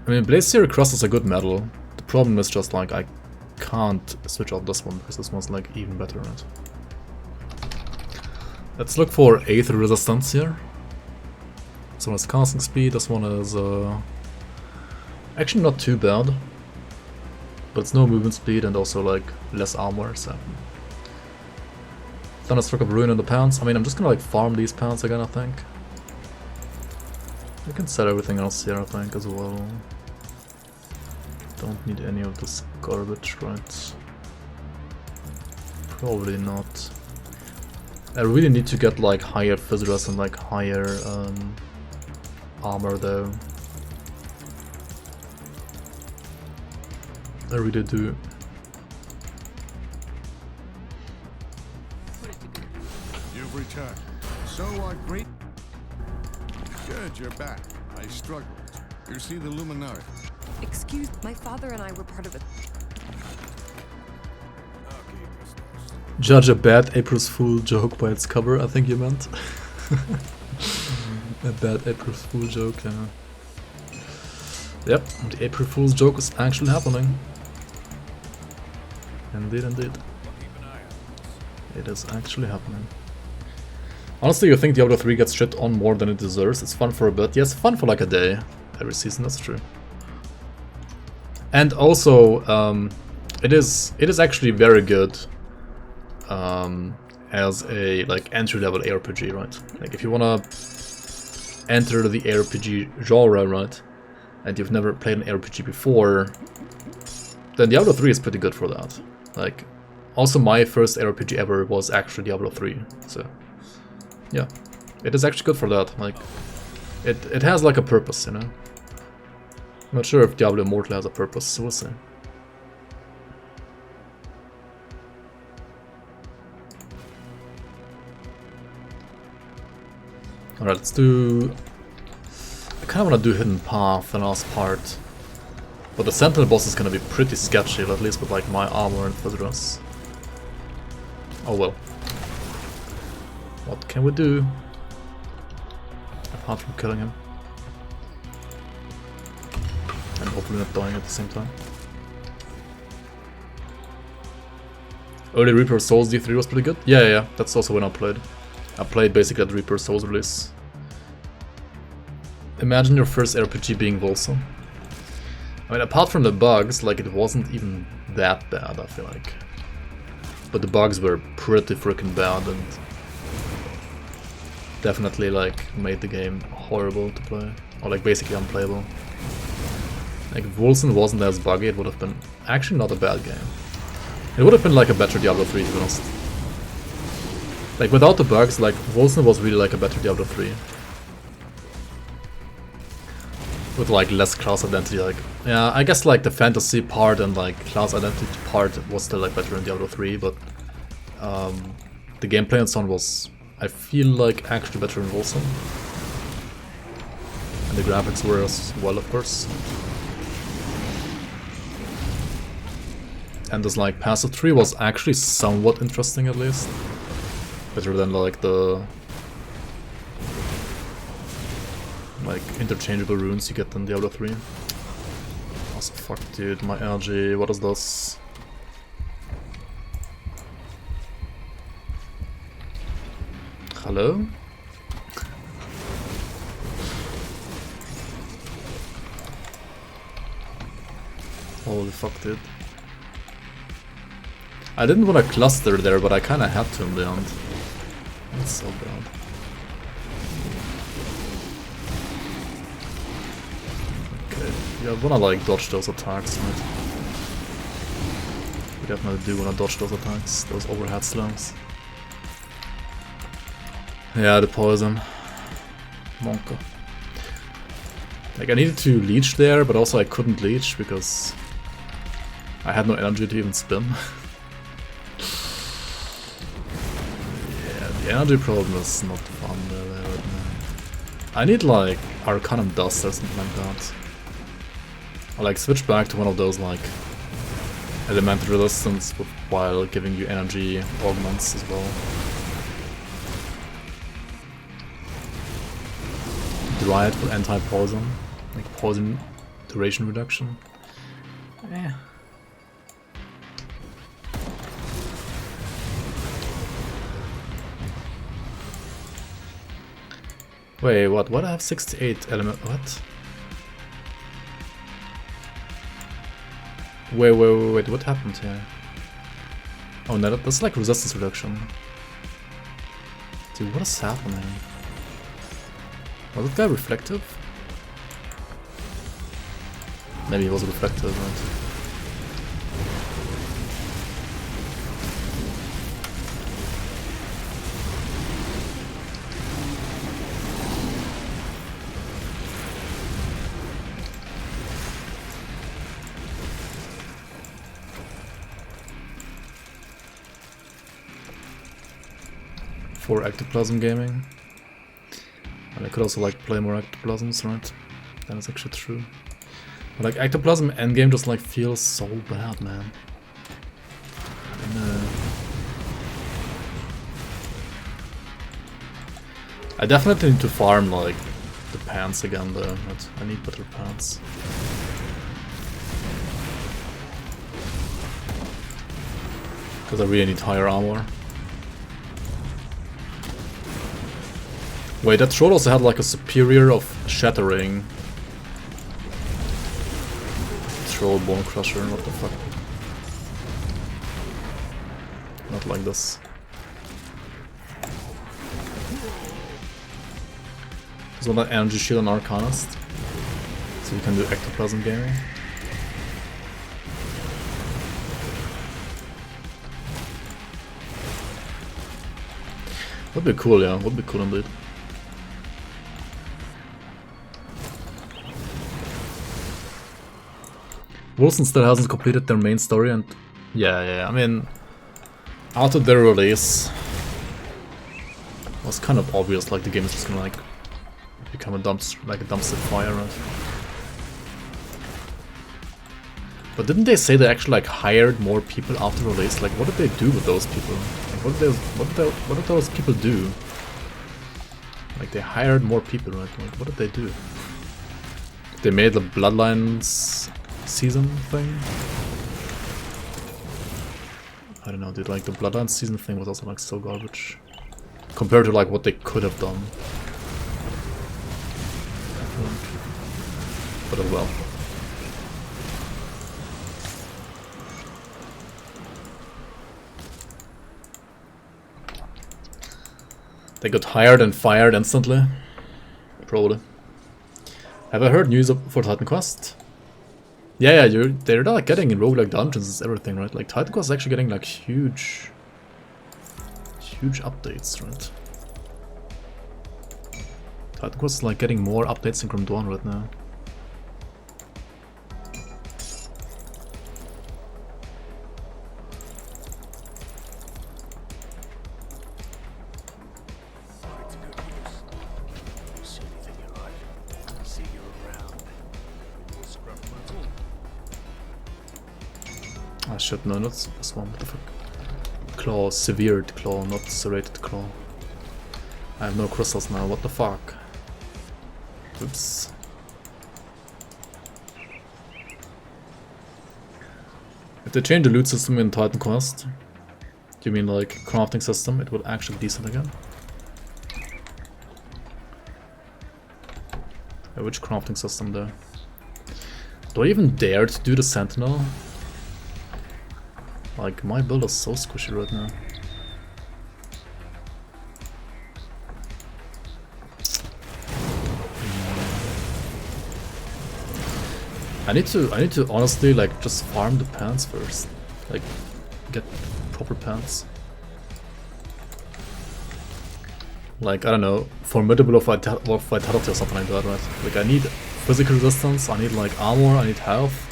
I mean, Blaze Cross is a good medal. The problem is just like I can't switch off this one because this one's like even better, right? Let's look for Aether resistance here. This one is casting speed, this one is actually not too bad. But it's no movement speed and also like less armor, so. Thunderstruck of Ruin in the pants. I mean, I'm just gonna like farm these pants again, I think. We can set everything else here, I think, as well. Don't need any of this garbage, right? Probably not. I really need to get like higher Physrus and like higher armor though. I really do. You've returned. So are great. Good, you're back. I struggled. You see the Luminari. Excuse, my father and I were part of a... Judge a bad April's Fool joke by its cover, I think you meant. A bad April's Fool joke, yeah. Yep, the April Fool's joke is actually happening. Indeed, indeed. It is actually happening. Honestly, you think Diablo 3 gets shit on more than it deserves. It's fun for a bit. Yes, fun for like a day. Every season, that's true. And also, it is actually very good as a like entry-level ARPG, right? Like if you wanna enter the ARPG genre, right, and you've never played an ARPG before, then Diablo 3 is pretty good for that. Like, also my first ARPG ever was actually Diablo 3, so yeah, it is actually good for that. Like, it has like a purpose, you know. I'm not sure if Diablo Immortal has a purpose, so we'll see. Alright, let's do... I kind of want to do Hidden Path, the last part. But the Sentinel boss is going to be pretty sketchy, at least with like my armor and Physrus. Oh well. What can we do? Apart from killing him. And hopefully not dying at the same time. Early Reaper of Souls D3 was pretty good. Yeah, that's also when I played. I played basically at the Reaper of Souls release. Imagine your first RPG being Volsung. I mean, apart from the bugs, like, it wasn't even that bad, I feel like. But the bugs were pretty freaking bad and definitely, like, made the game horrible to play. Or, like, basically unplayable. Like, if Wolcen wasn't as buggy, it would have been actually not a bad game. It would have been, like, a better Diablo 3, to be honest. Like, without the bugs, like, Wolcen was really, like, a better Diablo 3. With, like, less class identity, like... Yeah, I guess, like, the fantasy part and, like, class identity part was still, like, better in Diablo 3, but... the gameplay and so on was, I feel like, actually better in Wolcen. And the graphics were as well, of course. And this, like, Passive 3 was actually somewhat interesting, at least. Better than, like, the... like, interchangeable runes you get in Diablo 3. Also, fuck, dude, my energy, what is this? Hello? Holy fuck, dude. I didn't want to cluster there, but I kinda had to in the end. That's so bad. Okay, yeah, I wanna like dodge those attacks, right? We definitely do wanna dodge those attacks, those overhead slams. Yeah, the poison. Monka. Like, I needed to leech there, but also I couldn't leech because I had no energy to even spin. Yeah, the energy problem is not fun there right now. I need like Arcanum Dust or something like that. Or like switch back to one of those like elemental resistance while giving you energy augments as well. Dryad for anti-poison, like poison duration reduction. Yeah. Wait, what? What? I have 68 element. What? Wait, what happened here? Oh no, that's like resistance reduction. Dude, what is happening? Was that guy reflective? Maybe he was reflective, right? For Ectoplasm gaming. And I could also like play more Ectoplasms, right? That is actually true. But like Ectoplasm endgame just like feels so bad, man. I know. I definitely need to farm like the pants again though, but I need better pants. Because I really need higher armor. Wait, that troll also had like a superior of shattering. Troll bone crusher, what the fuck? Not like this. There's one that energy shield on Arcanist. So you can do Ectoplasm gaming. Would be cool, yeah, would be cool indeed. Wolcen still hasn't completed their main story, and yeah, I mean, after their release, it was kind of obvious, like the game is just gonna like become a dumpster fire, right? But didn't they say they actually like hired more people after release? Like, what did they do with those people? Like, what did those people do? Like, they hired more people, right? Like, what did they do? They made the Bloodlines season thing? I don't know, dude, like the Bloodlines season thing was also like so garbage. Compared to like what they could have done. But oh well. They got hired and fired instantly. Probably. Have I heard news for Titan Quest? Yeah, they're like getting in roguelike dungeons and everything, right? Like Titan Quest is actually getting like huge updates, right? Titan Quest is like getting more updates than Grim Dawn right now. Ah shit, no, not this one, what the fuck? Claw, severed claw, not serrated claw. I have no crystals now, what the fuck? Oops. If they change the loot system in Titan Quest, do you mean like crafting system, it will actually be decent again? Which crafting system though? Do I even dare to do the Sentinel? Like, my build is so squishy right now. I need to honestly like just farm the pants first. Like, get proper pants. Like, I don't know, formidable of vitality or something like that, right? Like, I need physical resistance, I need like armor, I need health.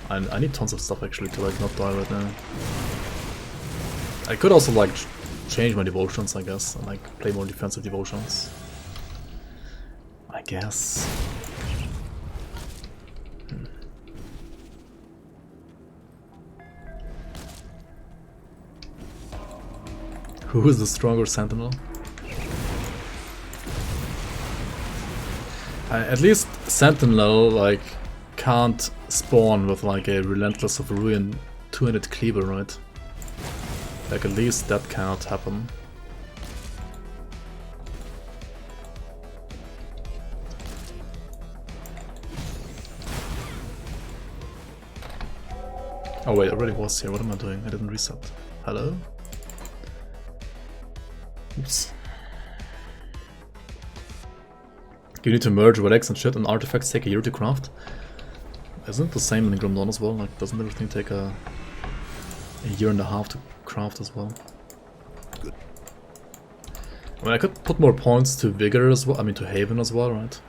I need tons of stuff actually to like not die right now. I could also like change my devotions, I guess, and like play more defensive devotions. I guess. Who is the stronger Sentinel? At least Sentinel like can't spawn with like a Relentless of Ruin 2-handed cleaver, right? Like at least that cannot happen. Oh wait, I already was here, what am I doing? I didn't reset. Hello? Oops. You need to merge relics and shit, and artifacts take a year to craft. Isn't it the same in Grim Dawn as well? Like, doesn't everything take a year and a half to craft as well? Good. I mean, I could put more points to Vigor as well, I mean to Haven as well, right?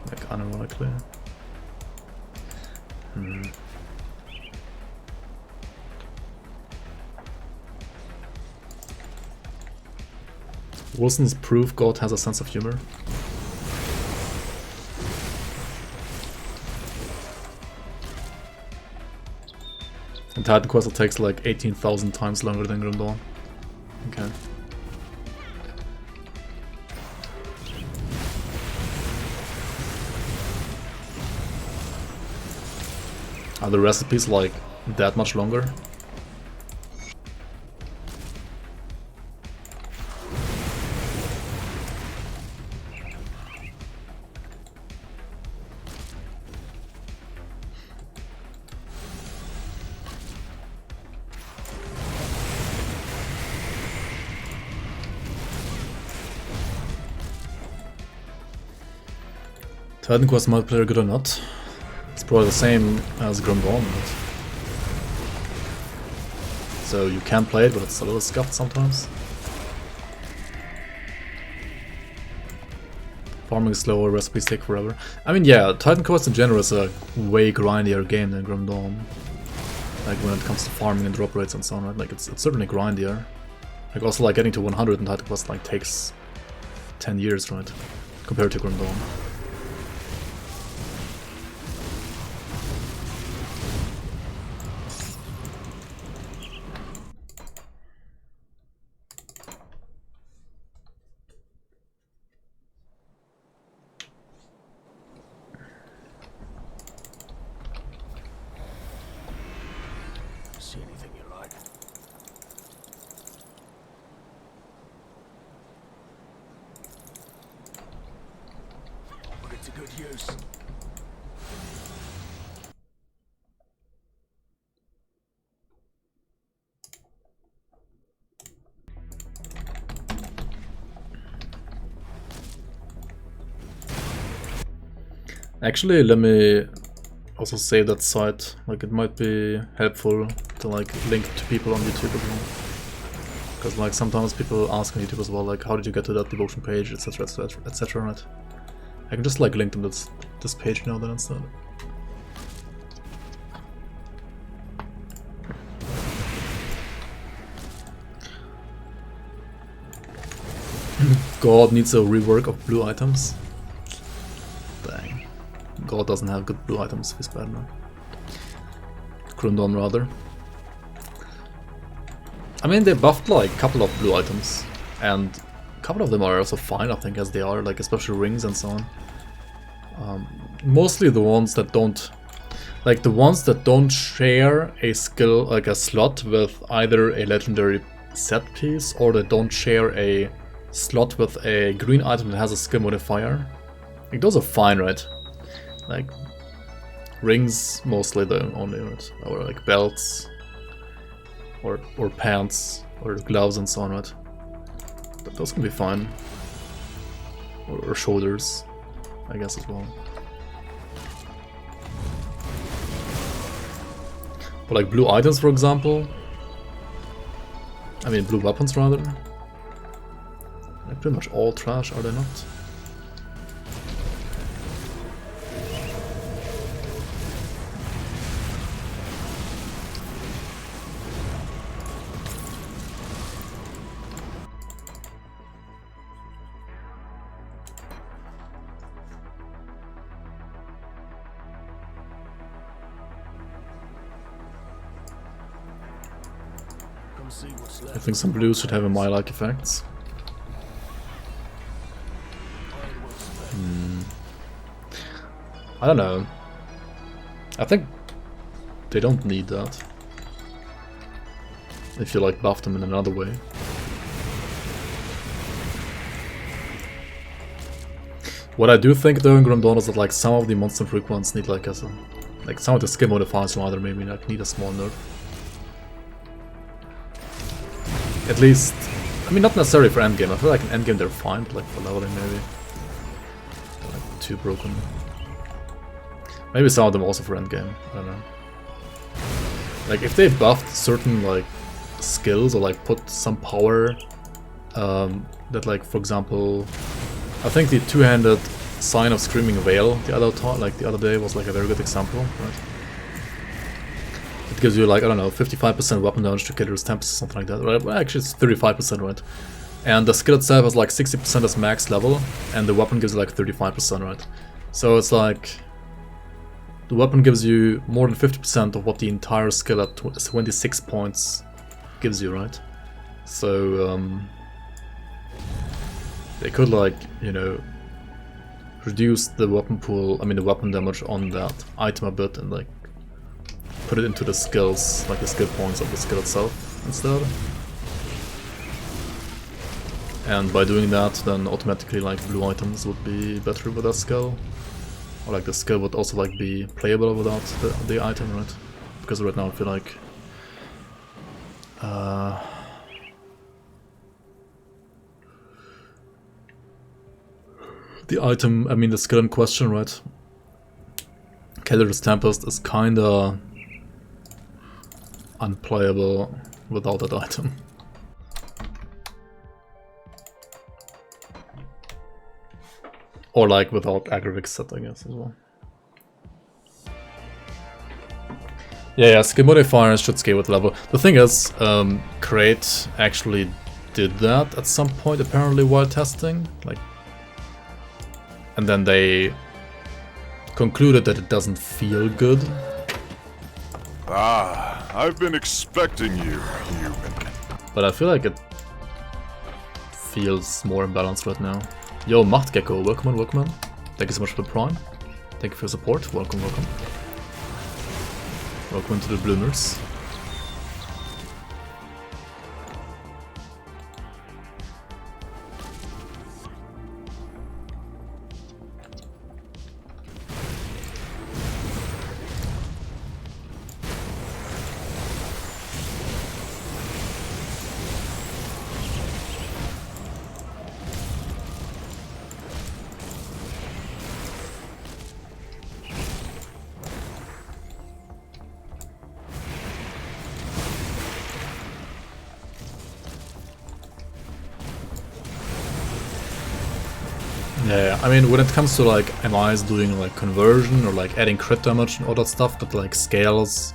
Like, unironically. Wilson's proof God has a sense of humor. And Titan Quest takes like 18,000 times longer than Grim Dawn. Okay. Are the recipes like that much longer? Titan Quest multiplayer good or not? It's probably the same as Grim Dawn, right? So you can play it, but it's a little scuffed sometimes. Farming is slower, recipes take forever. I mean, yeah, Titan Quest in general is a way grindier game than Grim Dawn. Like when it comes to farming and drop rates and so on, right? Like it's certainly grindier. Like also like getting to 100 in Titan Quest like takes 10 years, right? Compared to Grim Dawn. See anything you like? Put it to good use. Actually, let me also save that site. Like, it might be helpful to like link to people on YouTube as well. Because like sometimes people ask on YouTube as well, like, how did you get to that devotion page, etc, etc, etc, right? I can just like link them to this page now then instead. God needs a rework of blue items. Dang. God doesn't have good blue items, he's bad now. Grundon rather. I mean, they buffed like a couple of blue items, and a couple of them are also fine, I think, as they are, like especially rings and so on. Mostly the ones that don't, like the ones that don't share a skill, like a slot with either a legendary set piece, or they don't share a slot with a green item that has a skill modifier. Like those are fine, right? Like rings, mostly the only, right? Or like belts. Or pants, or gloves and so on, right? But those can be fine. Or shoulders, I guess as well. But like blue items, for example. I mean blue weapons rather. They're pretty much all trash, are they not? Come see what's left. I think some blues should have a my-like effects. I don't know. I think they don't need that. If you like buff them in another way. What I do think though in Grimdawn is that like some of the monster freak ones need like like some of the skill modifiers rather maybe like need a small nerf. At least, I mean not necessarily for endgame. I feel like in endgame they're fine, but like for leveling maybe. They're like too broken. Maybe some of them also for endgame, I don't know. Like if they buffed certain like skills or like put some power that like for example, I think the two-handed Sign of Screaming Veil the other day was like a very good example, right? It gives you like, I don't know, 55% weapon damage to killers, 10% something like that, right? Well, actually it's 35%, right? And the skill itself has like 60% as max level, and the weapon gives you like 35%, right? So it's like the weapon gives you more than 50% of what the entire skill at 26 points gives you, right? So they could like, you know, reduce the weapon pool, I mean the weapon damage on that item a bit and like put it into the skills, like the skill points of the skill itself instead. And by doing that, then automatically like blue items would be better with that skill. Or like the skill would also like be playable without the item, right? Because right now I feel like the item, I mean the skill in question, right? Keller's Tempest is kinda unplayable without that item. Or like without Aggravix set, I guess, as well. Yeah, skill modifiers should scale with level. The thing is, Crate actually did that at some point, apparently, while testing. Like, and then they concluded that it doesn't feel good. Ah, I've been expecting you, human. But I feel like it feels more imbalanced right now. Yo, Machtgecko, welcome on, welcome on. Thank you so much for the prime. Thank you for your support. Welcome, welcome. Welcome into the Bloomers. Yeah, I mean, when it comes to like MIs doing like conversion or like adding crit damage and all that stuff that like scales,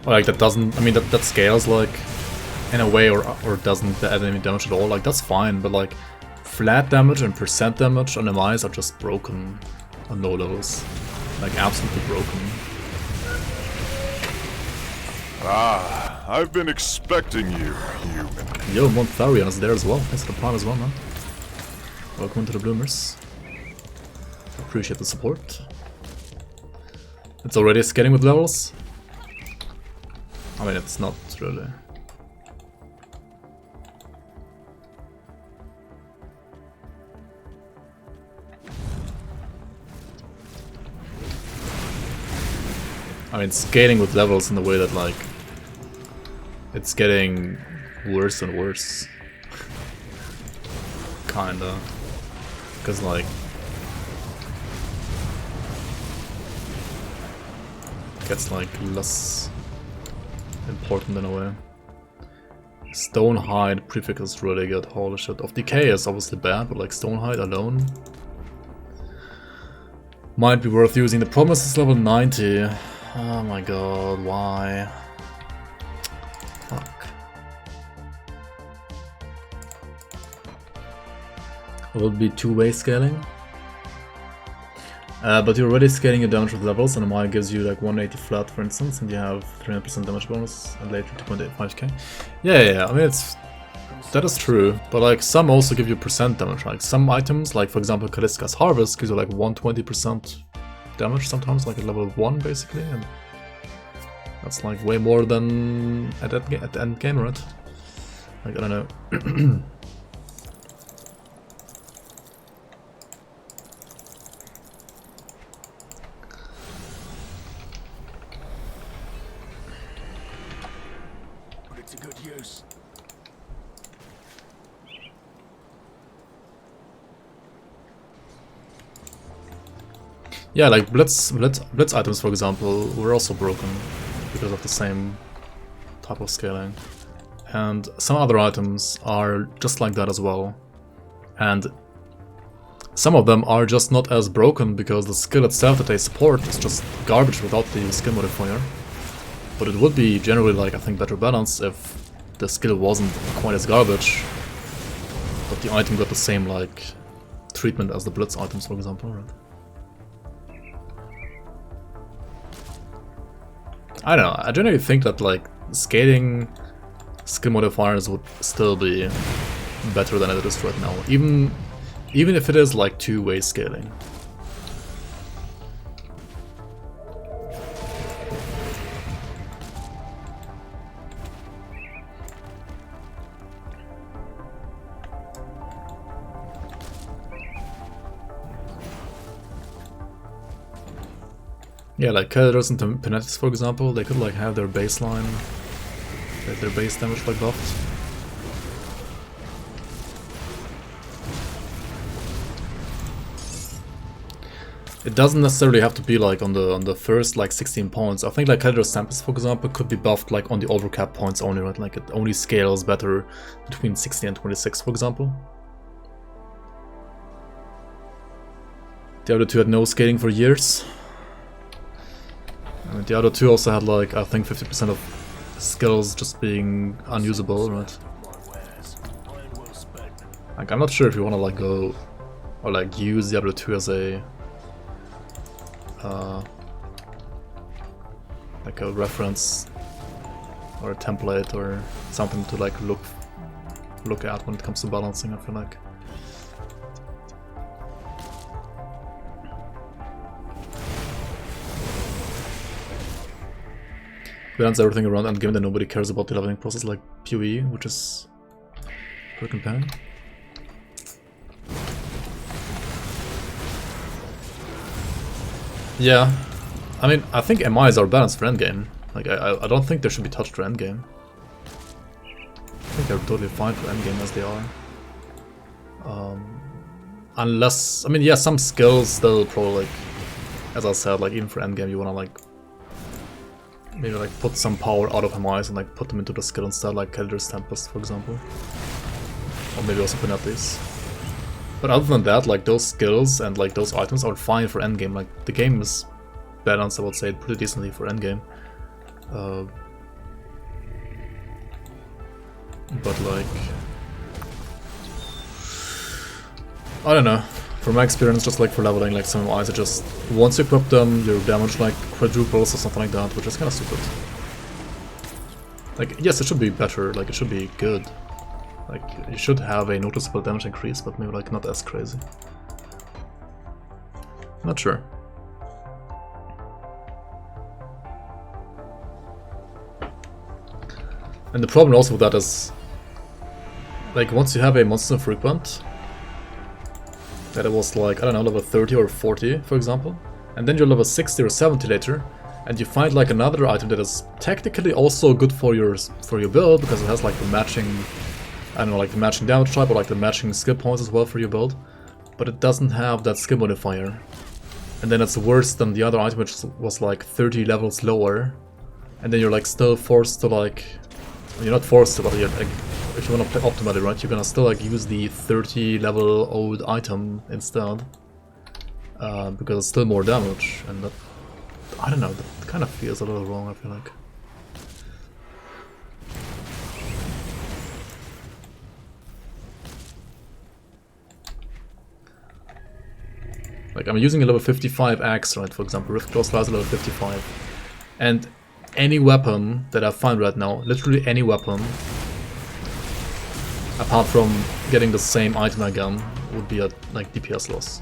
or like that doesn't, I mean that scales like in a way or doesn't add any damage at all, like that's fine, but like flat damage and percent damage on MIs are just broken on no levels, like absolutely broken. Ah, I've been expecting you, human. Yo, Montharion is there as well, thanks for the prime as well, man. Welcome to the Bloomers. Appreciate the support. It's already skating with levels. I mean, it's not really. I mean, skating with levels in the way that, like, it's getting worse and worse. Kinda. Because, like, it gets, like, less important in a way. Stonehide prefix is really good, holy shit. Of Decay is obviously bad, but, like, Stonehide alone might be worth using. The Promise is level 90. Oh my god, why? Fuck. It would be two-way scaling. But you're already scaling your damage with levels, and MI gives you like 180 flat, for instance, and you have 300% damage bonus, and later 2.85k. Yeah, I mean, that is true, but like some also give you percent damage. Like some items, like for example Kaliska's Harvest, gives you like 120% damage sometimes, like at level 1 basically, and that's like way more than at the end game, right? Like, I don't know. But it's a good use. Yeah, like Blitz items, for example, were also broken because of the same type of scaling. And some other items are just like that as well. And some of them are just not as broken because the skill itself that they support is just garbage without the skill modifier. But it would be generally, like, I think, better balanced if the skill wasn't quite as garbage, but the item got the same, like, treatment as the Blitz items, for example, right? I don't know, I generally think that, like, scaling skill modifiers would still be better than it is right now, even if it is, like, two-way scaling. Yeah, like Kairos and Penetics, for example, they could like have their baseline, their base damage like buffed. It doesn't necessarily have to be like on the first like 16 points. I think like Kairos Tempest, for example, could be buffed like on the overcap points only, right? Like it only scales better between 16 and 26, for example. The other two had no scaling for years. And the other two also had like, I think 50% of skills just being unusable, right? Like, I'm not sure if you wanna like go or like use the other two as a like a reference or a template or something to like look at when it comes to balancing, I feel like. Balance everything around endgame that nobody cares about the leveling process, like PoE, which is freaking pain. Yeah, I mean, I think MIs are balanced for endgame. Like, I don't think they should be touched for endgame. I think they're totally fine for endgame as they are. Unless, I mean, yeah, some skills still probably, like, as I said, like, even for endgame you wanna, like, maybe like put some power out of MIs and like put them into the skill instead, like Kelder's Tempest, for example. Or maybe also Penetics. But other than that, like those skills and like those items are fine for endgame. Like the game is balanced, I would say, pretty decently for endgame. But like, I don't know. From my experience, just like for leveling, like some eyes are just once you equip them, your damage like quadruples or something like that, which is kind of stupid. Like, yes, it should be better. Like, it should be good. Like, you should have a noticeable damage increase, but maybe like not as crazy. Not sure. And the problem also with that is, like, once you have a monster frequent, that it was like, I don't know, level 30 or 40, for example, and then you're level 60 or 70 later, and you find like another item that is technically also good for your build, because it has like the matching, I don't know, like the matching damage type or like the matching skill points as well for your build, but it doesn't have that skill modifier. And then it's worse than the other item, which was like 30 levels lower, and then you're like still forced to like, you're not forced to, but you're like, if you want to play optimally, right, you're gonna still like use the 30 level old item instead, because it's still more damage, and that, I don't know, that kind of feels a little wrong, I feel like. Like, I'm using a level 55 axe, right, for example, Rift Claw Slicer level 55, and any weapon that I find right now, literally any weapon, apart from getting the same item again, would be a like DPS loss.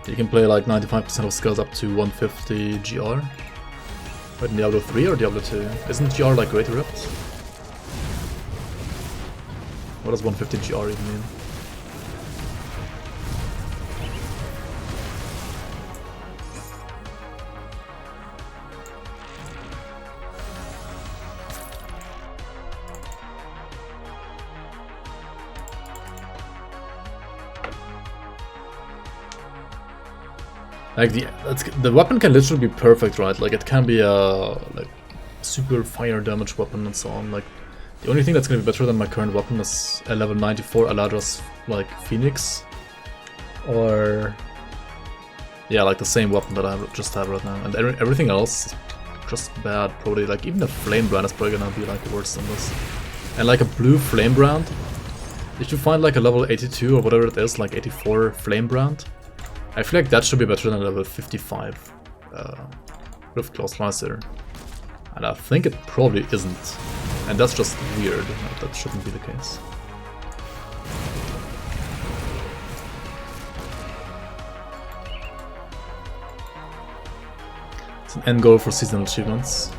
You can play like 95% of skills up to 150 GR. But in Diablo 3 or Diablo 2? Isn't GR like Great Rift? What does 150 GR even mean? Like the weapon can literally be perfect, right? Like it can be a like super fire damage weapon and so on. Like the only thing that's gonna be better than my current weapon is a level 94 Aladra's like Phoenix, or yeah, like the same weapon that I just have right now. And everything else is just bad. Probably like even the Flame Brand is probably gonna be like worse than this. And like a blue Flame Brand, if you find like a level 82 or whatever it is, like 84 Flame Brand, I feel like that should be better than level 55 Rift Claw Slicer. And I think it probably isn't. And that's just weird. That shouldn't be the case. It's an end goal for seasonal achievements.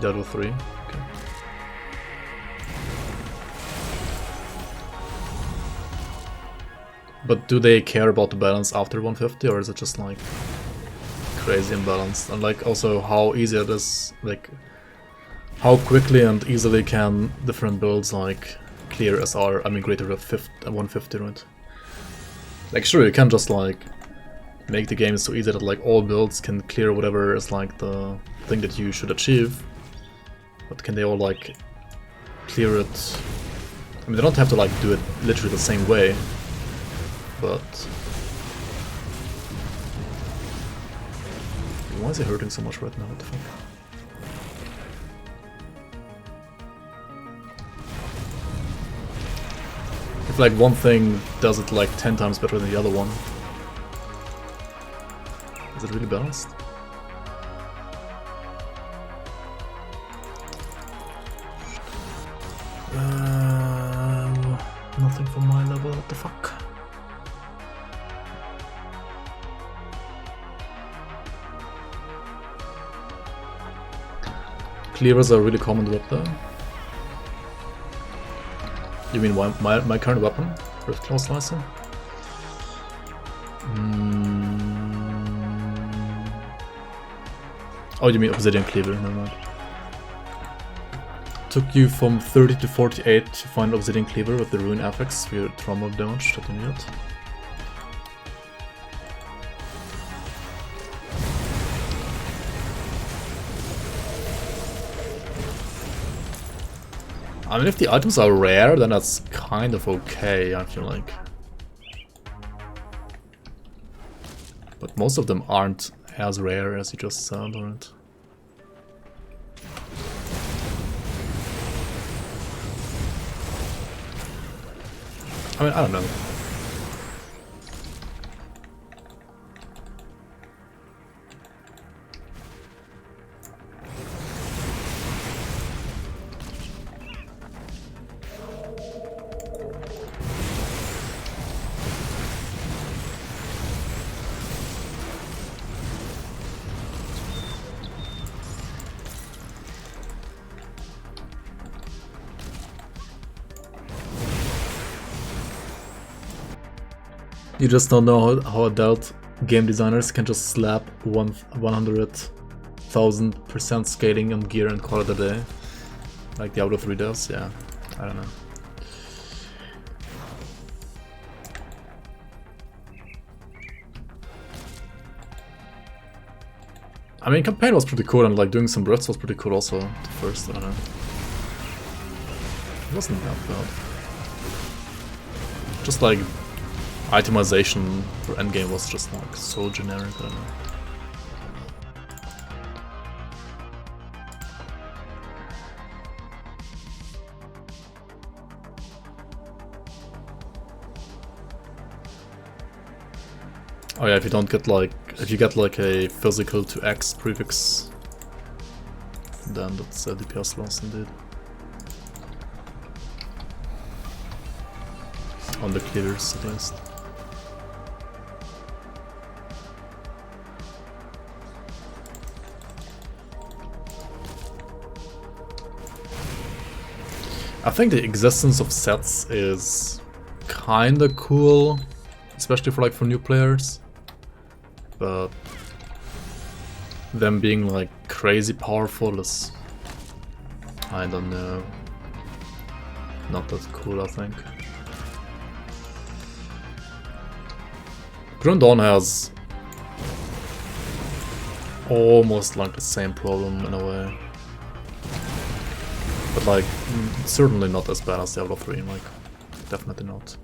Diablo 3. Okay. But do they care about the balance after 150, or is it just like crazy imbalanced? And like also how easy it is, like how quickly and easily can different builds like clear SR, I mean Greater Rift 150, right? Like sure, you can just like make the game so easy that like all builds can clear whatever is like the thing that you should achieve, but can they all like clear it? I mean, they don't have to like do it literally the same way, but why is he hurting so much right now? What the fuck? If like one thing does it like 10 times better than the other one, is it really balanced? Nothing for my level, what the fuck? Cleavers are really common whip though. You mean my current weapon? Rift Claw Slicer? Oh, you mean Obsidian Cleaver, never mind. Took you from 30 to 48 to find Obsidian Cleaver with the Rune affix for your trauma damage that you need. I mean, if the items are rare, then that's kind of okay, I feel like. But most of them aren't as rare as you just said, aren't? I mean, I don't know. You just don't know how adult game designers can just slap 100,000% scaling on gear and call it a day. Like Diablo 3 does, yeah. I don't know. I mean, campaign was pretty cool, and like doing some Brits was pretty cool also, the first, I don't know. It wasn't that bad. Just like itemization for endgame was just like so generic, I don't know. Oh yeah, if you don't get like, if you get like a physical to X prefix, then that's a DPS loss indeed. On the cleavers at least. I think the existence of sets is kinda cool, especially for like for new players, but them being like crazy powerful is, I don't know, not that cool, I think. Grim Dawn has almost like the same problem in a way. But like, certainly not as bad as Diablo 3, like, definitely not.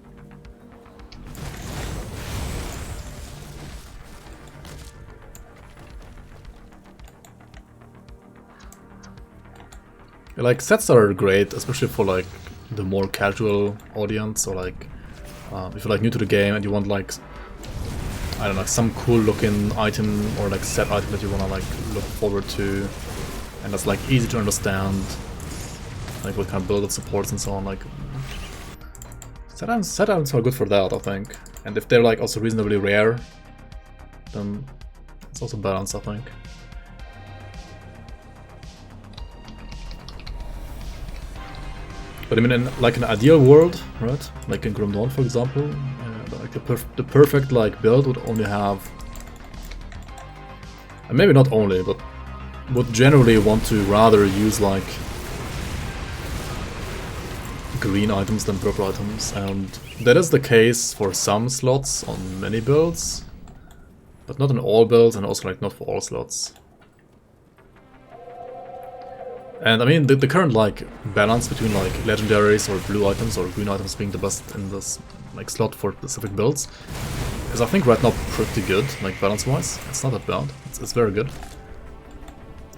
Like, sets are great, especially for like the more casual audience, or like, if you're like new to the game and you want like, I don't know, some cool looking item or like set item that you wanna like look forward to, and that's like easy to understand. Like what kind of build it supports and so on, like set items are good for that, I think. And if they're like also reasonably rare, then it's also balanced, I think. But I mean, in like an ideal world, right? Like in Grim Dawn, for example, like the perfect like build would only have, and maybe not only, but would generally want to rather use like green items than purple items, and that is the case for some slots on many builds, but not in all builds, and also like not for all slots. And I mean, the current like balance between like legendaries or blue items or green items being the best in this like slot for specific builds is, I think, right now pretty good, like balance wise. It's not that bad, it's very good.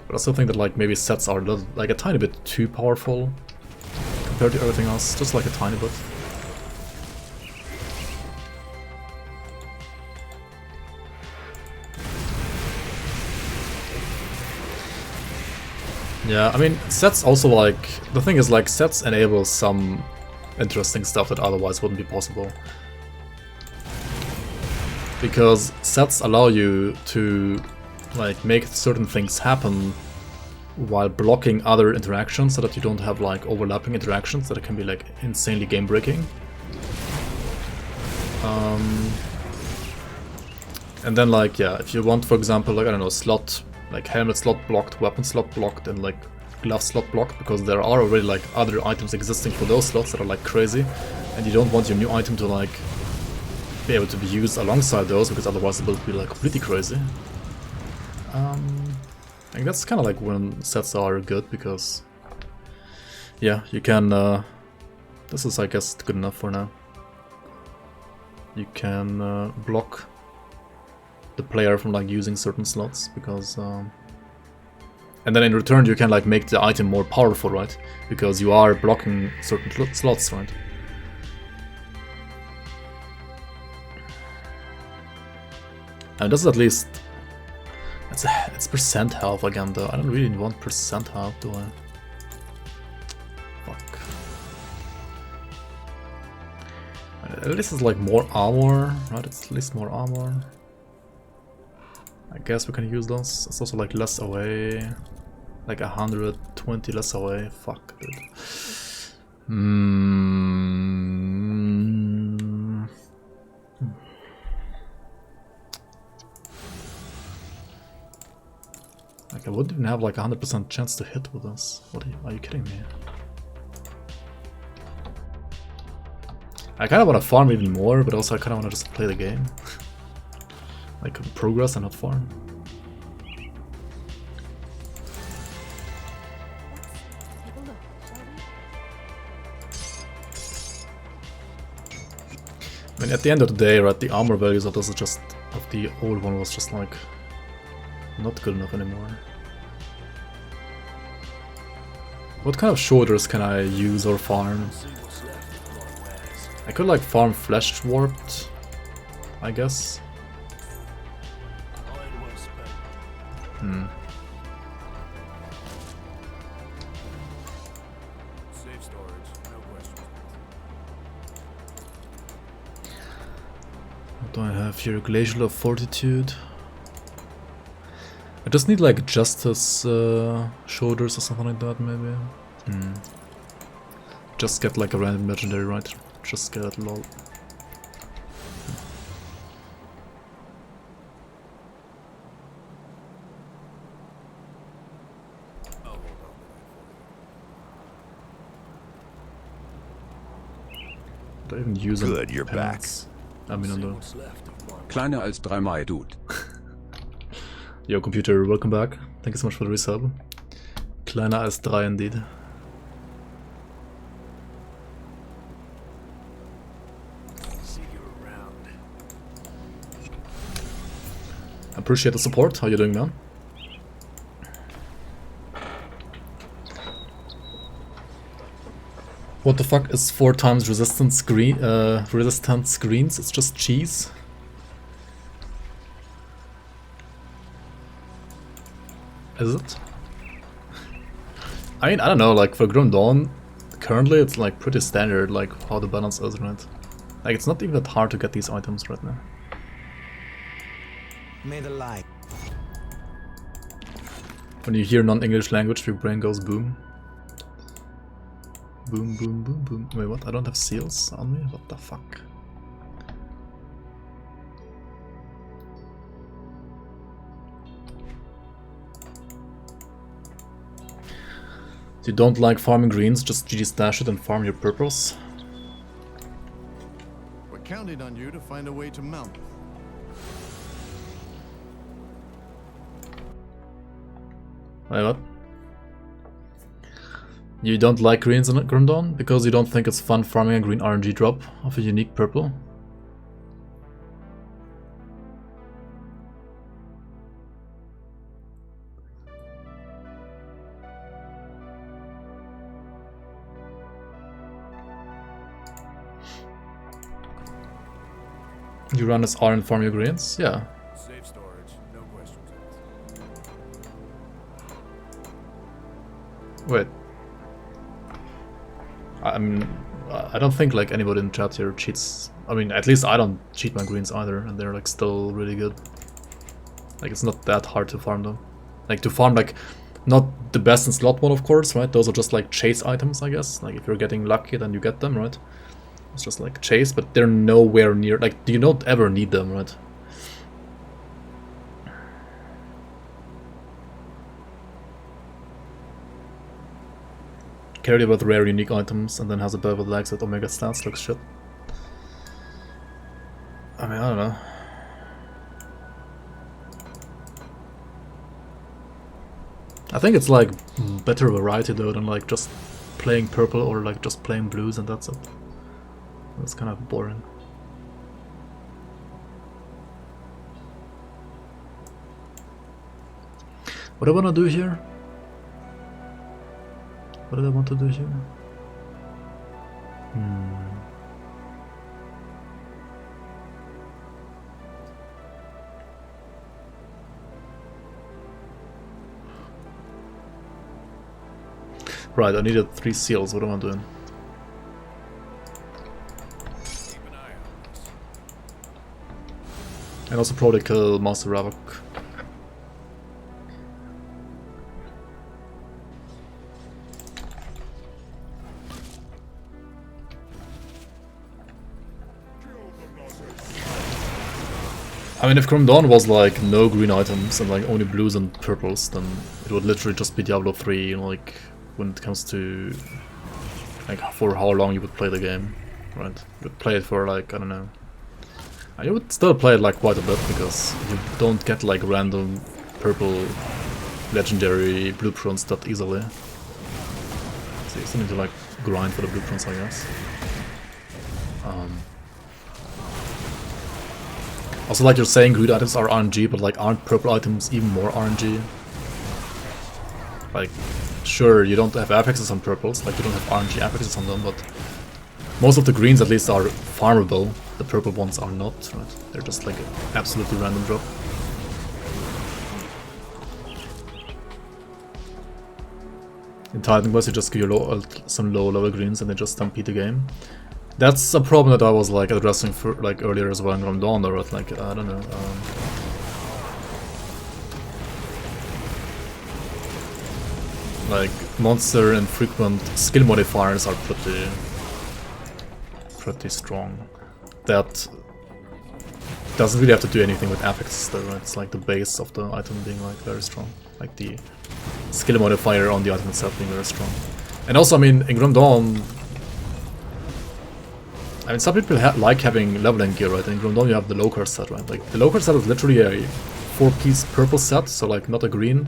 But I still think that like maybe sets are like a tiny bit too powerful compared to everything else, just like a tiny bit. Yeah, I mean, sets also like, the thing is like sets enable some interesting stuff that otherwise wouldn't be possible. Because sets allow you to like make certain things happen while blocking other interactions, so that you don't have like overlapping interactions that can be like insanely game breaking. And then like, yeah, if you want, for example, like, I don't know, slot, like helmet slot blocked, weapon slot blocked, and like glove slot blocked, because there are already like other items existing for those slots that are like crazy, and you don't want your new item to like be able to be used alongside those, because otherwise the build will be like completely crazy. I think that's kind of like when sets are good, because yeah, you can, this is I guess good enough for now. You can block the player from like using certain slots, because and then in return you can like make the item more powerful, right? Because you are blocking certain slots, right? And this is at least it's percent health again though. I don't really want percent health, do I? Fuck. At least it's like more armor, right? It's at least more armor. I guess we can use those. It's also like less away. Like 120 less away. Fuck, dude. Like I wouldn't even have like 100% chance to hit with this. What are you kidding me? I kind of want to farm even more, but also I kind of want to just play the game. Like progress and not farm. I mean, at the end of the day, right, the armor values of this is just, of the old one was just like not good enough anymore. What kind of shoulders can I use or farm? I could like farm flesh warped, I guess. Safe storage, no questions. What do I have here? Glacial of Fortitude. I just need like Justice shoulders or something like that, maybe. Just get like a random legendary, right? Just get it, lol. Do I even use Good, you're back. I mean, on the... Kleiner als 3 Mai, Dude. Yo, computer, welcome back. Thank you so much for the resub. Kleiner als 3 indeed. Appreciate the support. How you doing, man? What the fuck is 4 times resistant screens? It's just cheese. Is it? I mean, I don't know, like for Grim Dawn, currently it's like pretty standard, like how the balance is, right? Like it's not even that hard to get these items right now. May the light. When you hear non-English language, your brain goes boom. Boom, boom, boom, boom. Wait, what? I don't have seals on me? What the fuck? You don't like farming greens, just GG stash it and farm your purples. We're counting on you to find a way to mount. Wait, what? You don't like greens in Grim Dawn because you don't think it's fun farming a green RNG drop of a unique purple? You run as R and farm your greens? Yeah. Safe storage, no questions asked. Wait. I mean, I don't think like anybody in chat here cheats. I mean, at least I don't cheat my greens either, and they're like still really good. Like it's not that hard to farm them. Like to farm like not the best in slot 1, of course, right? Those are just like chase items, I guess. Like if you're getting lucky, then you get them, right? It's just like chase, but they're nowhere near, like you don't ever need them, right? Carried with rare unique items and then has a buff with legs at Omega stats, looks shit. I mean, I don't know. I think it's like better variety though than like just playing purple or like just playing blues and that's it. That's kind of boring. What do I want to do here? What did I want to do here? Right, I needed 3 seals. What am I doing? And also probably kill Master Ravok. I mean, if Grim Dawn was like no green items and like only blues and purples, then it would literally just be Diablo 3, you know, like when it comes to like for how long you would play the game, right? You would play it for like, I don't know. And you would still play it like quite a bit because you don't get like random purple legendary blueprints that easily. So you still need to like grind for the blueprints, I guess. Also, like you're saying, green items are RNG, but like aren't purple items even more RNG? Like, sure, you don't have affixes on purples, like you don't have RNG affixes on them, but most of the greens at least are farmable. The purple ones are not, right? They're just like an absolutely random drop. In Titan Quest, you just give your some low level greens and they just stampede the game. That's a problem that I was like addressing for like earlier as well in Grim Dawn, or like I don't know. Like monster and frequent skill modifiers are pretty strong. That doesn't really have to do anything with affixes though, right? It's like the base of the item being like very strong, like the skill modifier on the item itself being very strong. And also, I mean, in Grim Dawn, I mean, some people like having leveling gear, right? In Grim Dawn you have the Locar set, right? Like, the Locar set is literally a 4-piece purple set, so like not a green.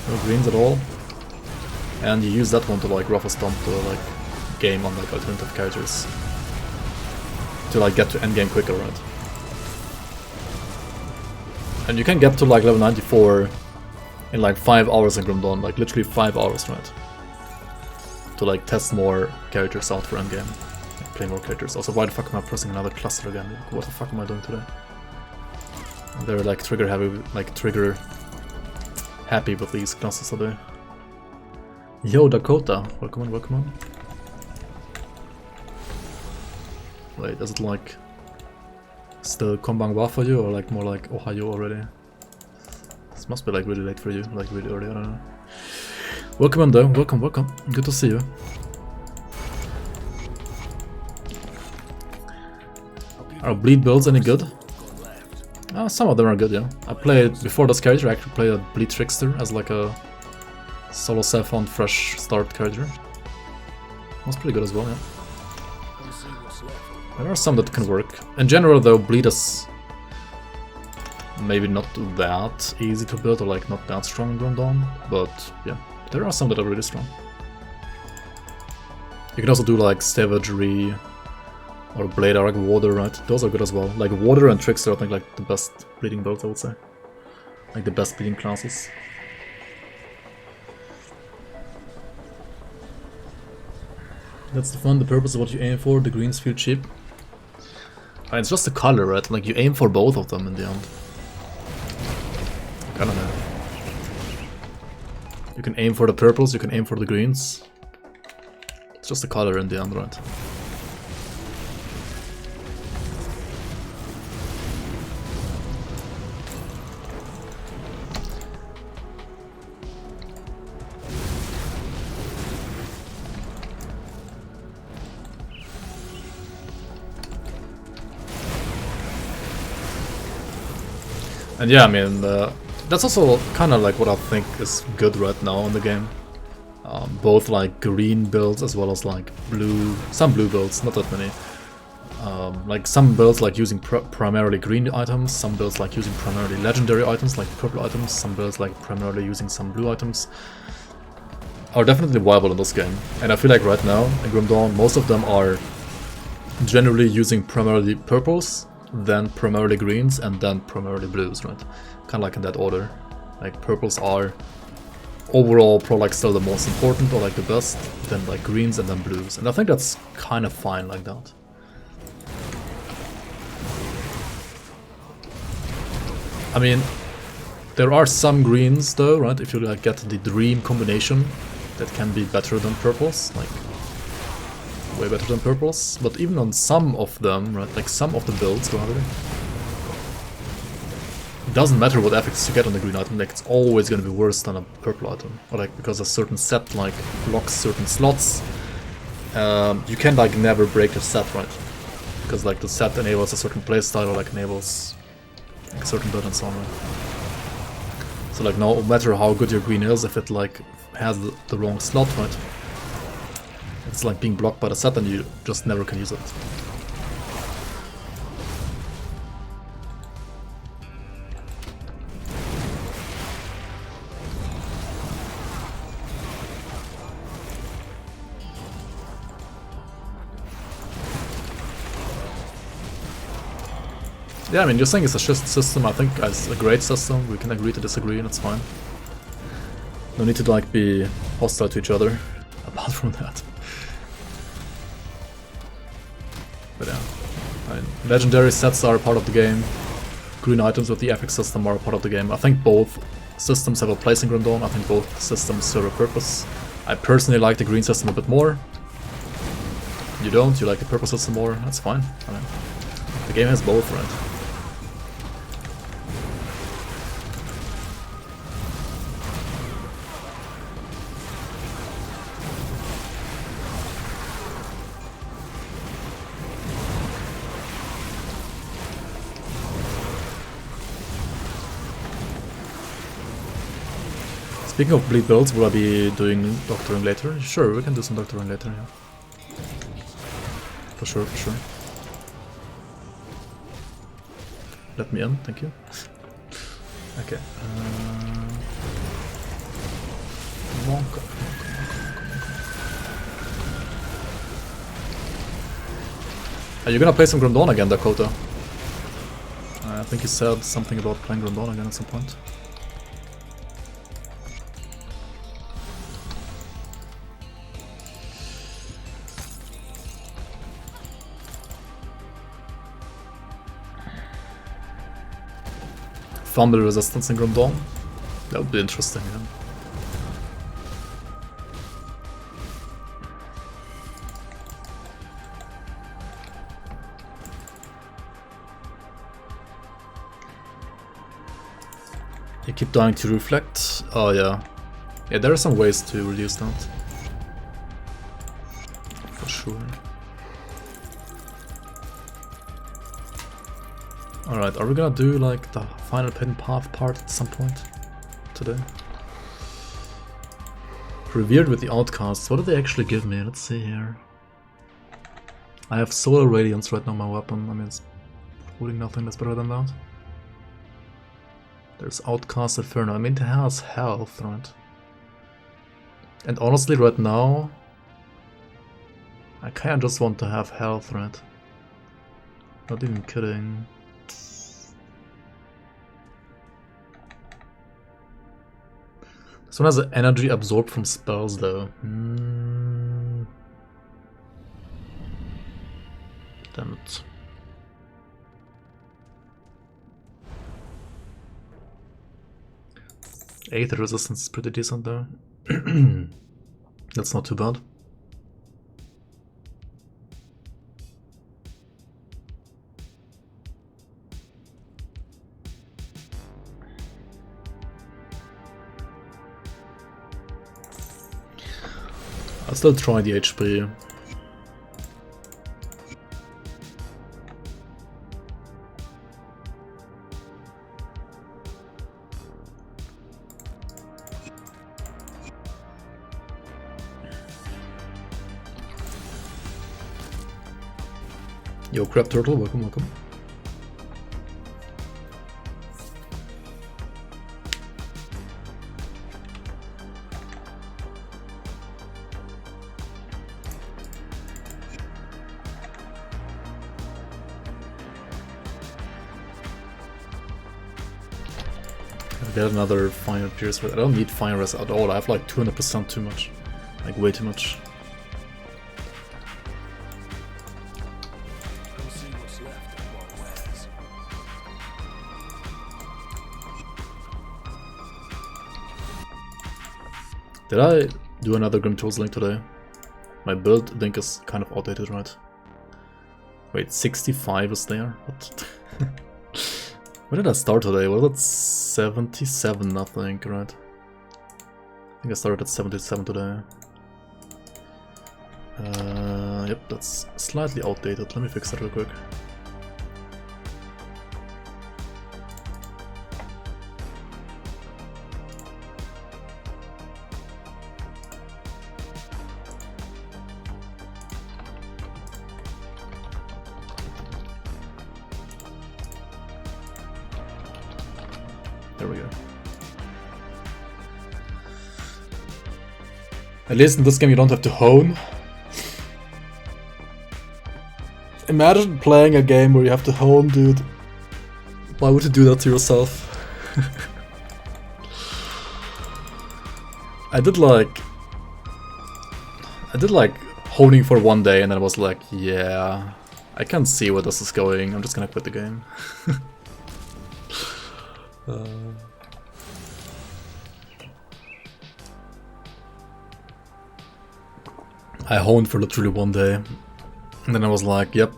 No greens at all. And you use that one to like ruffle stomp the like game on like alternative characters. To like get to endgame quicker, right? And you can get to like level 94 in like 5 hours in Grim Dawn, like literally 5 hours, right? To like test more characters out for endgame. Play more characters. Also, why the fuck am I pressing another cluster again? What the fuck am I doing today? They're like trigger happy with these classes today. Yo, Dakota, welcome on, welcome on. Wait, is it like still konbanwa for you or like more like Ohio already? This must be like really late for you, like really early, I don't know. Welcome on though, welcome, welcome. Good to see you. Are bleed builds any good? Some of them are good, yeah. I played, before this character, I actually played a bleed trickster as like a solo Saffron fresh start character. Was pretty good as well, yeah. There are some that can work. In general though, bleed is maybe not that easy to build or like not that strong in Grim Dawn, but yeah, there are some that are really strong. You can also do like Savagery or Blade Arc Water, right? Those are good as well. Like Water and Trickster, I think like the best bleeding builds, I would say. Like the best bleeding classes. That's the fun, the purpose of what you aim for, the greens feel cheap. It's just the color, right? Like you aim for both of them in the end. I don't know. You can aim for the purples, you can aim for the greens. It's just the color in the end, right? And yeah, I mean, that's also kind of like what I think is good right now in the game. Both like green builds as well as like blue, some blue builds, not that many. Like some builds like using primarily green items, some builds like using primarily legendary items like purple items, some builds like primarily using some blue items. are definitely viable in this game. And I feel like right now in Grim Dawn, most of them are generally using primarily purples, then primarily greens, and then primarily blues, right? Kind of like in that order. Like purples are overall probably like still the most important or like the best, then like greens and then blues. And I think that's kind of fine like that. I mean, there are some greens though, right? If you like get the dream combination, that can be better than purples, like way better than purples. But even on some of them, right, like some of the builds rather, it doesn't matter what effects you get on the green item, like it's always going to be worse than a purple item. Or like because a certain set like blocks certain slots, you can like never break the set, right? Because like the set enables a certain playstyle or like enables like, a certain build and so on, right? So like no matter how good your green is, if it like has the wrong slot, right? It's like being blocked by the set and you just never can use it. Yeah, I mean, you're saying it's a system. I think it's a great system. We can agree to disagree, and it's fine. No need to like be hostile to each other. Apart from that, but yeah, I mean, legendary sets are a part of the game. Green items with the epic system are a part of the game. I think both systems have a place in Grim Dawn. I think both systems serve a purpose. I personally like the green system a bit more. You don't. You like the purple system more. That's fine. I mean, the game has both, right? Speaking of bleed builds, will I be doing doctoring later? Sure, we can do some doctoring later, yeah. For sure, for sure. Let me in, thank you. Okay. Come on, come on. Are you gonna play some Grim Dawn again, Dakota? I think you said something about playing Grim Dawn again at some point. Fumble resistance in Grim Dawn? That would be interesting, yeah. You keep dying to reflect? Oh yeah. Yeah, there are some ways to reduce that. For sure. Alright, are we gonna do like the final hidden path part at some point today? Revered with the outcasts. What did they actually give me? Let's see here. I have Solar Radiance right now, my weapon. I mean, it's holding nothing that's better than that. There's Outcast Inferno. I mean, it has health, right? And honestly, right now, I kinda just want to have health, right? Not even kidding. This one has an energy absorbed from spells, though. Damn it. Aether resistance is pretty decent, though. That's not too bad. I'll still try the HP. Yo, Crab Turtle, welcome, welcome. get another Fire Pierce. I don't need Fire Rest at all. I have like 200% too much. Like way too much. Come see what's left of my wares. Did I do another GRIMTOOLS link today? My build link is kind of outdated, right? Wait, 65 is there? What? When did I start today? Was it 77, I think, right? I think I started at 77 today. Yep, that's slightly outdated. Let me fix that real quick. There we go. At least in this game you don't have to hone. Imagine playing a game where you have to hone, dude. Why would you do that to yourself? I did like honing for one day and then I was like, yeah, I can't see where this is going. I'm just gonna quit the game. I honed for literally one day, and then I was like, yep.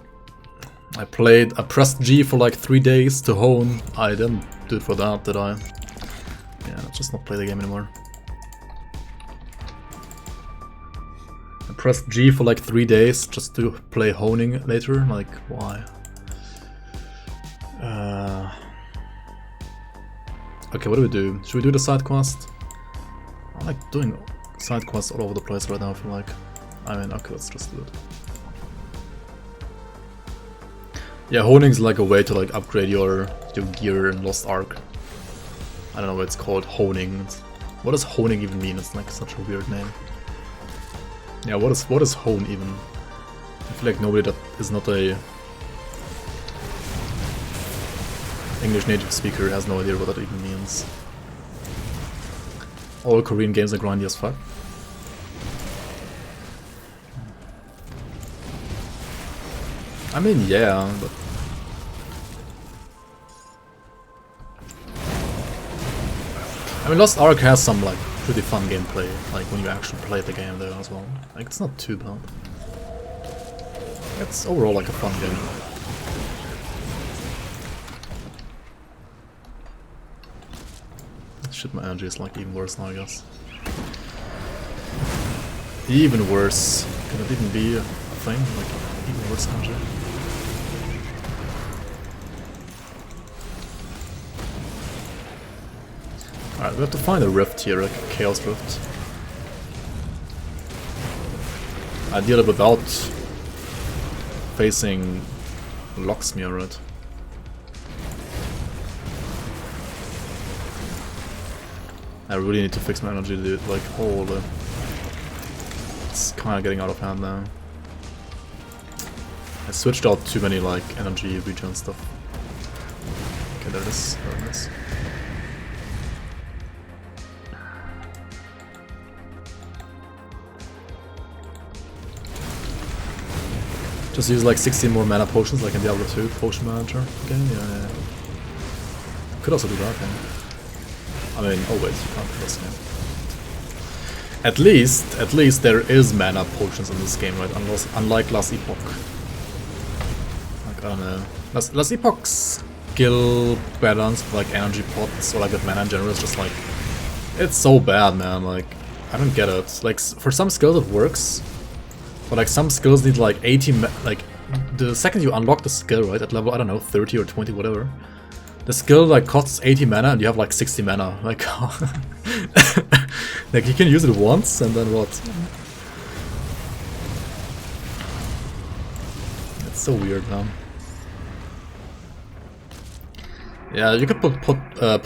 I pressed G for like 3 days to hone. I didn't do it for that, did I? Yeah, let's just not play the game anymore. I pressed G for like 3 days just to play honing later, like, why? Okay, what do we do? Should we do the side quest? I like doing side quests all over the place right now, I feel like. I mean, okay, let's just do it. Yeah, honing is like a way to like upgrade your gear in Lost Ark. I don't know what it's called, honing. What does honing even mean? It's like such a weird name. Yeah, what is hone even? I feel like nobody that is not a English native speaker has no idea what that even means. All Korean games are grindy as fuck. I mean, yeah, but... I mean, Lost Ark has some, like, pretty fun gameplay, like, when you actually play the game there as well. Like, it's not too bad. It's overall, like, a fun game. Shit, my energy is, like, even worse now, I guess. Even worse. Can it even be a thing? Like, even worse energy? Alright, we have to find a rift here, like a chaos rift. Ideally without facing Locksmere, right? I really need to fix my energy, dude. Like, holy. It's kinda getting out of hand now. I switched out too many, like, energy regen stuff. Okay, there it is. There it is. Just use like 16 more mana potions like in Diablo 2 potion manager. Okay, yeah. Could also do that, yeah. I mean, oh wait, you can't do this game. At least there is mana potions in this game, right? Unlike Last Epoch. Like, I don't know. Last Epoch's skill balance with like energy pots or like with mana in general is just like... It's so bad, man, like... I don't get it. Like, for some skills it works. But like some skills need like 80 like the second you unlock the skill, right, at level, I don't know, 30 or 20, whatever. The skill like costs 80 mana and you have like 60 mana. Like, like you can use it once and then what? It's so weird, man. Yeah, you could put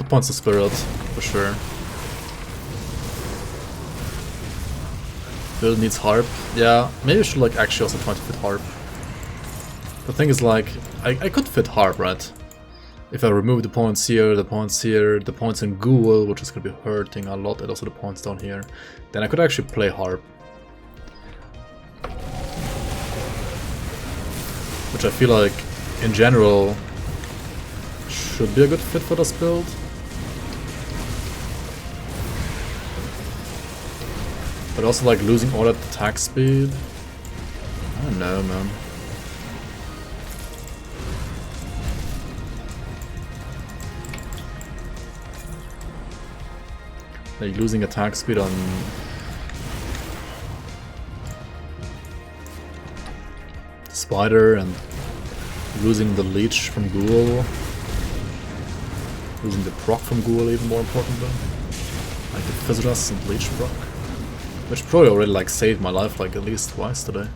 points to Spirit for sure. Build needs Harp. Yeah, maybe I should like actually also try to fit Harp. The thing is like, I could fit Harp, right? if I remove the points here, the points here, the points in Ghoul, which is gonna be hurting a lot, and also the points down here, then I could actually play Harp. Which I feel like, in general, should be a good fit for this build. But also like losing all that attack speed. I don't know, man. Like losing attack speed on Spider and losing the leech from Ghoul. Losing the proc from Ghoul even more important though. Like the Physitas and leech proc. Which probably already like saved my life like at least twice today.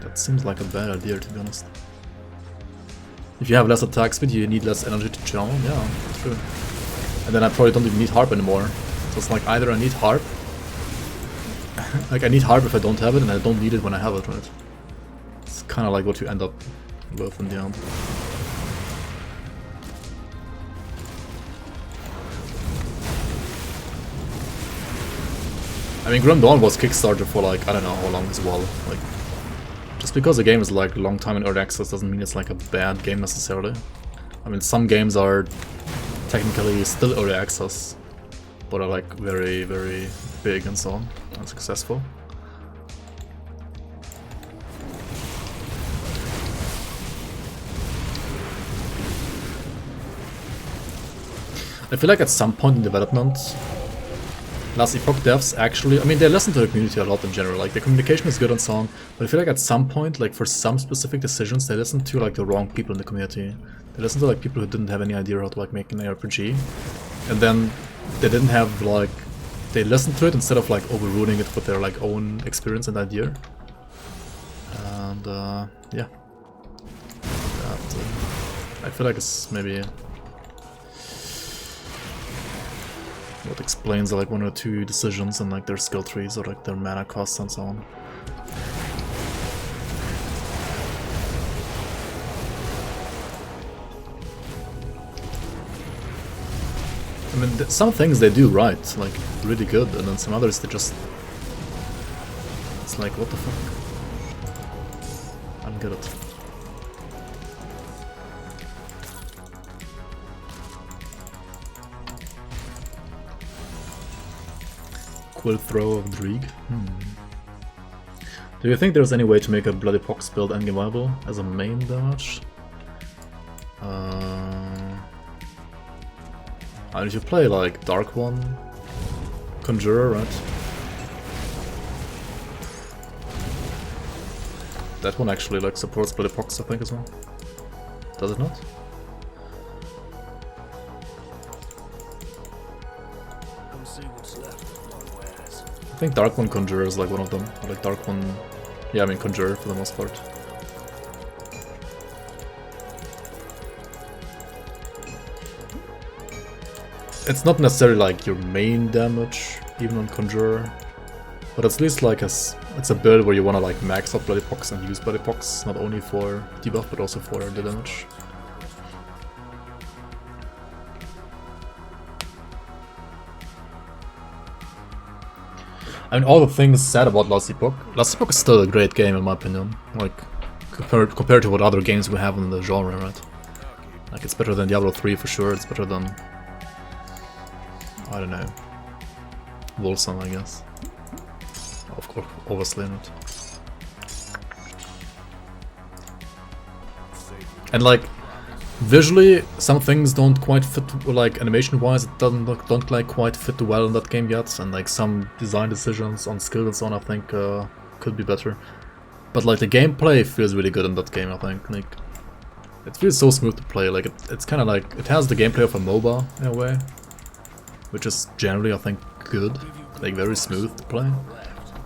That seems like a bad idea to be honest. If you have less attack speed, you need less energy to channel. Yeah, true. And then I probably don't even need Harp anymore. So it's like either I need Harp, like I need Harp if I don't have it, and I don't need it when I have it, right? It's kind of like what you end up with in the end. I mean, Grim Dawn was Kickstarter for like, I don't know how long as well. Like, just because a game is like a long time in early access doesn't mean it's like a bad game necessarily. I mean, some games are technically still early access, but are like very, very big and so on, and successful. I feel like at some point in development, Last Epoch devs actually, I mean, they listen to the community a lot in general, like the communication is good and so on, but I feel like at some point, like for some specific decisions, they listen to like the wrong people in the community. They listen to like people who didn't have any idea how to like make an RPG, and then they didn't have like, they listened to it instead of like overruling it with their like own experience and idea. And yeah, that, I feel like it's maybe what explains like one or two decisions and like their skill trees or like their mana costs and so on. I mean, some things they do right, like really good, and then some others they just... It's like, what the fuck? I don't get it. Quill Throw of Drieg? Do you think there's any way to make a Bloody Pox build endgame viable as a main damage? And if you play like Dark One, Conjurer, right? That one actually like supports Bloody Pox, I think, as well. Does it not? Come see what's left of my wares. I think Dark One Conjurer is like one of them. Or like Dark One, yeah, I mean Conjurer for the most part. It's not necessarily like your main damage, even on Conjurer, but at least like it's a build where you want to like max out Bloody Pox and use Bloody Pox not only for debuff but also for the damage. I mean, all the things said about Last Epoch is still a great game in my opinion, like compared to what other games we have in the genre, right? Like it's better than Diablo 3 for sure, it's better than, I don't know, Wolfson, I guess. Of course, obviously not. And like, visually, some things don't quite fit, like animation-wise, it don't like quite fit well in that game yet, and like some design decisions on skill and so on, I think could be better. But like the gameplay feels really good in that game, I think. Like, it feels so smooth to play. Like it's kind of like it has the gameplay of a MOBA in a way, which is generally, I think, good, like very smooth to play.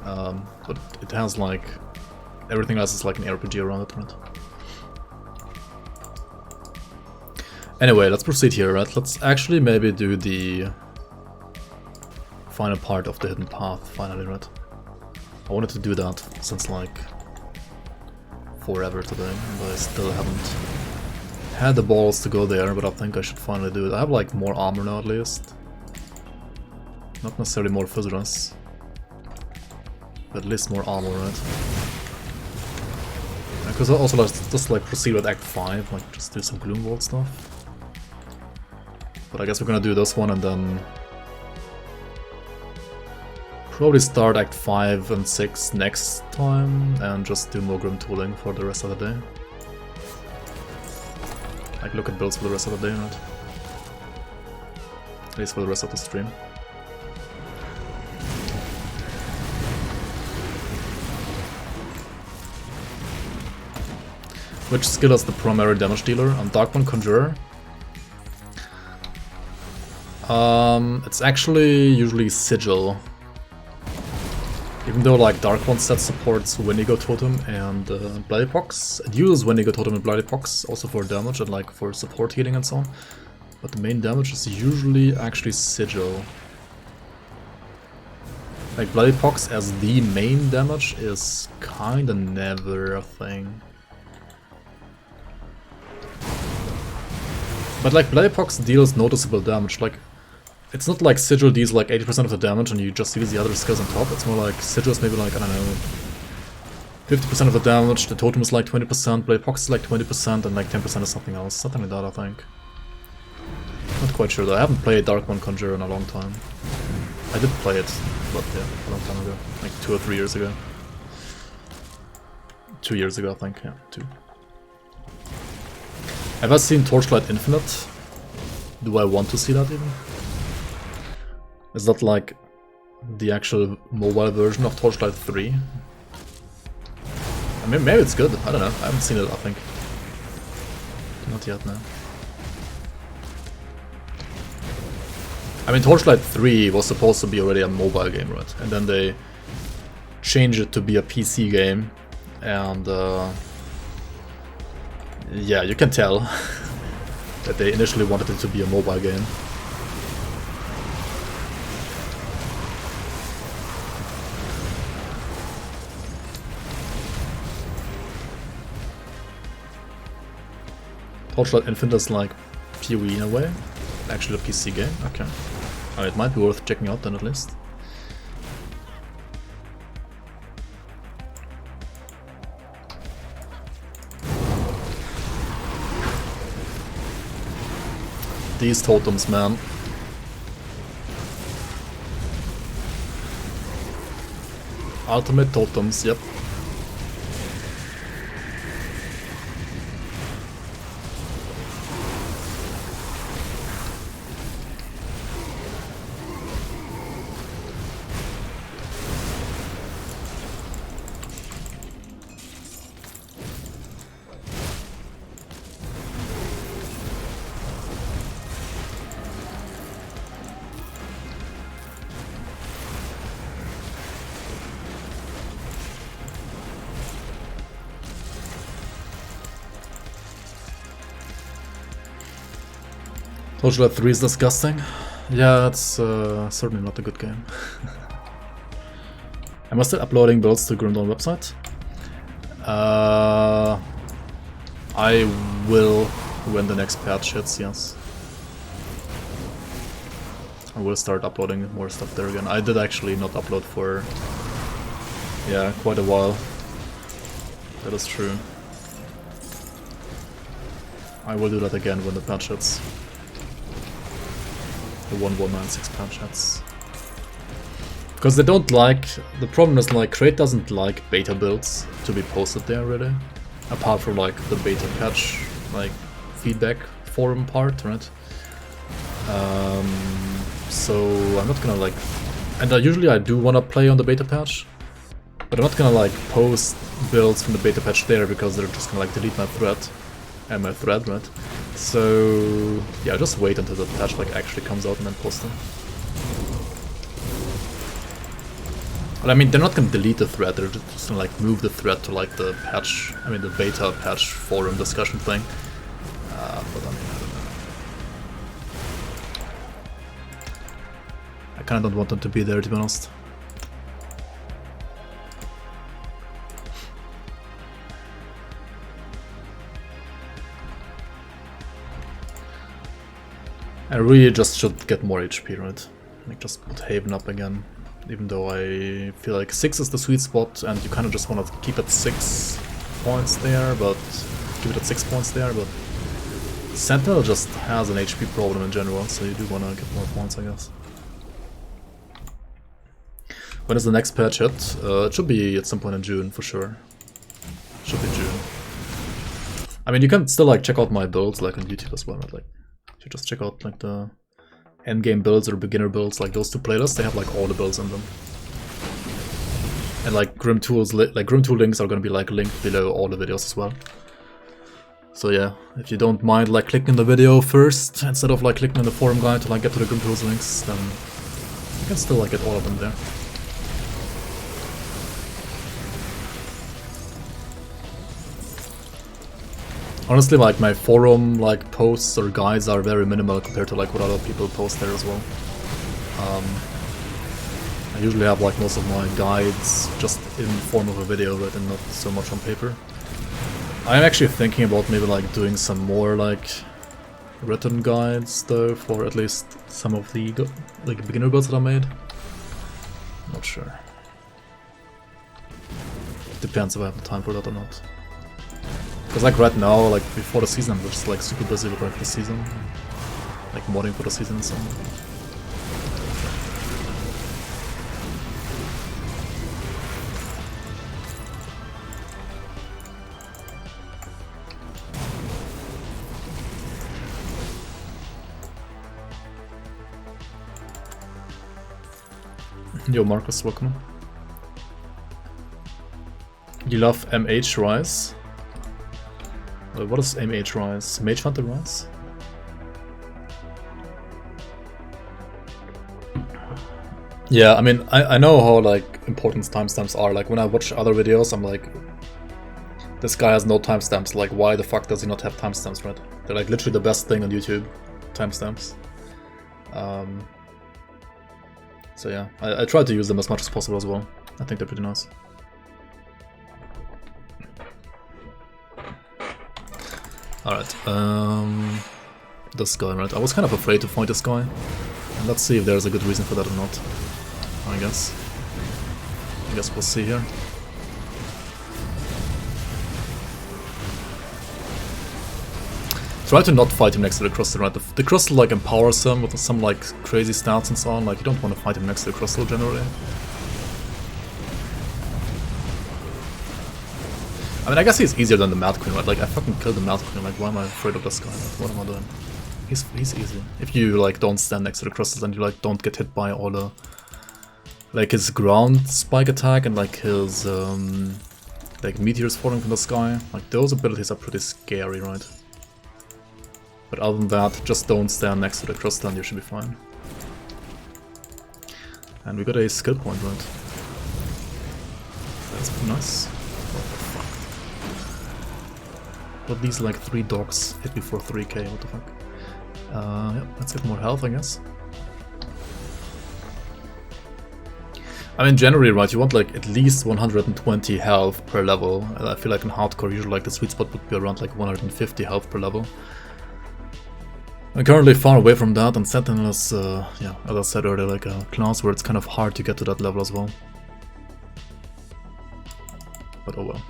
But it has like everything else is like an RPG around it, right? Anyway, let's proceed here, right? Let's actually maybe do the final part of the hidden path, finally, right? I wanted to do that since like forever today, and I still haven't had the balls to go there, but I think I should finally do it. I have like more armor now at least. Not necessarily more Fizz, but at least more armor, right? Because I also just like proceed with Act 5, like just do some Gloom Vault stuff. But I guess we're gonna do this one and then probably start Act 5 and 6 next time and just do more GRIMTOOLing for the rest of the day. Like look at builds for the rest of the day, right? At least for the rest of the stream. Which skill is the primary damage dealer? On Darkborn Conjurer? It's actually usually Sigil. Even though like Darkborn set supports Wendigo Totem and Bloody Pox. It uses Wendigo Totem and Bloody Pox also for damage and like for support healing and so on. But the main damage is usually actually Sigil. Like Bloody Pox as the main damage is kinda never a thing. But like Bloody Pox deals noticeable damage, like it's not like Sigil deals like 80% of the damage and you just use the other skills on top. It's more like Sigil is maybe like, I don't know, 50% of the damage, the totem is like 20%, Bloody Pox is like 20%, and like 10% is something else. Something like that, I think. Not quite sure though, I haven't played Darkborn Conjurer in a long time. I did play it, but yeah, a long time ago. Like 2 or 3 years ago. 2 years ago, I think, yeah, 2. Have I seen Torchlight Infinite? Do I want to see that even? Is that like the actual mobile version of Torchlight 3? I mean, maybe it's good, I don't know, I haven't seen it, I think. Not yet, no. I mean, Torchlight 3 was supposed to be already a mobile game, right? And then they changed it to be a PC game, and yeah, you can tell that they initially wanted it to be a mobile game. Torchlight Infinite is like PoE in a way, actually a PC game, okay. It might be worth checking out then at least. These totems, man. Ultimate totems, yep. Torchlight 3 is disgusting. Yeah, it's certainly not a good game. Am I still uploading builds to GRIMTOOLS website? I will when the next patch hits, yes. I will start uploading more stuff there again. I did actually not upload for, yeah, quite a while. That is true. I will do that again when the patch hits. The 1196 patch hits. Because they don't like, the problem is like Crate doesn't like beta builds to be posted there really. Apart from like the beta patch like feedback forum part, right? So I'm not gonna like, and usually I do wanna play on the beta patch, but I'm not gonna like post builds from the beta patch there because they're just gonna like delete my thread and my thread, right? So yeah, just wait until the patch like actually comes out and then post them. Well, I mean, they're not gonna delete the thread, they're just gonna like move the thread to like the patch, I mean the beta patch forum discussion thing. But I mean, I don't know. I kinda don't want them to be there, to be honest. I really just should get more HP, right? Like just put Haven up again. Even though I feel like 6 is the sweet spot and you kind of just want to keep it 6 points there, but keep it at 6 points there, but Sentinel just has an HP problem in general, so you do want to get more points, I guess. When is the next patch hit? It should be at some point in June, for sure. Should be June. I mean, you can still like check out my builds like on YouTube as well, right? Like, you just check out like the endgame builds or beginner builds, like those two playlists, they have like all the builds in them. And like GRIMTOOLS, like GRIMTOOL links are gonna be like linked below all the videos as well. So yeah, if you don't mind like clicking the video first, instead of like clicking on the forum guide to like get to the GRIMTOOLS links, then you can still like get all of them there. Honestly, like my forum like posts or guides are very minimal compared to like what other people post there as well. I usually have like most of my guides just in form of a video, but not so much on paper. I'm actually thinking about maybe like doing some more like written guides though for at least some of the like beginner builds that I made. Not sure. Depends if I have the time for that or not. Because like right now, like before the season, I'm just like super busy with like the season, like modding for the season and so on. Yo Marcus, welcome. You love MH Rise? What is MH Rise? Mage Hunter Rise? Yeah, I mean, I know how like important timestamps are. Like when I watch other videos, I'm like, this guy has no timestamps. Like, why the fuck does he not have timestamps, right? They're like literally the best thing on YouTube, timestamps. So yeah, I try to use them as much as possible as well. I think they're pretty nice. Alright, this guy, right? I was kind of afraid to fight this guy. And let's see if there's a good reason for that or not. I guess we'll see here. Try to not fight him next to the crystal, right? The crystal like empowers him with some like crazy stats and so on. Like you don't want to fight him next to the crystal generally. I mean, I guess he's easier than the Mad Queen, right? Like, I fucking killed the Mad Queen, like, why am I afraid of this guy? Like, what am I doing? He's easy. If you, like, don't stand next to the crystals and you, like, don't get hit by all the... Like, his ground spike attack and, like, his, like, meteors falling from the sky. Like, those abilities are pretty scary, right? But other than that, just don't stand next to the crystal and you should be fine. And we got a skill point, right? That's pretty nice. But these like 3 dogs hit me for 3k, what the fuck. Yeah, let's get more health, I guess. I mean, generally, right, you want like at least 120 health per level. I feel like in hardcore, usually like the sweet spot would be around like 150 health per level. I'm currently far away from that, and Sentinel is, yeah, as I said earlier, like a class where it's kind of hard to get to that level as well. But oh well.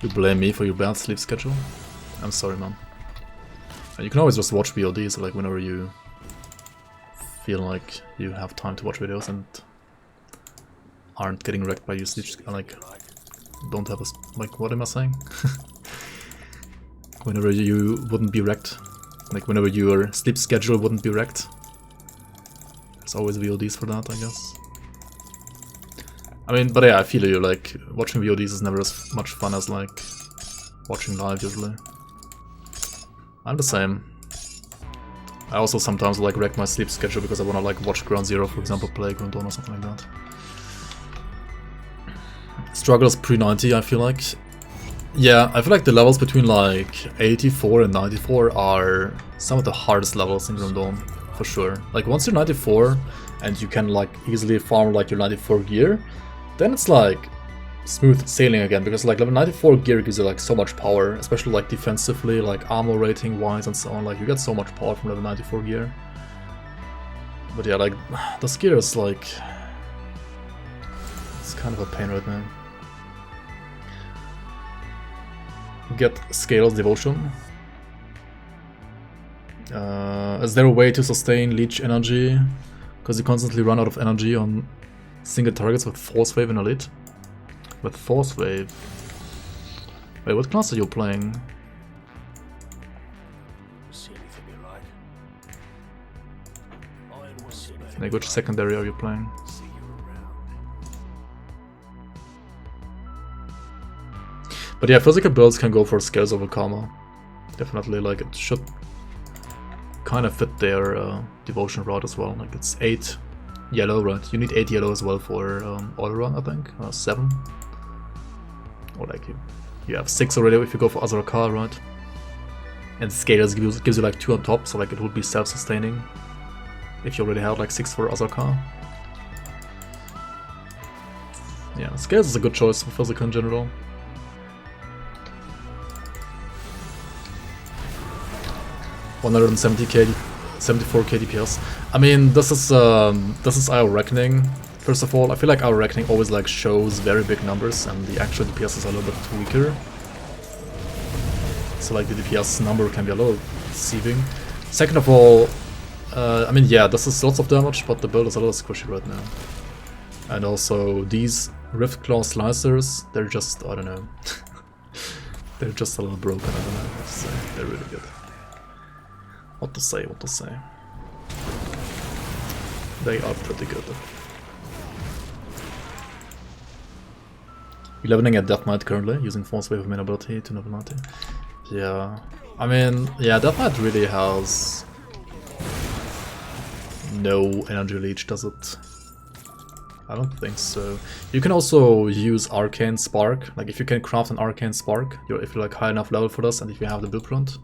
You blame me for your bad sleep schedule? I'm sorry, man. And you can always just watch VODs, like whenever you feel like you have time to watch videos and aren't getting wrecked by your sleep, like don't have a, like, what am I saying? Whenever you wouldn't be wrecked, like whenever your sleep schedule wouldn't be wrecked. There's always VODs for that, I guess. I mean, but yeah, I feel you, like, watching VODs is never as much fun as, like, watching live, usually. I'm the same. I also sometimes, like, wreck my sleep schedule because I wanna, like, watch Ground Zero, for example, play Ground Dawn or something like that. Struggles pre-90, I feel like. Yeah, I feel like the levels between, like, 84 and 94 are some of the hardest levels in Ground Dawn, for sure. Like, once you're 94, and you can, like, easily farm, like, your 94 gear, then it's like smooth sailing again, because like level 94 gear gives you like so much power, especially like defensively, like armor rating wise and so on. Like you get so much power from level 94 gear. But yeah, like this gear is like, it's kind of a pain right now. Get Scales Devotion. Is there a way to sustain leech energy? Because you constantly run out of energy on single targets with Force Wave in Elite. With Force Wave. Wait, what class are you playing? See anything you like? Iron will see anything Like, which secondary are you playing? see you around. But yeah, physical builds can go for Scales over Karma. Definitely, like, it should kind of fit their devotion route as well. Like, it's 8 yellow, right? You need 8 yellow as well for Oil Run, I think. 7. Or like, you have 6 already if you go for Azrakar, right? And Scales gives you like 2 on top, so like it would be self-sustaining if you already had like 6 for Azrakar. Yeah, Scales is a good choice for physical in general. $170k, 74k DPS. I mean, this is our reckoning. First of all, I feel like our reckoning always like shows very big numbers, and the actual DPS is a little bit weaker. So like the DPS number can be a little deceiving. Second of all, I mean, yeah, this is lots of damage, but the build is a little squishy right now. And also these Rift Claw Slicers, they're just, I don't know, they're just a little broken. I don't know what to say. They're really good. What to say, what to say. They are pretty good. You're leveling at Death Knight currently, using Force Wave of main ability to level 90. Yeah, I mean, yeah, Death Knight really has no energy leech, does it? I don't think so. You can also use Arcane Spark, like if you can craft an Arcane Spark, if you're like high enough level for this and if you have the blueprint.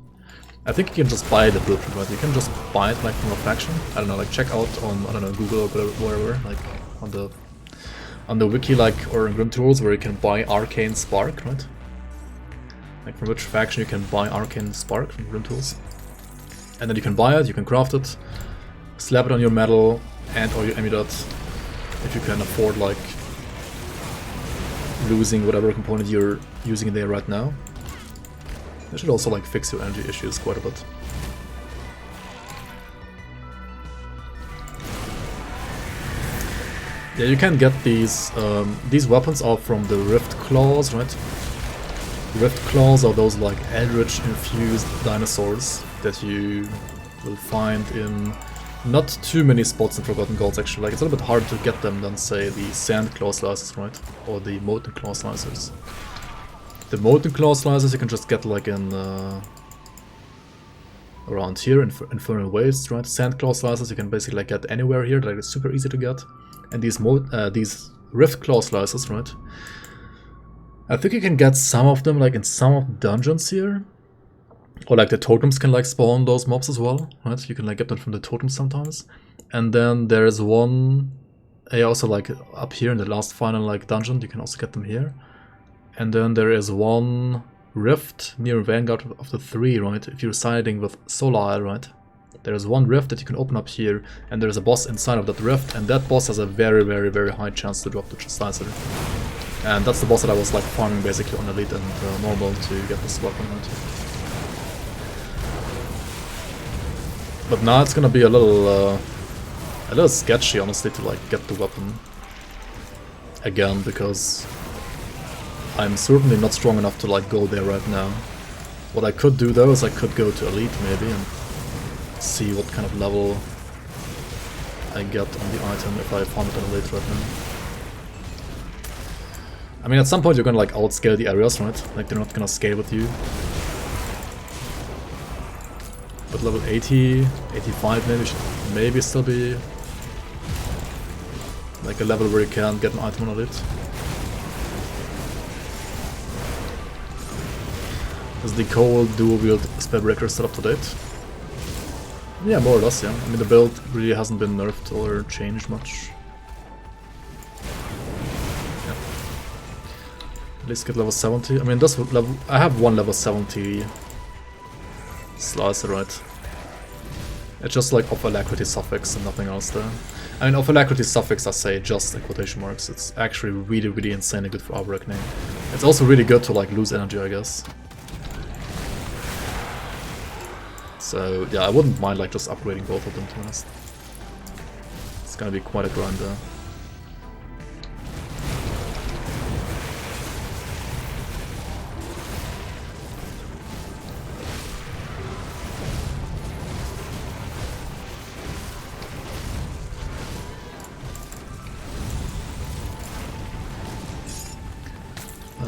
I think you can just buy the blueprint, right? You can just buy it like from a faction. I don't know, like check out on, I don't know, Google or whatever, like on the wiki, like, or in GRIMTOOLS, where you can buy Arcane Spark, right? Like from which faction you can buy Arcane Spark from GRIMTOOLS. And then you can buy it, you can craft it, slap it on your medal and or your amulet, if you can afford like losing whatever component you're using there right now. That should also like fix your energy issues quite a bit. Yeah, you can get these weapons are from the Rift Claws, right? Rift Claws are those like Eldritch infused dinosaurs that you will find in not too many spots in Forgotten Gods actually. Like it's a little bit harder to get them than say the Sand Claw Slicers, right? Or the Molten Claw Slicers. The Molten Claw Slicers you can just get like in around here in Infernal Waves, right? Sand Claw Slicers you can basically like get anywhere here, like it's super easy to get. And these Rift Claw Slicers, right? I think you can get some of them like in some of the dungeons here. Or like the totems can like spawn those mobs as well, right? You can like get them from the totems sometimes. And then there's one, also like up here in the last final like dungeon, you can also get them here. And then there is one rift near Vanguard of the 3, right? If you're siding with Solar, right? There's one rift that you can open up here, and there's a boss inside of that rift, and that boss has a very, very, very high chance to drop the Slicer. And that's the boss that I was like farming basically on Elite and Normal to get this weapon, right? But now it's gonna be a little sketchy, honestly, to like get the weapon again, because I'm certainly not strong enough to like go there right now. What I could do though is I could go to Elite maybe and see what kind of level I get on the item if I farm it on Elite right now. I mean, at some point you're gonna like outscale the areas, right? Like they're not gonna scale with you. But level 80, 85 maybe should maybe still be like a level where you can get an item on Elite. Is the Cold dual wield Spellbreaker still up to date? Yeah, more or less, yeah. I mean, the build really hasn't been nerfed or changed much. Yeah. At least get level 70. I mean, this level, I have one level 70 slicer, right? It's just like of alacrity suffix and nothing else there. I mean, of alacrity suffix, I say just in quotation marks. It's actually really, really insanely good for our reckoning. It's also really good to like lose energy, I guess. So yeah, I wouldn't mind like just upgrading both of them, to be honest. It's gonna be quite a grind there.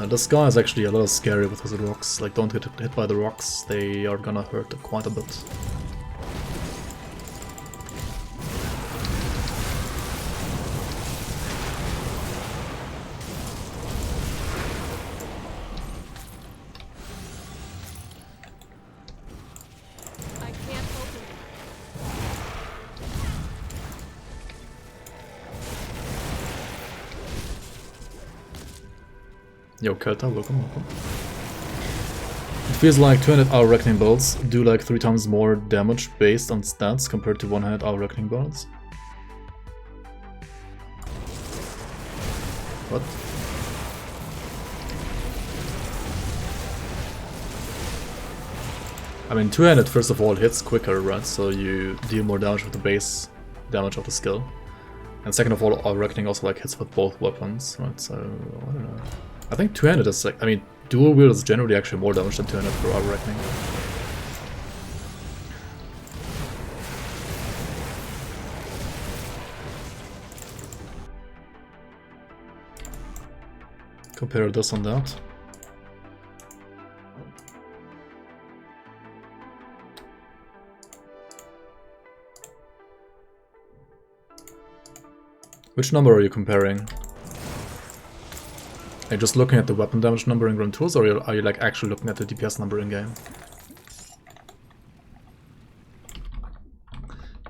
This guy is actually a little scary with his rocks. Like, don't get hit by the rocks, they are gonna hurt quite a bit. I can't open it. Yo, Kelta, welcome. It feels like 200 hour reckoning bolts do like 3 times more damage based on stats compared to 100 hour reckoning bolts. What? I mean, 200 first of all hits quicker, right? So you deal more damage with the base damage of the skill. And second of all, our reckoning also like hits with both weapons, right? So, I don't know. I think 200 is like, I mean, dual wield is generally actually more damage than 200 for our reckoning. Compare this on that. Which number are you comparing? Are you just looking at the weapon damage number in GRIMTOOLS, or are you like actually looking at the DPS number in game?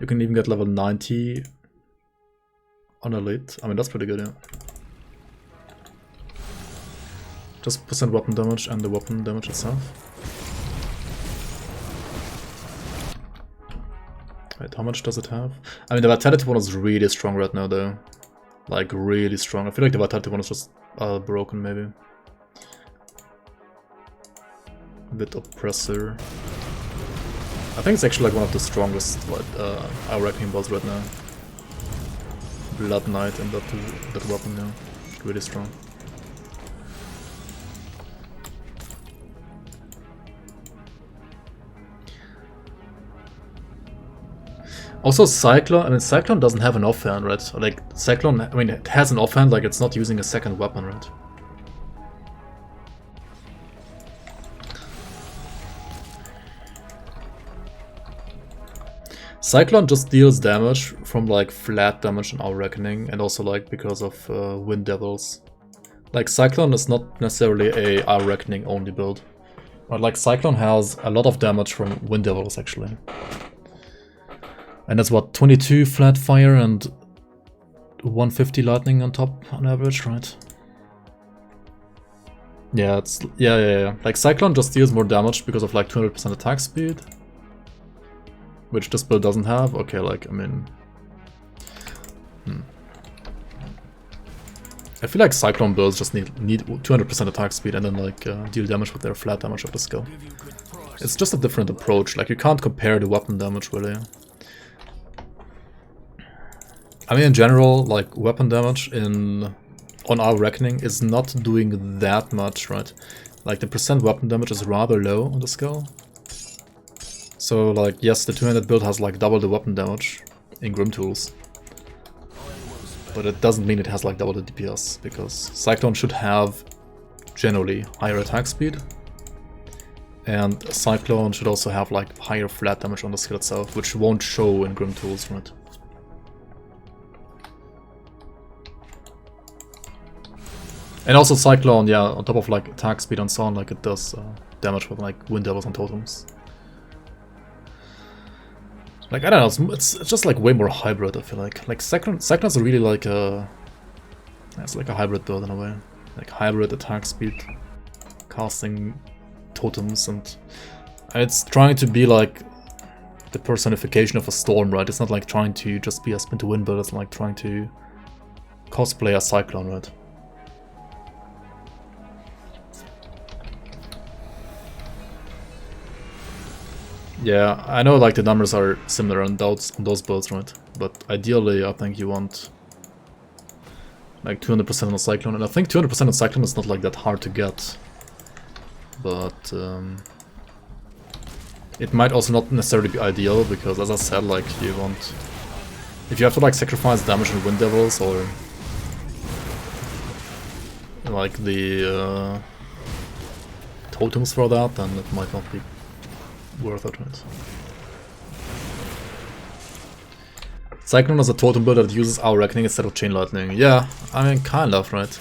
You can even get level 90 on Elite. I mean, that's pretty good, yeah. Just percent weapon damage and the weapon damage itself. Wait, how much does it have? I mean, the Vitality one is really strong right now, though. Like, really strong. I feel like the Vitality one is just broken, maybe. A bit oppressor. I think it's actually like one of the strongest our reckoning boss right now. Blood Knight and that weapon, yeah. Really strong. Also Cyclone, I mean Cyclone doesn't have an offhand, right? Like Cyclone, I mean it has an offhand, like it's not using a second weapon, right? Cyclone just deals damage from like flat damage in our reckoning, and also like because of Wind Devils. Like Cyclone is not necessarily a our reckoning only build. But like Cyclone has a lot of damage from Wind Devils actually. And that's what, 22 flat fire and 150 lightning on top on average, right? Yeah, it's yeah. Like Cyclone just deals more damage because of like 200% attack speed, which this build doesn't have. Okay, like I mean, I feel like Cyclone builds just need 200% attack speed and then like deal damage with their flat damage of the skill. It's just a different approach. Like you can't compare the weapon damage really. I mean, in general, like weapon damage on our reckoning is not doing that much, right? Like the percent weapon damage is rather low on the skill. So, like, yes, the 200 build has like double the weapon damage in GRIMTOOLS, but it doesn't mean it has like double the DPS, because Cyclone should have generally higher attack speed, and Cyclone should also have like higher flat damage on the skill itself, which won't show in GRIMTOOLS, right? And also Cyclone, yeah, on top of like attack speed and so on, like it does damage with like Wind Devils and Totems. Like, I don't know, it's just like way more hybrid, I feel like. Like Cyclone's really like a... It's like a hybrid build in a way. like hybrid attack speed, casting totems, and it's trying to be like the personification of a storm, right? It's not like trying to just be a spin to win build, it's like trying to cosplay a cyclone, right? Yeah, I know like the numbers are similar on those builds, right? But ideally I think you want like 200% on a cyclone, and I think 200% on cyclone is not like that hard to get. But it might also not necessarily be ideal, because as I said, like you want, if you have to like sacrifice damage on Wind Devils or like the totems for that, then it might not be worth it, right? Cyclone is a totem build that uses Our Reckoning instead of Chain Lightning. Yeah, I mean, kind of, right?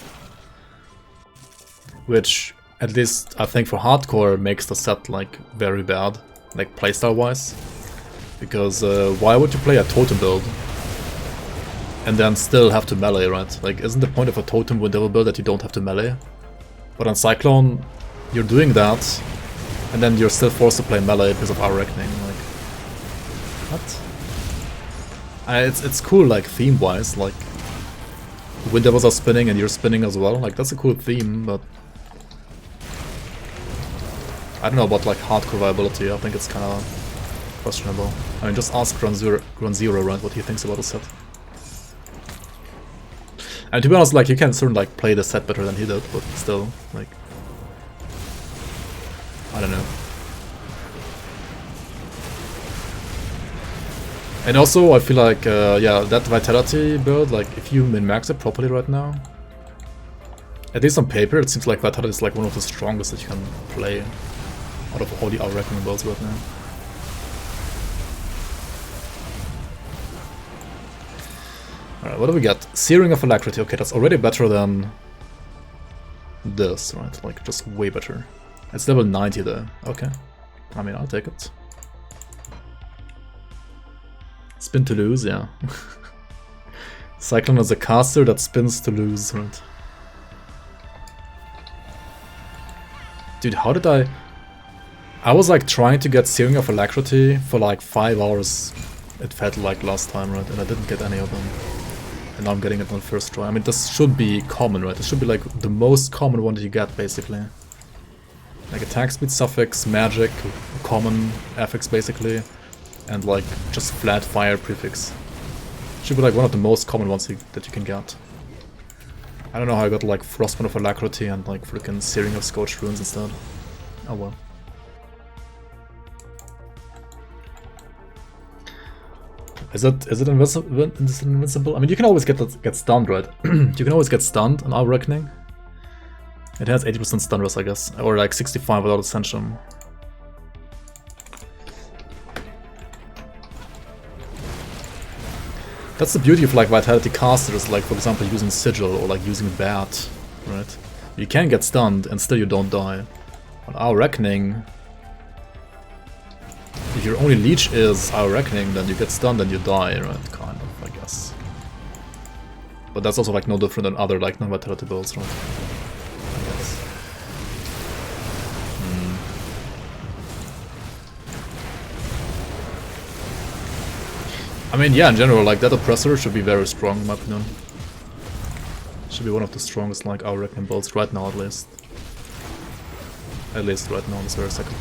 Which, at least I think for hardcore, makes the set like very bad, like playstyle wise. Because why would you play a totem build and then still have to melee, right? Like, isn't the point of a totem Wind Devil build that you don't have to melee? But on Cyclone, you're doing that, and then you're still forced to play melee because of Our Reckoning. Like, what? It's cool, like theme wise. Like, Wind Devils are spinning and you're spinning as well. Like, that's a cool theme, but I don't know about like hardcore viability. I think it's kind of questionable. I mean, just ask Ground Zero, right, what he thinks about the set. And to be honest, like, you can certainly like play the set better than he did, but still, like, I don't know. And also, I feel like, yeah, that Vitality build, like, if you min-max it properly right now, at least on paper, it seems like Vitality is like one of the strongest that you can play out of all the Our Reckoning builds right now. Alright, what do we get? Searing of Alacrity. Okay, that's already better than this, right? Like, just way better. It's level 90 though. Okay. I mean, I'll take it. Spin to lose, yeah. Cyclone is a caster that spins to lose, right? Dude, how did I was like trying to get Searing of Alacrity for like 5 hours, it felt like last time, right? And I didn't get any of them. And now I'm getting it on first try. I mean, this should be common, right? This should be like the most common one that you get, basically. Like attack speed suffix, magic, common affix, basically. And like just flat fire prefix. Should be like one of the most common ones that you can get. I don't know how I got like Frostbite of Alacrity and like freaking Searing of Scorched Ruins instead. Oh well. Is it invincible? I mean, you can always get stunned, right? You can always get stunned on Our Reckoning. It has 80% stun rest, I guess, or like 65 without Ascension. That's the beauty of like Vitality casters, like for example using Sigil or like using Bat, right? You can get stunned and still you don't die. On Our Reckoning, if your only leech is Our Reckoning, then you get stunned and you die, right? Kind of, I guess. But that's also like no different than other like non-Vitality builds, right? I guess. I mean, yeah, in general, like that Oppressor should be very strong in my opinion. Should be one of the strongest like Our Reckoning builds right now, at least. At least right now, this very second.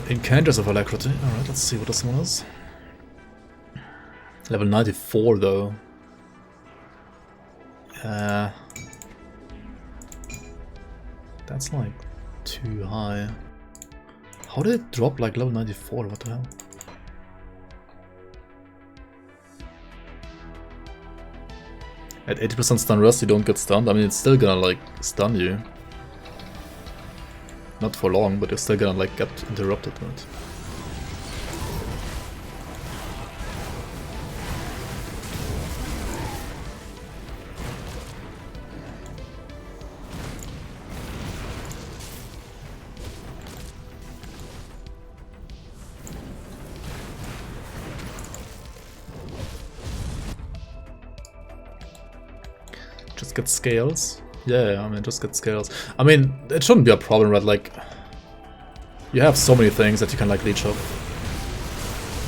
Incanters of Alacrity. Alright, let's see what this one is. Level 94 though. That's like too high. How did it drop like level 94? What the hell? At 80% stun rest you don't get stunned. I mean, it's still gonna like stun you. Not for long, but you're still gonna like get interrupted, right? Just get scales. Yeah, I mean, just get scales. I mean, it shouldn't be a problem, right? Like, you have so many things that you can like leech up.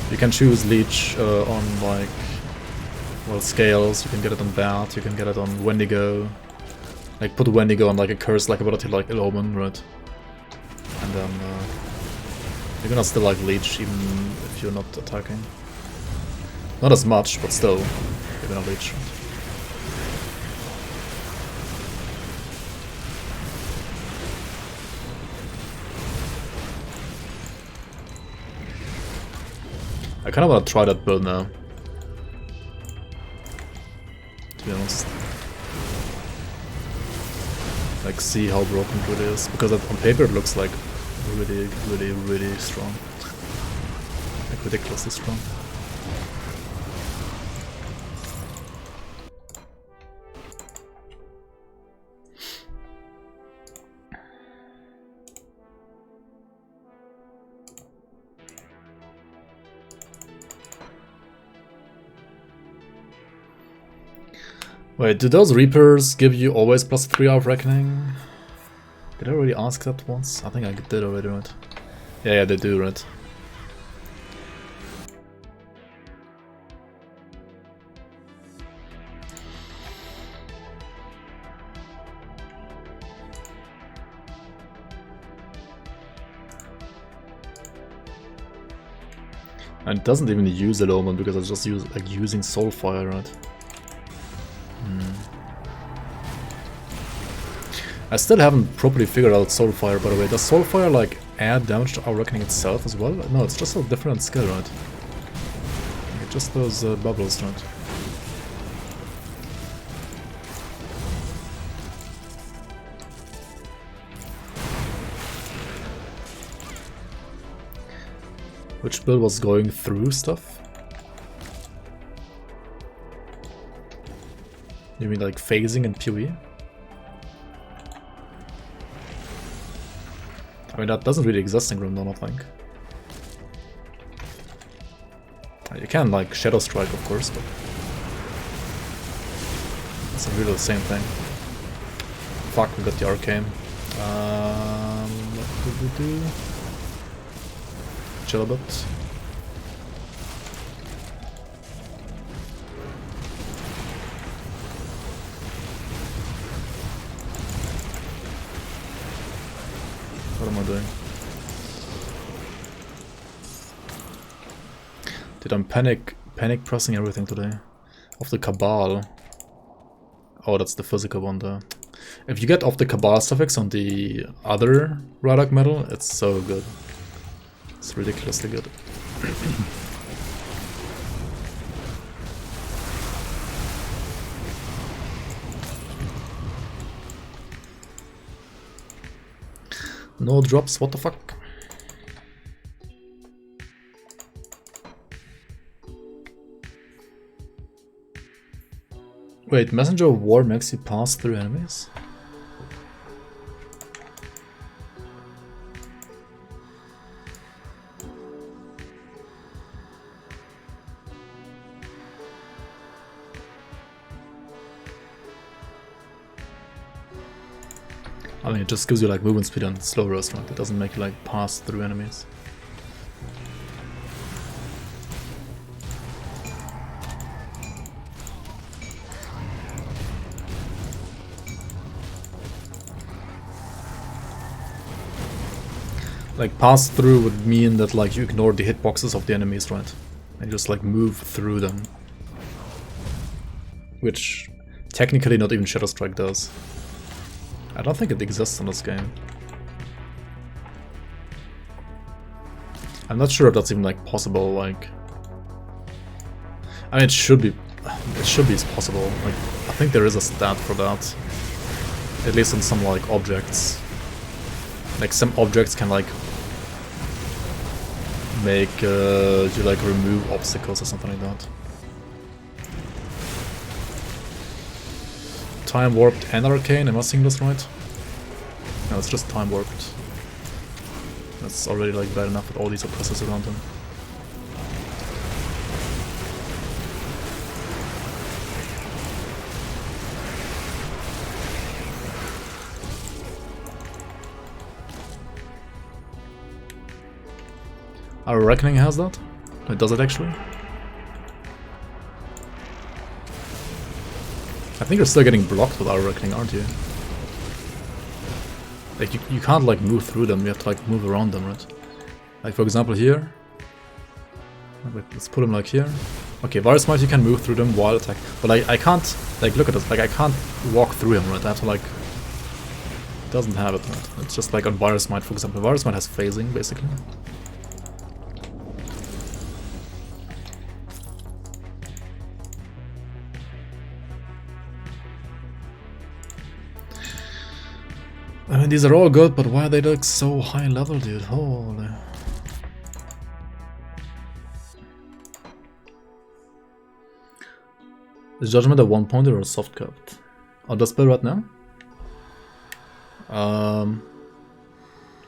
You can choose leech on like, well, scales. You can get it on bat. You can get it on Wendigo. Like put Wendigo on like a curse like ability like Omen, right? And then you're gonna still like leech even if you're not attacking. Not as much, but still you're gonna leech. Right? I kind of want to try that build now, to be honest. Like, see how broken it is, because on paper it looks like really, really, really strong. Like, ridiculously strong. Wait, do those Reapers give you always +3 out of Reckoning? Did I already ask that once? I think I did already, right? Yeah, they do, right? And it doesn't even use an Omen because I just use like using Soulfire, right? I still haven't properly figured out Soulfire, by the way. Does Soulfire like add damage to our Reckoning itself as well? No, it's just a different skill, right? Like, just those bubbles, right? Which build was going through stuff? You mean like phasing and PoE? I mean, that doesn't really exist in Grim, I think. You can, like, Shadow Strike, of course, but it's not really the same thing. Fuck, we got the Arcane. What did we do? Chill a bit. What am I doing? Dude, I'm panic pressing everything today. Off the Cabal. Oh, that's the physical one there. If you get off the Cabal suffix on the other Radak medal, it's so good. It's ridiculously good. No drops, what the fuck? Wait, Messenger of War makes you pass through enemies? I mean, it just gives you like movement speed and slow rest, right? It doesn't make you like pass through enemies. Like pass through would mean that like you ignore the hitboxes of the enemies, right? And just like move through them. Which technically not even Shadow Strike does. I don't think it exists in this game. I'm not sure if that's even like possible, like... I mean, it should be possible. Like, I think there is a stat for that. At least in some like objects. Like some objects can like make you like remove obstacles or something like that. Time warped and arcane, am I seeing this right? No, it's just time warped. That's already like bad enough with all these oppressors around him. Our Reckoning has that? It does it actually? I think you're still getting blocked with our Reckoning, aren't you? Like, you can't like move through them, you have to like move around them, right? Like, for example, here. Wait, let's put them like here. Okay, Virus Might you can move through them while attack. But like, I can't, like, look at this, like, I can't walk through him, right? I have to like... It doesn't have it, right? It's just like on Virus Might, for example. Virus Might has phasing, basically. I mean, these are all good, but why are they like so high level, dude? Holy... Is Judgment a one pointer or a soft capped? Oh, does spell right now?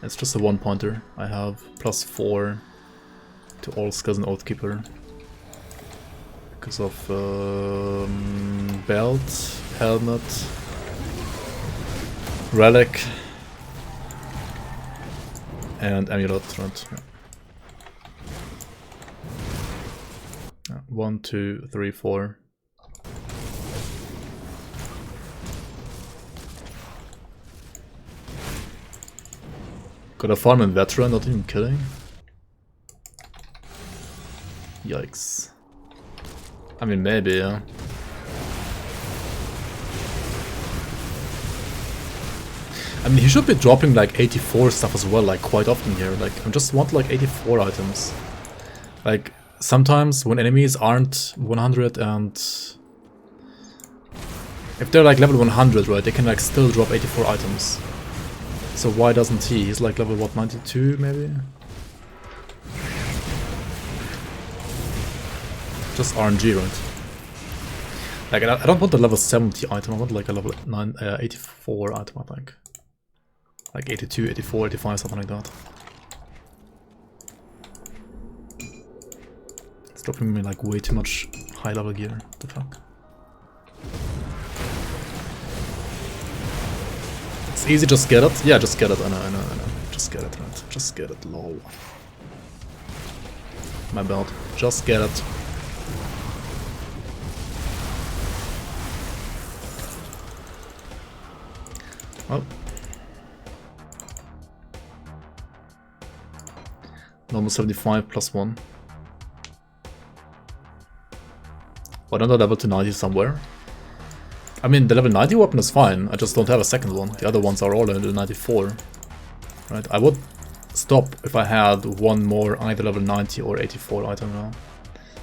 It's just a one pointer. I have +4 to all skills and Oathkeeper because of belt, helmet, relic, and amulet. Right? Yeah. 1, 2, 3, 4. Got a farm in veteran, not even kidding. Yikes. I mean, maybe, yeah. I mean, he should be dropping like 84 stuff as well, like quite often here. Like, I just want like 84 items. Like, sometimes when enemies aren't 100 and... If they're like level 100, right, they can like still drop 84 items. So why doesn't he? He's like level, what, 92 maybe? Just RNG, right? Like, I don't want the level 70 item, I want like a level 84 item, I think. Like 82, 84, 85, something like that. It's dropping me like way too much high level gear, what the fuck? It's easy, just get it? Yeah, just get it, I know. Just get it, right? Just get it, lol. My bad. Just get it. Oh. Normal 75 +1. Why don't I level to 90 somewhere? I mean, the level 90 weapon is fine, I just don't have a second one. The other ones are all level 94. Right, I would stop if I had one more either level 90 or 84 item now.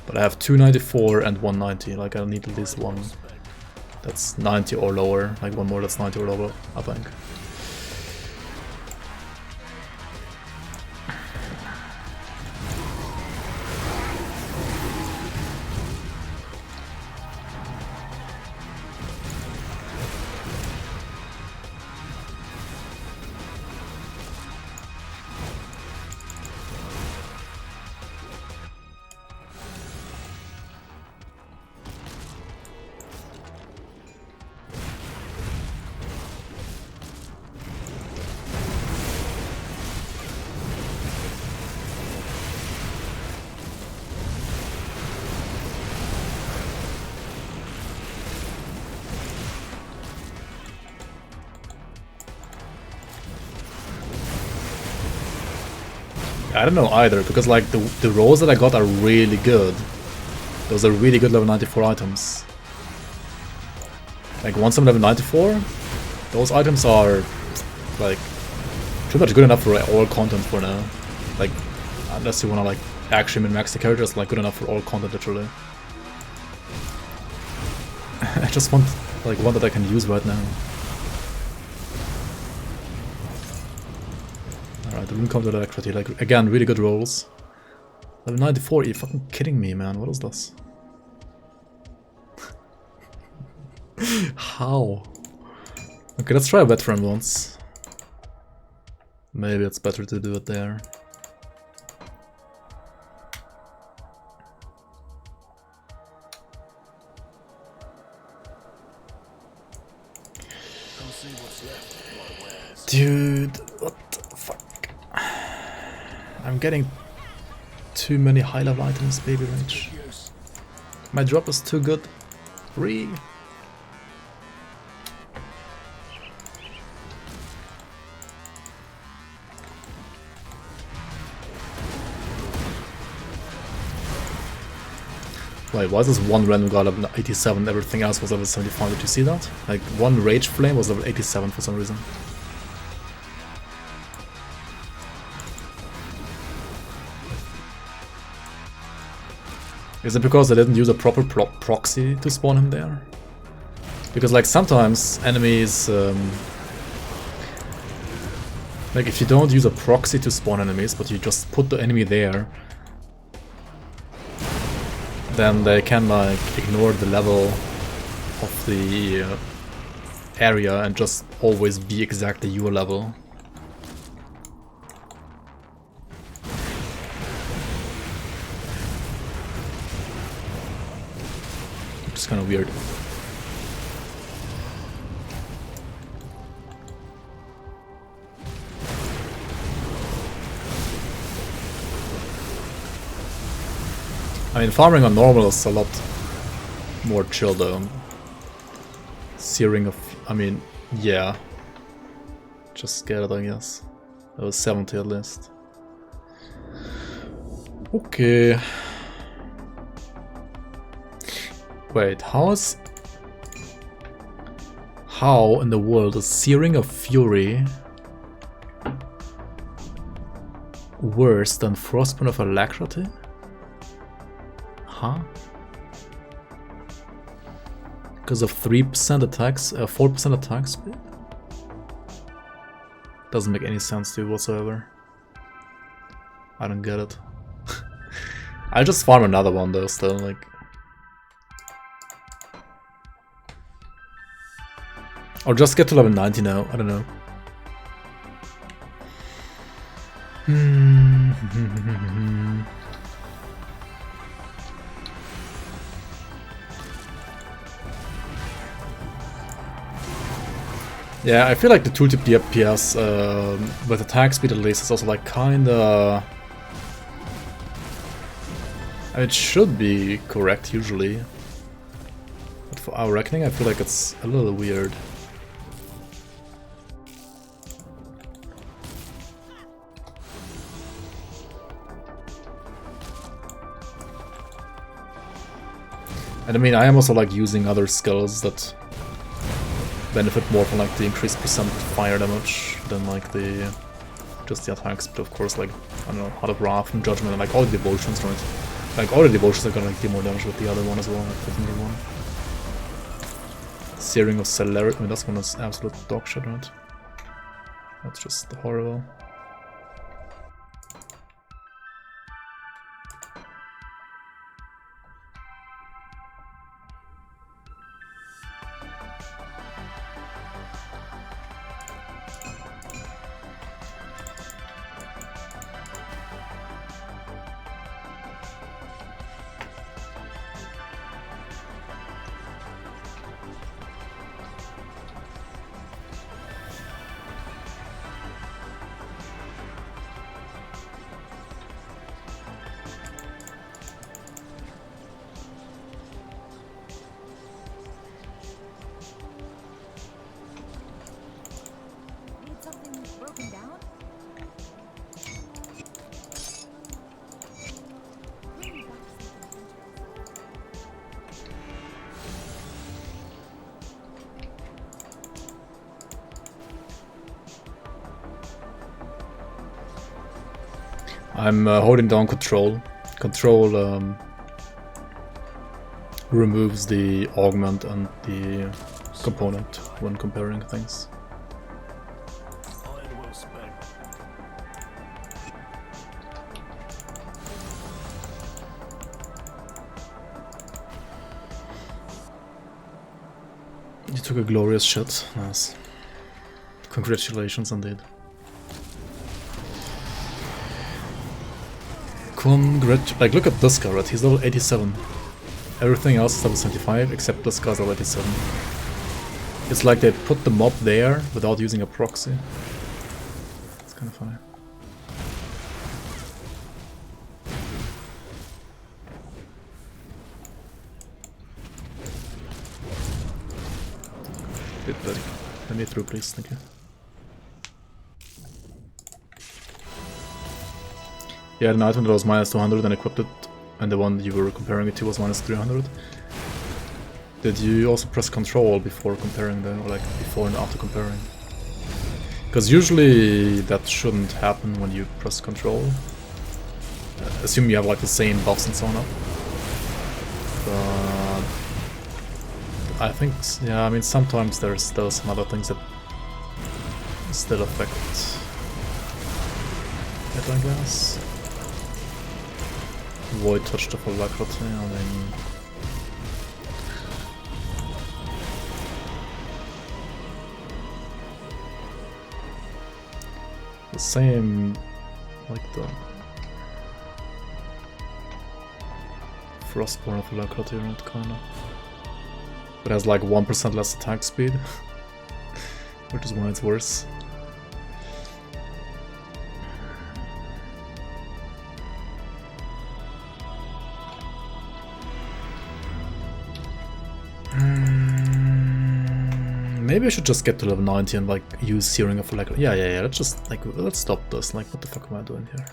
But I have 294 and 190, like I need at least one that's 90 or lower, like one more that's 90 or lower, I think. I don't know either, because like the rolls that I got are really good. Those are really good level 94 items. Like once I'm level 94, those items are like pretty much good enough for all content for now. Like unless you wanna like actually min-max the characters, like good enough for all content literally. I just want like one that I can use right now. Alright, the room comes with electricity, like again, really good rolls. Level 94, are you fucking kidding me, man? What is this? How? Okay, let's try a veteran once. Maybe it's better to do it there. Dude, what the fuck? I'm getting too many high level items, baby rage. My drop is too good. Free. Wait, why is this one random guy level 87, everything else was level 75, did you see that? Like, one Rage Flame was level 87 for some reason. Is it because they didn't use a proper proxy to spawn him there? Because like sometimes enemies... like if you don't use a proxy to spawn enemies, but you just put the enemy there, then they can like ignore the level of the area and just always be exactly your level. Which is kind of weird. I mean, farming on normal is a lot more chill though. Searing of... I mean, yeah. Just get it, I guess. That was 70 at least. Okay. Wait, how in the world is Searing of Fury worse than Frostburn of Alacrity? Huh? Because of 3% attacks, 4% attack speed? Doesn't make any sense to you whatsoever. I don't get it. I'll just farm another one though still, like... Or just get to level 90 now, I don't know. Yeah, I feel like the tooltip DPS with attack speed at least is also like kinda... It should be correct usually. But for our reckoning I feel like it's a little weird. And I mean, I am also like using other skills that benefit more from like the increased percent fire damage than like the just the attacks, but of course like I don't know, Heart of Wrath and Judgment and like all the devotions, right? Like all the devotions are gonna like do more damage with the other one as well, like the new one. Searing of Celerity, I mean that's one that's absolute dog shit, right? That's just horrible. I'm holding down control. Control removes the augment and the component when comparing things. You took a glorious shot. Nice. Congratulations indeed. Like, look at this guy, right? He's level 87. Everything else is level 75, except this guy's level 87. It's like they put the mob there without using a proxy. It's kind of funny. Let me through, please. Thank you. Yeah, an item that was minus 200 and equipped it, and the one you were comparing it to was minus 300. Did you also press control before comparing them, or like before and after comparing? Because usually that shouldn't happen when you press control. Assume you have like the same buffs and so on up. But I think, yeah, I mean sometimes there's still some other things that still affect it, I guess. Void touch the alacrity, I mean... The same, like the Frostborn of alacrity, right, kinda. But has like 1% less attack speed, which is why it's worse. Maybe I should just get to level 90 and like use Searing of Alacrity. Yeah, let's just like, let's stop this. Like, what the fuck am I doing here?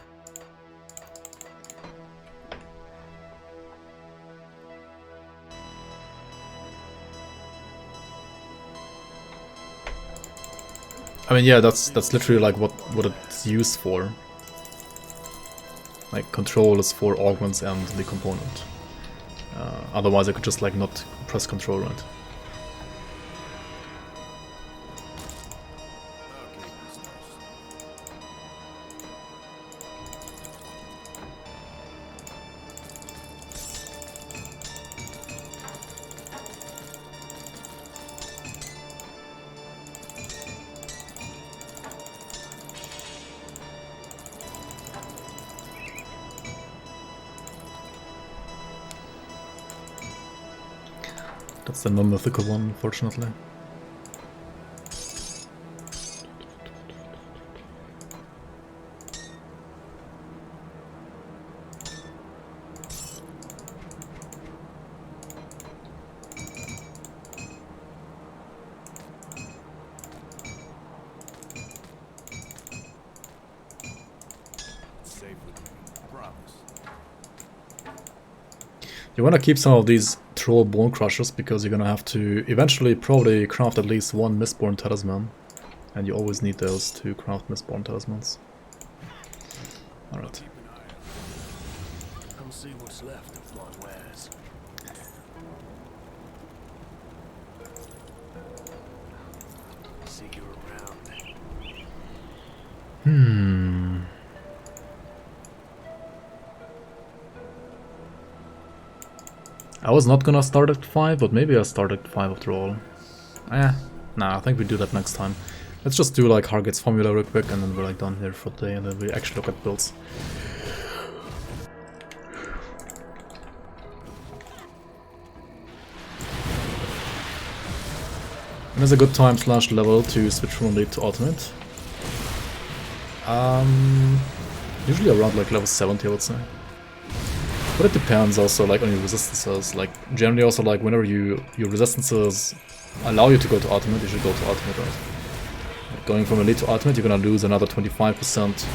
I mean, yeah, that's literally like what it's used for. Like, control is for augments and the component. Otherwise I could just like not press control, right? That's the non-mythical one, unfortunately. You want to keep some of these troll bone crushers because you're gonna have to eventually probably craft at least one Mistborn talisman, and you always need those to craft Mistborn talismans. Alright. Come see what's left of my wares. See you around. I was not gonna start at 5, but maybe I'll start at 5 after all. Nah, I think we do that next time. Let's just do like Hargate's formula real quick, and then we're like done here for the day, and then we actually look at builds. And it's a good time / level to switch from elite to ultimate. Usually around like level 70, I would say. But it depends also like on your resistances. Like generally also like whenever your resistances allow you to go to ultimate, you should go to ultimate, right? Like going from elite to ultimate, you're gonna lose another 25%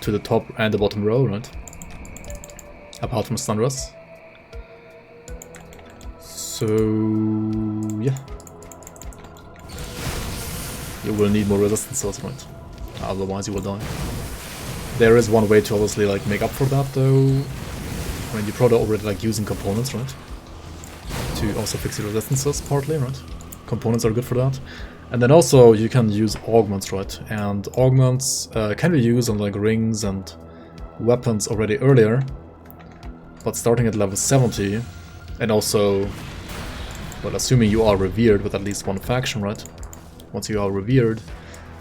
to the top and the bottom row, right? Apart from Sunrise. So yeah. You will need more resistances, right? Otherwise you will die. There is one way to obviously like make up for that though. I mean, you're probably already like using components, right? To also fix your resistances partly, right? Components are good for that. And then also you can use augments, right? And augments can be used on like rings and weapons already earlier. But starting at level 70, and also, well, assuming you are revered with at least one faction, right? Once you are revered,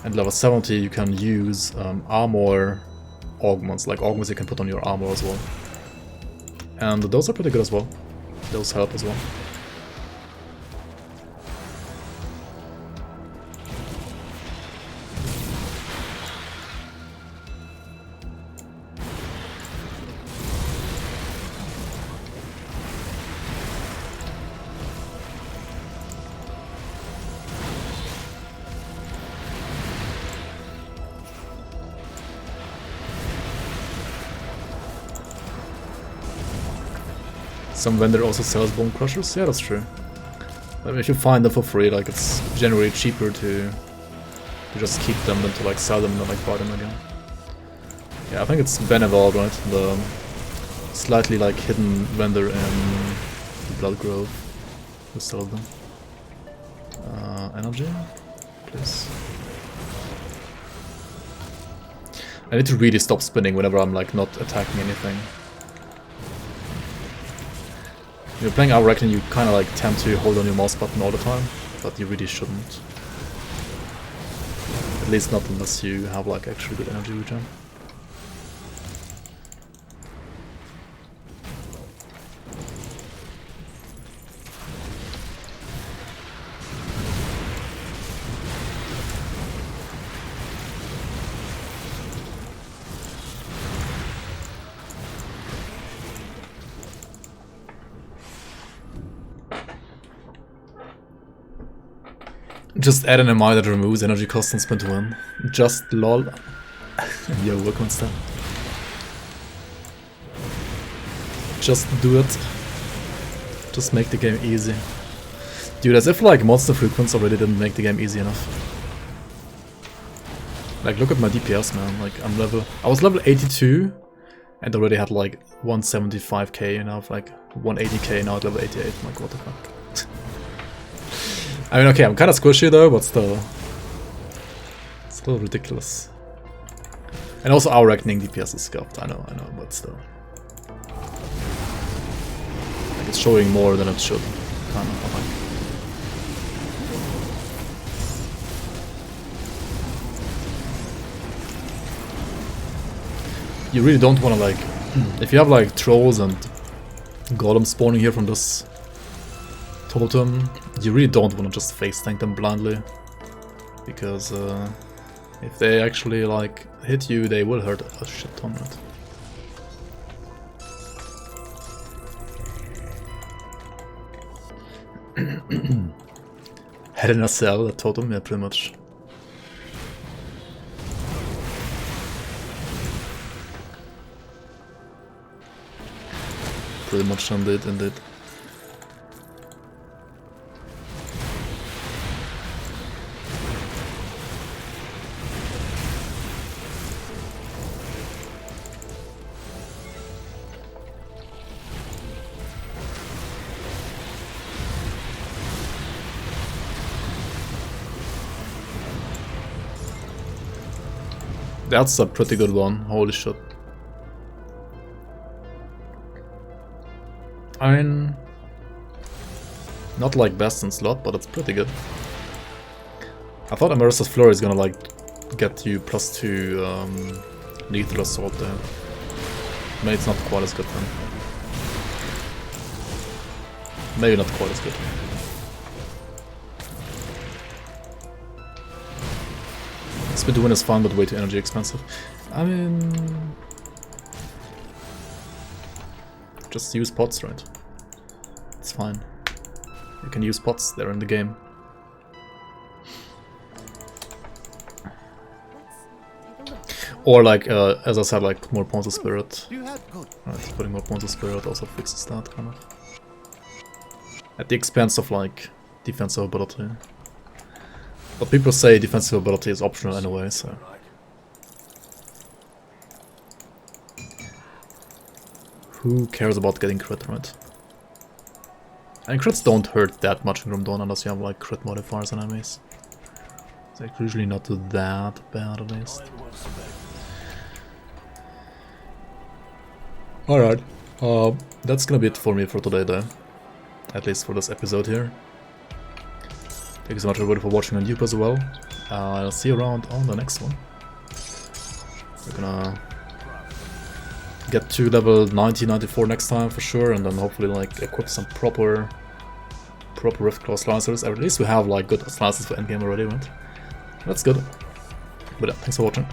and level 70 you can use armor augments, like augments you can put on your armor as well. And those are pretty good as well. Those help as well. Some vendor also sells bone crushers. Yeah, that's true. But if you find them for free, like it's generally cheaper to just keep them than to like sell them and then like buy them again. Yeah, I think it's Beneval, right? The slightly like hidden vendor in Blood Grove who sells them. Energy, please. I need to really stop spinning whenever I'm like not attacking anything. When you're playing Outragnar, you kind of like tend to hold on your mouse button all the time, but you really shouldn't. At least not unless you have like actually good energy regen. Just add an MI that removes energy cost and spin to win. Just lol. Yo, welcome on stand. Just do it. Just make the game easy. Dude, as if like monster frequency already didn't make the game easy enough. Like look at my DPS, man. Like I was level 82 and already had like 175k and now I have like 180k now at level 88. Like what the fuck. I mean, okay, I'm kind of squishy though, but still. Still ridiculous. And also our reckoning DPS is scuffed, I know, but still. Like it's showing more than it should. Kind of, I think. You really don't want to like... if you have like trolls and golems spawning here from this totem, you really don't want to just face tank them blindly, because if they actually like hit you, they will hurt a shit ton, right? Head in a cell, a totem, yeah, pretty much. Pretty much indeed. That's a pretty good one, holy shit. I mean, not like best in slot, but it's pretty good. I thought Amerisa's Flurry is gonna like get you +2 lethal assault there. Maybe it's not quite as good then. Maybe not quite as good. Spin to win is fun, but way too energy expensive. I mean... just use pots, right? It's fine. You can use pots, they're in the game. Or like, as I said, like more points of spirit. Right, putting more points of spirit also fixes that, kind of. At the expense of like defensive ability. But people say defensive ability is optional anyway, so... who cares about getting crit, right? And crits don't hurt that much in Grim Dawn unless you have like crit modifiers on enemies. It's like usually not that bad at least. Alright, that's gonna be it for me for today though. At least for this episode here. Thank you so much everybody for watching on YouTube as well. I'll see you around on the next one. We're gonna get to level 90, 94 next time for sure, and then hopefully like equip some proper Riftclaw Lancers. At least we have like good Lancers for endgame already, right? That's good. But yeah, thanks for watching.